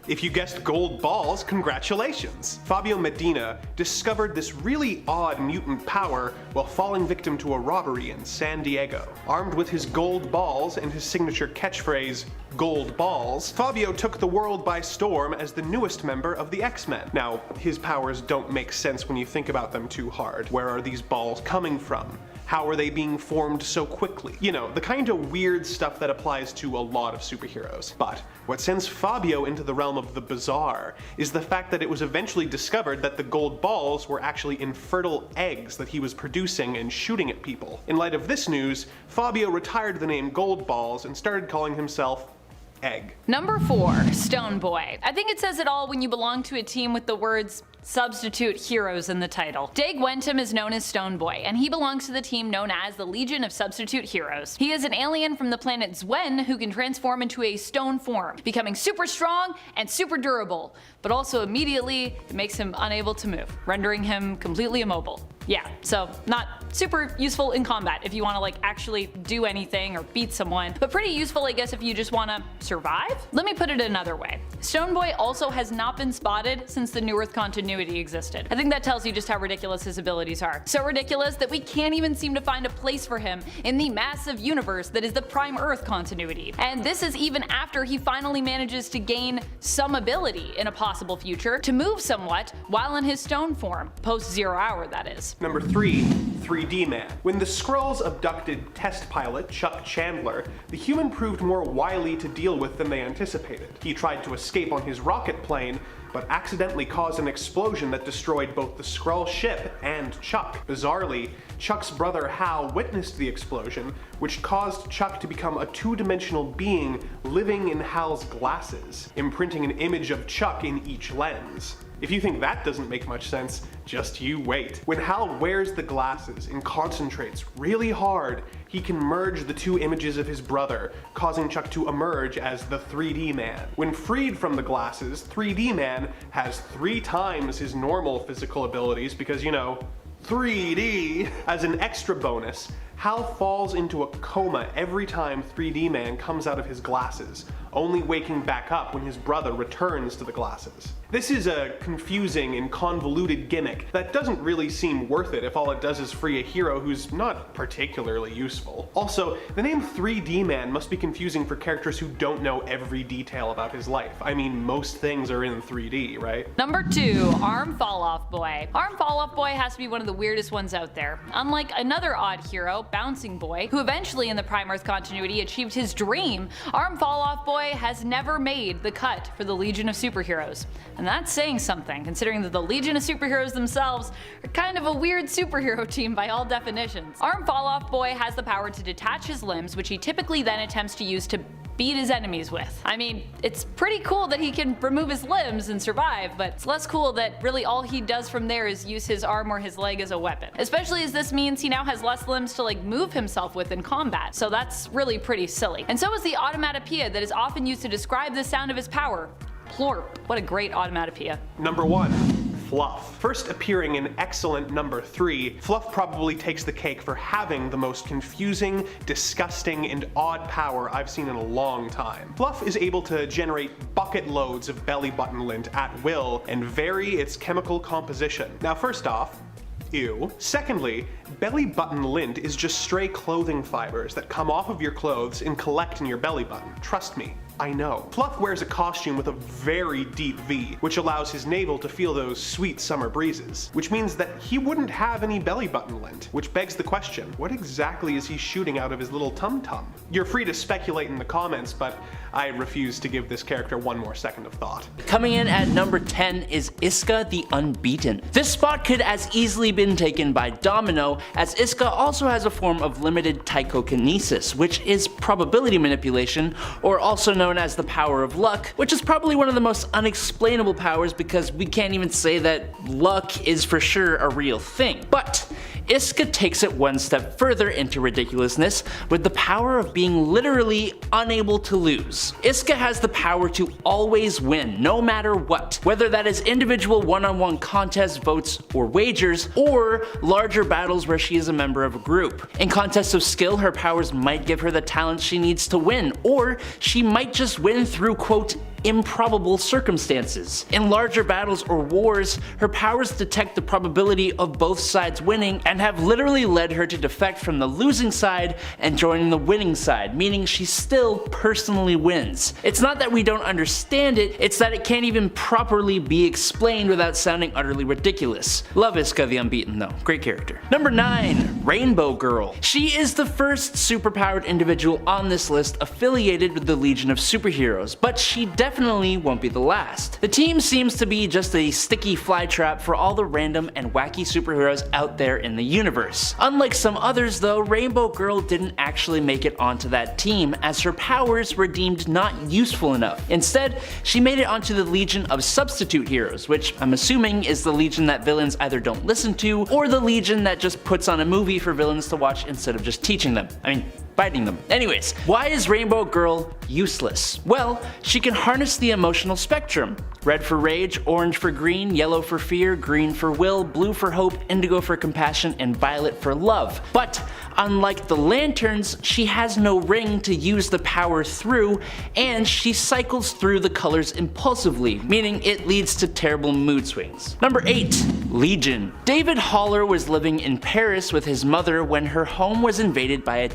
If you guessed gold balls, congratulations! Fabio Medina discovered this really odd mutant power while falling victim to a robbery in San Diego. Armed with his gold balls and his signature catchphrase, "Gold balls," Fabio took the world by storm as the newest member of the X-Men. Now, his powers don't make sense when you think about them too hard. Where are these balls coming from? How are they being formed so quickly? The kind of weird stuff that applies to a lot of superheroes. But what sends Fabio into the realm of the bizarre is the fact that it was eventually discovered that the gold balls were actually infertile eggs that he was producing and shooting at people. In light of this news, Fabio retired the name Gold Balls and started calling himself Egg. Number 4. Stone Boy. I think it says it all when you belong to a team with the words substitute heroes in the title. Dag Wentham is known as Stone Boy, and he belongs to the team known as the Legion of Substitute Heroes. He is an alien from the planet Zwen who can transform into a stone form, becoming super strong and super durable, but also immediately it makes him unable to move, rendering him completely immobile. Yeah, so not super useful in combat if you want to actually do anything or beat someone, but pretty useful I guess if you just want to survive? Let me put it another way. Stone Boy also has not been spotted since the New Earth continuity existed. I think that tells you just how ridiculous his abilities are. So ridiculous that we can't even seem to find a place for him in the massive universe that is the Prime Earth continuity. And this is even after he finally manages to gain some ability in a possible future to move somewhat while in his stone form, post 0 hour that is. Number 3. 3D Man. When the Skrulls abducted test pilot Chuck Chandler, the human proved more wily to deal with than they anticipated. He tried to escape on his rocket plane, but accidentally caused an explosion that destroyed both the Skrull ship and Chuck. Bizarrely, Chuck's brother Hal witnessed the explosion, which caused Chuck to become a two-dimensional being living in Hal's glasses, imprinting an image of Chuck in each lens. If you think that doesn't make much sense, just you wait. When Hal wears the glasses and concentrates really hard, he can merge the two images of his brother, causing Chuck to emerge as the 3D Man. When freed from the glasses, 3D Man has 3 times his normal physical abilities because, 3D. As an extra bonus, Hal falls into a coma every time 3D Man comes out of his glasses, only waking back up when his brother returns to the glasses. This is a confusing and convoluted gimmick that doesn't really seem worth it if all it does is free a hero who's not particularly useful. Also, the name 3D Man must be confusing for characters who don't know every detail about his life. I mean, most things are in 3D, right? Number 2. Arm Fall Off Boy. Arm Fall Off Boy has to be one of the weirdest ones out there. Unlike another odd hero, Bouncing Boy, who eventually in the Prime Earth continuity achieved his dream, Arm Fall Off Boy has never made the cut for the Legion of Superheroes. And that's saying something, considering that the Legion of Superheroes themselves are kind of a weird superhero team by all definitions. Arm Fall Off Boy has the power to detach his limbs, which he typically then attempts to use to beat his enemies with. I mean, it's pretty cool that he can remove his limbs and survive, but it's less cool that really all he does from there is use his arm or his leg as a weapon. Especially as this means he now has less limbs to move himself with in combat, so that's really pretty silly. And so is the onomatopoeia that is often used to describe the sound of his power. Plorp. What a great onomatopoeia. Number 1. Fluff. First appearing in excellent number 3, Fluff probably takes the cake for having the most confusing, disgusting, and odd power I've seen in a long time. Fluff is able to generate bucket loads of belly button lint at will and vary its chemical composition. Now first off, Ew. Secondly, belly button lint is just stray clothing fibers that come off of your clothes and collect in your belly button. Trust me, I know. Fluff wears a costume with a very deep V, which allows his navel to feel those sweet summer breezes, which means that he wouldn't have any belly button lint, which begs the question, what exactly is he shooting out of his little tum-tum? You're free to speculate in the comments, but I refuse to give this character one more second of thought. Coming in at number 10 is Iska the Unbeaten. This spot could as easily been taken by Domino, as Iska also has a form of limited psychokinesis, which is probability manipulation, or also known as the power of luck, which is probably one of the most unexplainable powers because we can't even say that luck is for sure a real thing. But Iska takes it one step further into ridiculousness with the power of being literally unable to lose. Iska has the power to always win, no matter what, whether that is individual one-on-one contests, votes, or wagers, or larger battles where she is a member of a group. In contests of skill, her powers might give her the talent she needs to win, or she might just win through, quote, improbable circumstances. In larger battles or wars, her powers detect the probability of both sides winning and have literally led her to defect from the losing side and join the winning side, meaning she still personally wins. It's not that we don't understand it, it's that it can't even properly be explained without sounding utterly ridiculous. Love Iska the Unbeaten though, great character. Number 9, Rainbow Girl. She is the first superpowered individual on this list affiliated with the Legion of Superheroes, but she definitely won't be the last. The team seems to be just a sticky flytrap for all the random and wacky superheroes out there in the universe. Unlike some others though, Rainbow Girl didn't actually make it onto that team as her powers were deemed not useful enough. Instead, she made it onto the Legion of Substitute Heroes, which I'm assuming is the Legion that villains either don't listen to, or the Legion that just puts on a movie for villains to watch instead of just teaching them. Fighting them. Anyways, why is Rainbow Girl useless? Well, she can harness the emotional spectrum. Red for rage, orange for green, yellow for fear, green for will, blue for hope, indigo for compassion, and violet for love. But unlike the Lanterns, she has no ring to use the power through, and she cycles through the colors impulsively, meaning it leads to terrible mood swings. Number 8, Legion. David Haller was living in Paris with his mother when her home was invaded by a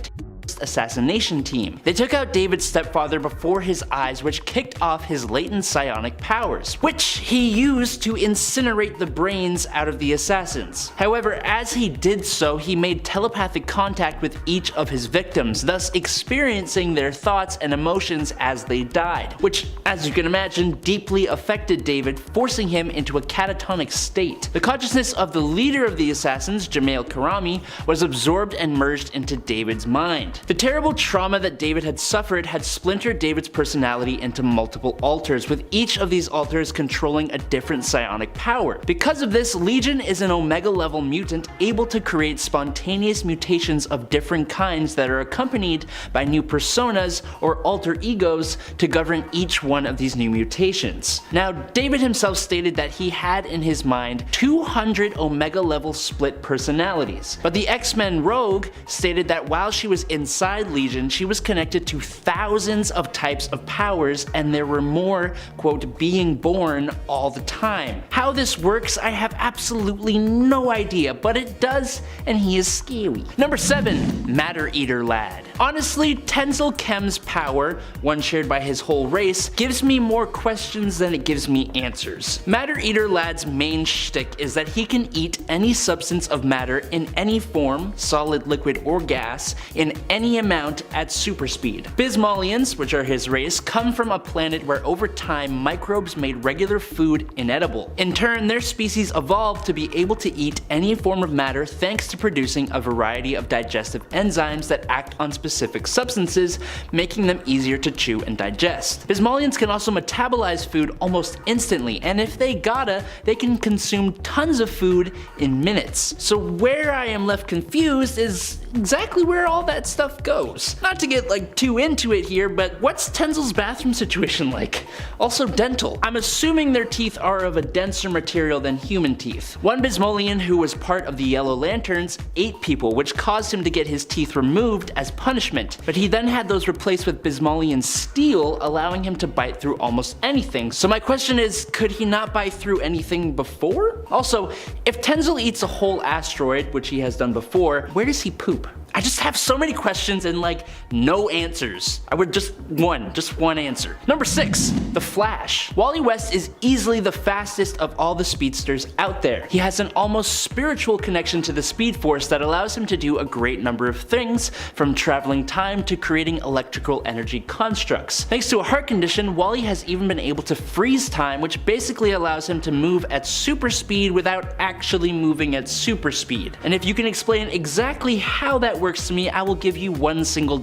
assassination team. They took out David's stepfather before his eyes, which kicked off his latent psionic powers, which he used to incinerate the brains out of the assassins. However, as he did so, he made telepathic contact with each of his victims, thus experiencing their thoughts and emotions as they died, which, as you can imagine, deeply affected David, forcing him into a catatonic state. The consciousness of the leader of the assassins, Jamail Karami, was absorbed and merged into David's mind. The terrible trauma that David had suffered had splintered David's personality into multiple alters, with each of these alters controlling a different psionic power. Because of this, Legion is an Omega level mutant able to create spontaneous mutations of different kinds that are accompanied by new personas or alter egos to govern each one of these new mutations. Now, David himself stated that he had in his mind 200 Omega level split personalities, but the X-Men Rogue stated that while she was inside Legion, she was connected to thousands of types of powers, and there were more, quote, being born all the time. How this works, I have absolutely no idea, but it does, and he is scary. Number 7, Matter Eater Lad. Honestly, Tenzil Kem's power, one shared by his whole race, gives me more questions than it gives me answers. Matter Eater Lad's main shtick is that he can eat any substance of matter in any form, solid, liquid, or gas, in any amount at super speed. Bismalians, which are his race, come from a planet where over time microbes made regular food inedible. In turn, their species evolved to be able to eat any form of matter thanks to producing a variety of digestive enzymes that act on specific substances, making them easier to chew and digest. Bismalians can also metabolize food almost instantly, and if they gotta, they can consume tons of food in minutes. So where I am left confused is exactly where all that stuff stuff goes. Not to get like too into it here, but what's Tenzel's bathroom situation like? Also dental. I'm assuming their teeth are of a denser material than human teeth. One Bismolian who was part of the Yellow Lanterns ate people, which caused him to get his teeth removed as punishment, but he then had those replaced with Bismolian steel, allowing him to bite through almost anything. So my question is, could he not bite through anything before? Also, if Tenzel eats a whole asteroid, which he has done before, where does he poop? I just have so many questions and like no answers. I would just one answer. Number 6, the Flash. Wally West is easily the fastest of all the speedsters out there. He has an almost spiritual connection to the Speed Force that allows him to do a great number of things, from traveling time to creating electrical energy constructs. Thanks to a heart condition, Wally has even been able to freeze time, which basically allows him to move at super speed without actually moving at super speed. And if you can explain exactly how that works to me, I will give you $1 single.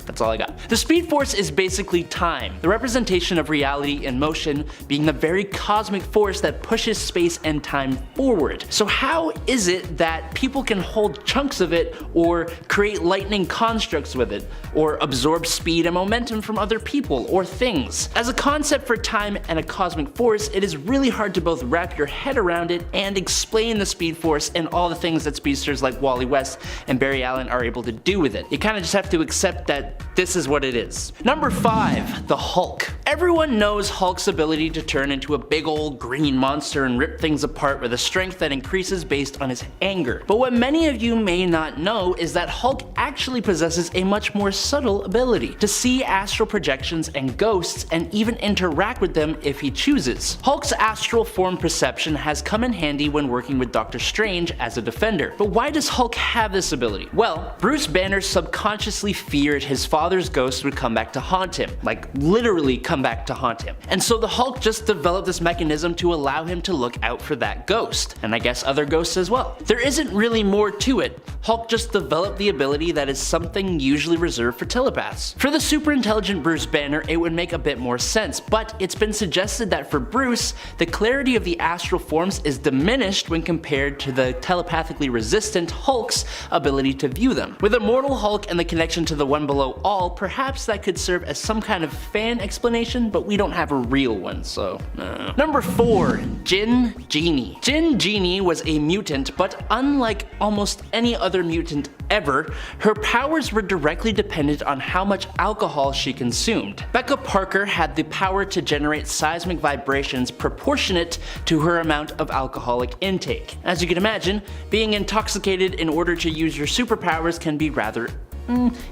That's all I got. The Speed Force is basically time, the representation of reality in motion, being the very cosmic force that pushes space and time forward. So how is it that people can hold chunks of it, or create lightning constructs with it, or absorb speed and momentum from other people or things? As a concept for time and a cosmic force, it is really hard to both wrap your head around it and explain the Speed Force and all the things that speedsters like Wally West and Barry Allen are able to do with it. You kind of just have to accept that this is what it is. Number 5, the Hulk. Everyone knows Hulk's ability to turn into a big old green monster and rip things apart with a strength that increases based on his anger. But what many of you may not know is that Hulk actually possesses a much more subtle ability to see astral projections and ghosts and even interact with them if he chooses. Hulk's astral form perception has come in handy when working with Doctor Strange as a defender. But why does Hulk have this ability? Well, Bruce Banner subconsciously feared his father's ghost would come back to haunt him, like literally come back to haunt him. And so the Hulk just developed this mechanism to allow him to look out for that ghost, and I guess other ghosts as well. There isn't really more to it. Hulk just developed the ability that is something usually reserved for telepaths. For the super intelligent Bruce Banner, it would make a bit more sense, but it's been suggested that for Bruce, the clarity of the astral forms is diminished when compared to the telepathically resistant Hulk's ability to view them. With Immortal Hulk and the connection to the One Below All, perhaps that could serve as some kind of fan explanation, but we don't have a real one, so no. Number 4, Jin Genie. Jin Genie was a mutant, but unlike almost any other mutant ever, her powers were directly dependent on how much alcohol she consumed. Becca Parker had the power to generate seismic vibrations proportionate to her amount of alcoholic intake. As you can imagine, being intoxicated in order to use your superpowers can be rather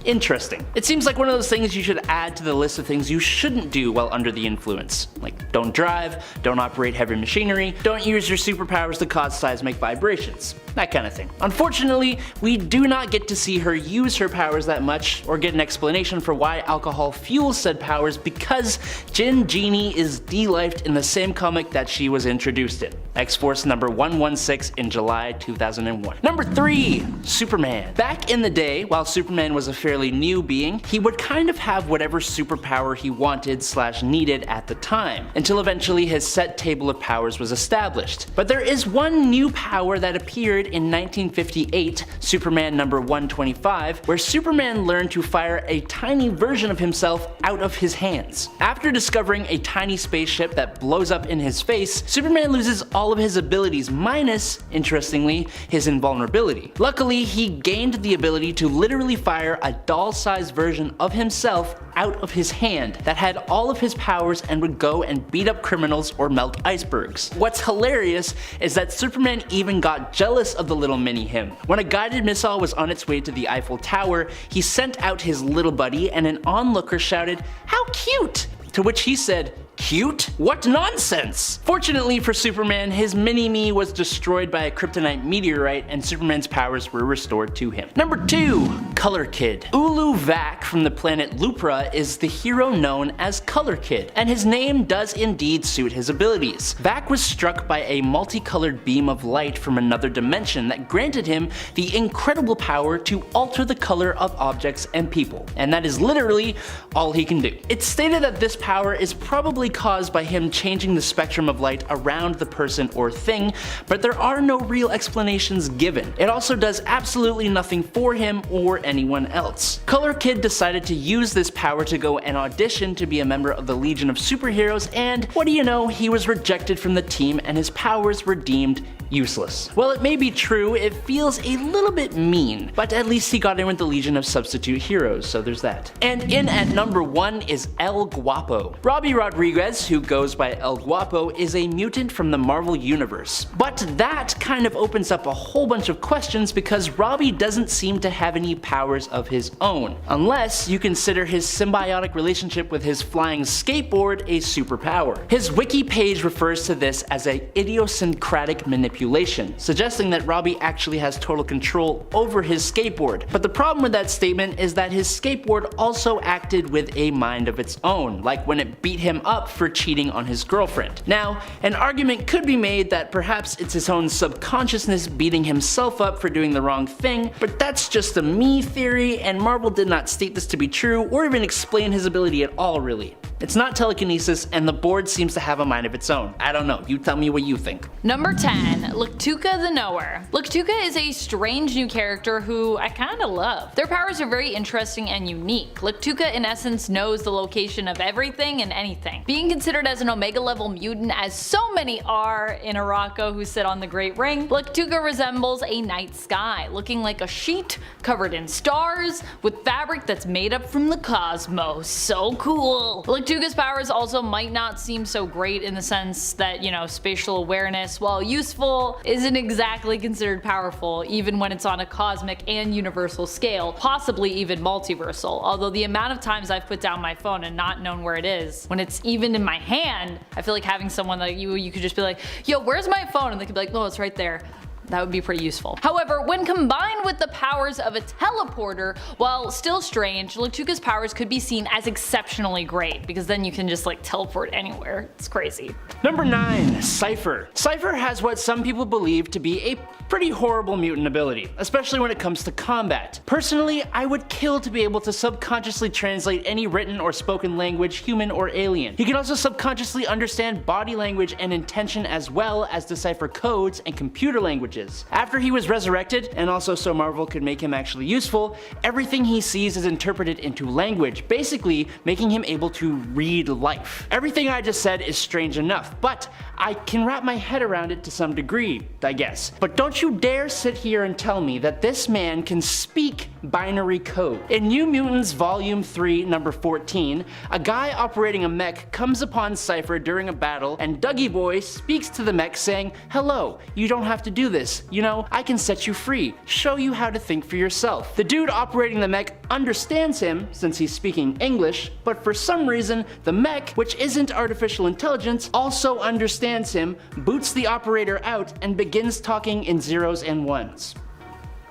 interesting. It seems like one of those things you should add to the list of things you shouldn't do while under the influence. Like, don't drive, don't operate heavy machinery, don't use your superpowers to cause seismic vibrations. That kind of thing. Unfortunately, we do not get to see her use her powers that much, or get an explanation for why alcohol fuels said powers, because Jin Genie is de-lifed in the same comic that she was introduced in. X-Force number 116 in July 2001. Number 3, Superman. Back in the day, while Superman was a fairly new being, he would kind of have whatever superpower he wanted / needed at the time, until eventually his set table of powers was established. But there is one new power that appeared in 1958, Superman number 125, where Superman learned to fire a tiny version of himself out of his hands. After discovering a tiny spaceship that blows up in his face, Superman loses all of his abilities minus, interestingly, his invulnerability. Luckily, he gained the ability to literally fire a doll-sized version of himself out of his hand that had all of his powers and would go and beat up criminals or melt icebergs. What's hilarious is that Superman even got jealous of the little mini him. When a guided missile was on its way to the Eiffel Tower, he sent out his little buddy and an onlooker shouted, "How cute!" To which he said, "Cute? What nonsense!" Fortunately for Superman, his mini-me was destroyed by a kryptonite meteorite and Superman's powers were restored to him. Number 2, Color Kid. Ulu Vac from the planet Lupra is the hero known as Color Kid, and his name does indeed suit his abilities. Vac was struck by a multicolored beam of light from another dimension that granted him the incredible power to alter the color of objects and people, and that is literally all he can do. It's stated that this power is probably likely caused by him changing the spectrum of light around the person or thing, but there are no real explanations given. It also does absolutely nothing for him or anyone else. Color Kid decided to use this power to go and audition to be a member of the Legion of Superheroes, and what do you know, he was rejected from the team and his powers were deemed useless. While it may be true, it feels a little bit mean, but at least he got in with the Legion of Substitute Heroes, so there's that. And in at number 1 is El Guapo. Robbie Rodriguez, who goes by El Guapo, is a mutant from the Marvel Universe. But that kind of opens up a whole bunch of questions because Robbie doesn't seem to have any powers of his own, unless you consider his symbiotic relationship with his flying skateboard a superpower. His wiki page refers to this as a idiosyncratic manipulation, suggesting that Robbie actually has total control over his skateboard. But the problem with that statement is that his skateboard also acted with a mind of its own, like when it beat him up for cheating on his girlfriend. Now, an argument could be made that perhaps it's his own subconsciousness beating himself up for doing the wrong thing, but that's just a me theory, and Marvel did not state this to be true or even explain his ability at all, really. It's not telekinesis, and the board seems to have a mind of its own. I don't know, you tell me what you think. Number 10, Lactuca the Knower. Lactuca is a strange new character who I kinda love. Their powers are very interesting and unique. Lactuca in essence knows the location of everything and anything. Being considered as an Omega level mutant, as so many are in Araco who sit on the Great Ring, Lactuca resembles a night sky, looking like a sheet covered in stars with fabric that's made up from the cosmos. So cool! Lactuca's powers also might not seem so great in the sense that, you know, spatial awareness, while useful, isn't exactly considered powerful even when it's on a cosmic and universal scale, possibly even multiversal. Although the amount of times I've put down my phone and not known where it is, when it's even in my hand, I feel like having someone that you could just be like, yo, where's my phone? And they could be like, no, it's right there. That would be pretty useful. However, when combined with the powers of a teleporter, while still strange, Lactuca's powers could be seen as exceptionally great, because then you can just like teleport anywhere. It's crazy. Number 9, Cypher. Cypher has what some people believe to be a pretty horrible mutant ability, especially when it comes to combat. Personally, I would kill to be able to subconsciously translate any written or spoken language, human or alien. He can also subconsciously understand body language and intention, as well as decipher codes and computer languages. After he was resurrected, and also so Marvel could make him actually useful, everything he sees is interpreted into language, basically making him able to read life. Everything I just said is strange enough, but I can wrap my head around it to some degree, I guess. But don't you dare sit here and tell me that this man can speak binary code. In New Mutants Volume 3, number 14, a guy operating a mech comes upon Cypher during a battle, and Dougie Boy speaks to the mech saying, "Hello, you don't have to do this. You know, I can set you free, show you how to think for yourself." The dude operating the mech understands him, since he's speaking English, but for some reason, the mech, which isn't artificial intelligence, also understands him, boots the operator out, and begins talking in zeros and ones.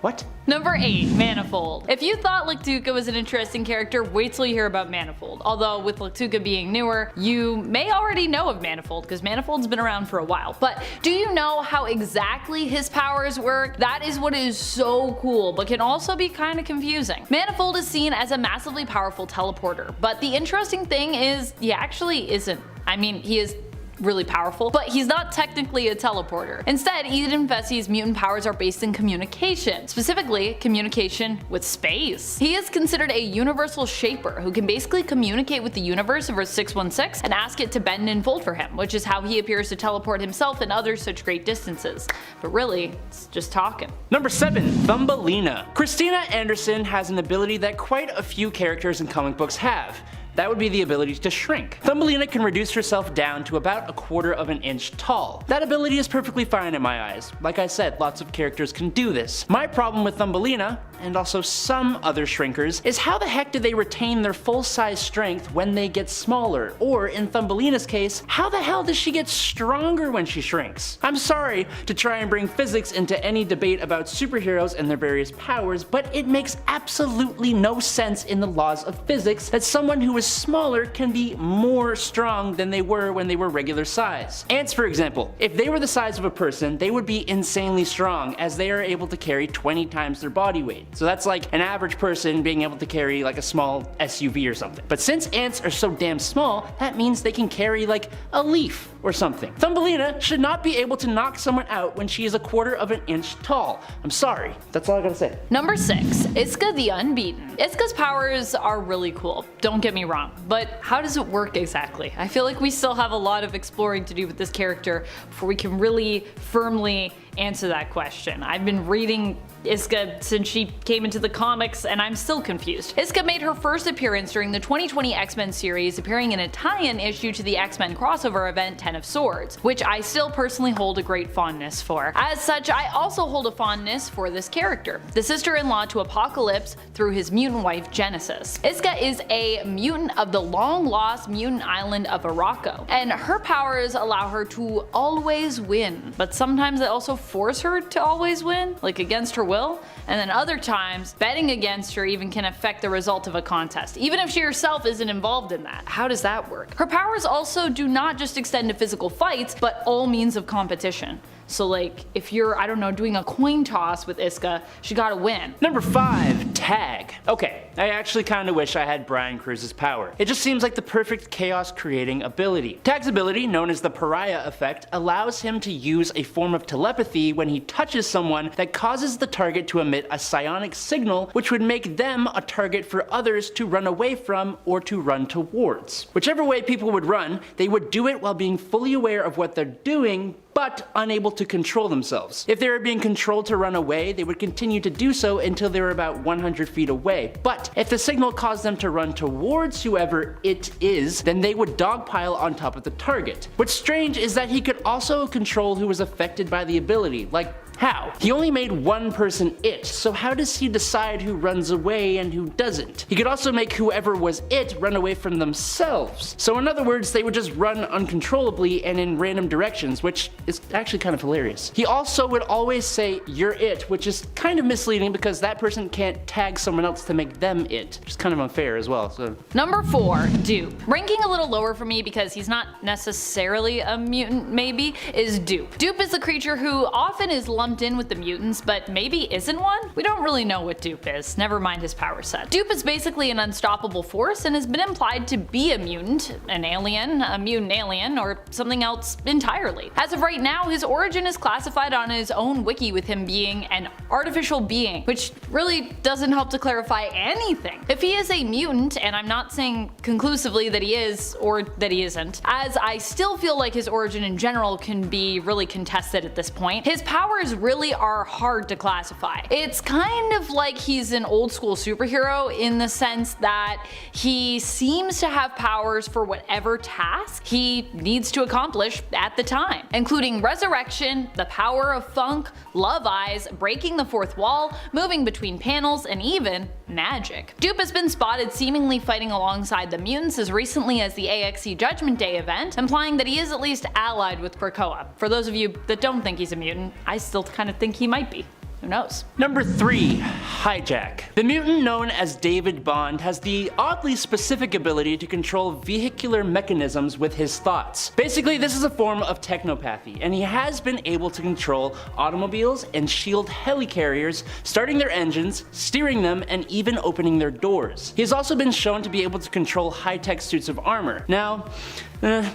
What? Number 8, Manifold. If you thought Lactuca was an interesting character, wait till you hear about Manifold. Although with Lactuca being newer, you may already know of Manifold, because Manifold's been around for a while. But do you know how exactly his powers work? That is what is so cool, but can also be kind of confusing. Manifold is seen as a massively powerful teleporter, but the interesting thing is he actually isn't. I mean, he is really powerful, but he's not technically a teleporter. Instead, Eden Fessie's mutant powers are based in communication, specifically communication with space. He is considered a universal shaper who can basically communicate with the universe over 616 and ask it to bend and fold for him, which is how he appears to teleport himself and others such great distances. But really, it's just talking. Number 7, Thumbelina. Christina Anderson has an ability that quite a few characters in comic books have. That would be the ability to shrink. Thumbelina can reduce herself down to about 1/4 of an inch tall. That ability is perfectly fine in my eyes. Like I said, lots of characters can do this. My problem with Thumbelina, and also some other shrinkers, is how the heck do they retain their full-size strength when they get smaller? Or in Thumbelina's case, how the hell does she get stronger when she shrinks? I'm sorry to try and bring physics into any debate about superheroes and their various powers, but it makes absolutely no sense in the laws of physics that someone who is is smaller can be more strong than they were when they were regular size. Ants, for example, if they were the size of a person, they would be insanely strong as they are able to carry 20 times their body weight. So that's like an average person being able to carry like a small SUV or something. But since ants are so damn small, that means they can carry like a leaf or something. Thumbelina should not be able to knock someone out when she is a quarter of an inch tall. I'm sorry, that's all I gotta say. Number 6, Iska the Unbeaten. Iska's powers are really cool, don't get me wrong, but how does it work exactly? I feel like we still have a lot of exploring to do with this character before we can really firmly answer that question. I've been reading Iska since she came into the comics and I'm still confused. Iska made her first appearance during the 2020 X-Men series, appearing in a tie-in issue to the X-Men crossover event 10 of Swords, which I still personally hold a great fondness for. As such, I also hold a fondness for this character, the sister-in-law to Apocalypse through his mutant wife Genesis. Iska is a mutant of the long-lost mutant island of Araco, and her powers allow her to always win, but sometimes they also force her to always win, like against her will, and then other times, betting against her even can affect the result of a contest, even if she herself isn't involved in that. How does that work? Her powers also do not just extend to physical fights, but all means of competition. So like, if you're, I don't know, doing a coin toss with Iska, she gotta win. Number 5, Tag. Okay, I actually kinda wish I had Brian Cruz's power. It just seems like the perfect chaos creating ability. Tag's ability, known as the Pariah effect, allows him to use a form of telepathy when he touches someone that causes the target to emit a psionic signal, which would make them a target for others to run away from or to run towards. Whichever way people would run, they would do it while being fully aware of what they're doing, but unable to control themselves. If they were being controlled to run away, they would continue to do so until they were about 100 feet away. But if the signal caused them to run towards whoever it is, then they would dogpile on top of the target. What's strange is that he could also control who was affected by the ability, like how? He only made one person it, so how does he decide who runs away and who doesn't? He could also make whoever was it run away from themselves. So in other words, they would just run uncontrollably and in random directions, which is actually kind of hilarious. He also would always say, "You're it," which is kind of misleading because that person can't tag someone else to make them it, which is kind of unfair as well. So. Number 4, Dupe. Ranking a little lower for me because he's not necessarily a mutant maybe, is Dupe. Dupe is a creature who often is lumped in with the mutants, but maybe isn't one? We don't really know what Dupe is, never mind his power set. Dupe is basically an unstoppable force and has been implied to be a mutant, an alien, a mutant alien, or something else entirely. As of right now, his origin is classified on his own wiki with him being an artificial being, which really doesn't help to clarify anything. If he is a mutant, and I'm not saying conclusively that he is or that he isn't, as I still feel like his origin in general can be really contested at this point, his powers really are hard to classify. It's kind of like he's an old school superhero in the sense that he seems to have powers for whatever task he needs to accomplish at the time, including resurrection, the power of funk, love eyes, breaking the fourth wall, moving between panels, and even magic. Dupe has been spotted seemingly fighting alongside the mutants as recently as the AXE Judgment Day event, implying that he is at least allied with Krakoa. For those of you that don't think he's a mutant, I still kind of think he might be. Who knows? Number 3, Hijack. The mutant known as David Bond has the oddly specific ability to control vehicular mechanisms with his thoughts. Basically, this is a form of technopathy, and he has been able to control automobiles and shield helicarriers, starting their engines, steering them, and even opening their doors. He has also been shown to be able to control high-tech suits of armor. Now,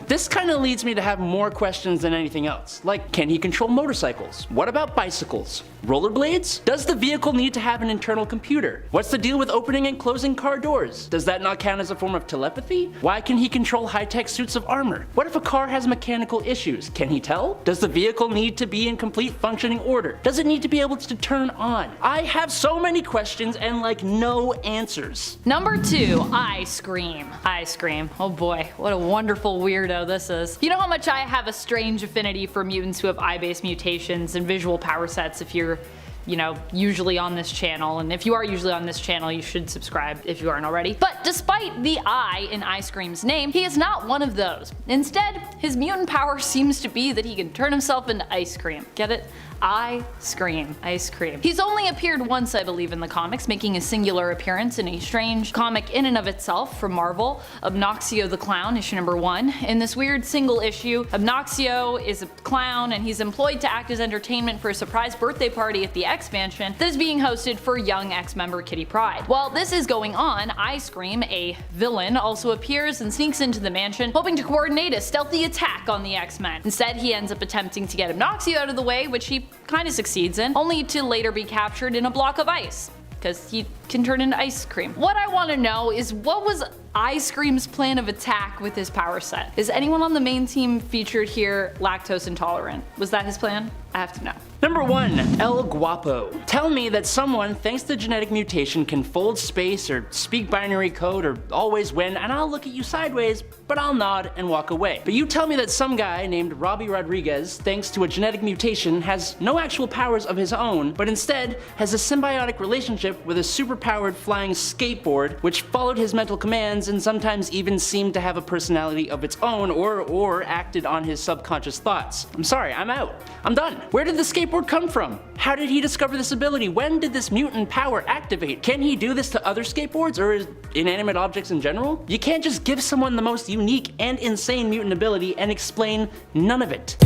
this kind of leads me to have more questions than anything else. Like, can he control motorcycles? What about bicycles? Rollerblades? Does the vehicle need to have an internal computer? What's the deal with opening and closing car doors? Does that not count as a form of telepathy? Why can he control high-tech suits of armor? What if a car has mechanical issues? Can he tell? Does the vehicle need to be in complete functioning order? Does it need to be able to turn on? I have so many questions and like no answers. Number 2, Ice Cream. Ice Cream. Oh boy, what a wonderful weirdo this is. You know how much I have a strange affinity for mutants who have eye-based mutations and visual power sets if you're, you know, usually on this channel, and if you are usually on this channel, you should subscribe if you aren't already. But despite the I in Ice Cream's name, he is not one of those. Instead, his mutant power seems to be that he can turn himself into ice cream. Get it? I scream. Ice cream. He's only appeared once, I believe, in the comics, making a singular appearance in a strange comic in and of itself from Marvel, Obnoxio the Clown, issue number 1. In this weird single issue, Obnoxio is a clown and he's employed to act as entertainment for a surprise birthday party at the X Mansion that is being hosted for young X-member Kitty Pryde. While this is going on, Ice-Cream, a villain, also appears and sneaks into the mansion, hoping to coordinate a stealthy attack on the X-Men. Instead, he ends up attempting to get Obnoxio out of the way, which he kinda succeeds in, only to later be captured in a block of ice, because he can turn into ice cream. What I want to know is, what was Ice-Cream's plan of attack with his power set? Is anyone on the main team featured here lactose intolerant? Was that his plan? I have to know. Number 1. El Guapo. Tell me that someone, thanks to genetic mutation, can fold space or speak binary code or always win, and I'll look at you sideways, but I'll nod and walk away. But you tell me that some guy named Robbie Rodriguez, thanks to a genetic mutation, has no actual powers of his own, but instead has a symbiotic relationship with a superpowered flying skateboard, which followed his mental commands and sometimes even seemed to have a personality of its own or acted on his subconscious thoughts. I'm sorry, I'm out. I'm done. Where did the skateboard come from? How did he discover this ability? When did this mutant power activate? Can he do this to other skateboards or inanimate objects in general? You can't just give someone the most unique and insane mutant ability and explain none of it.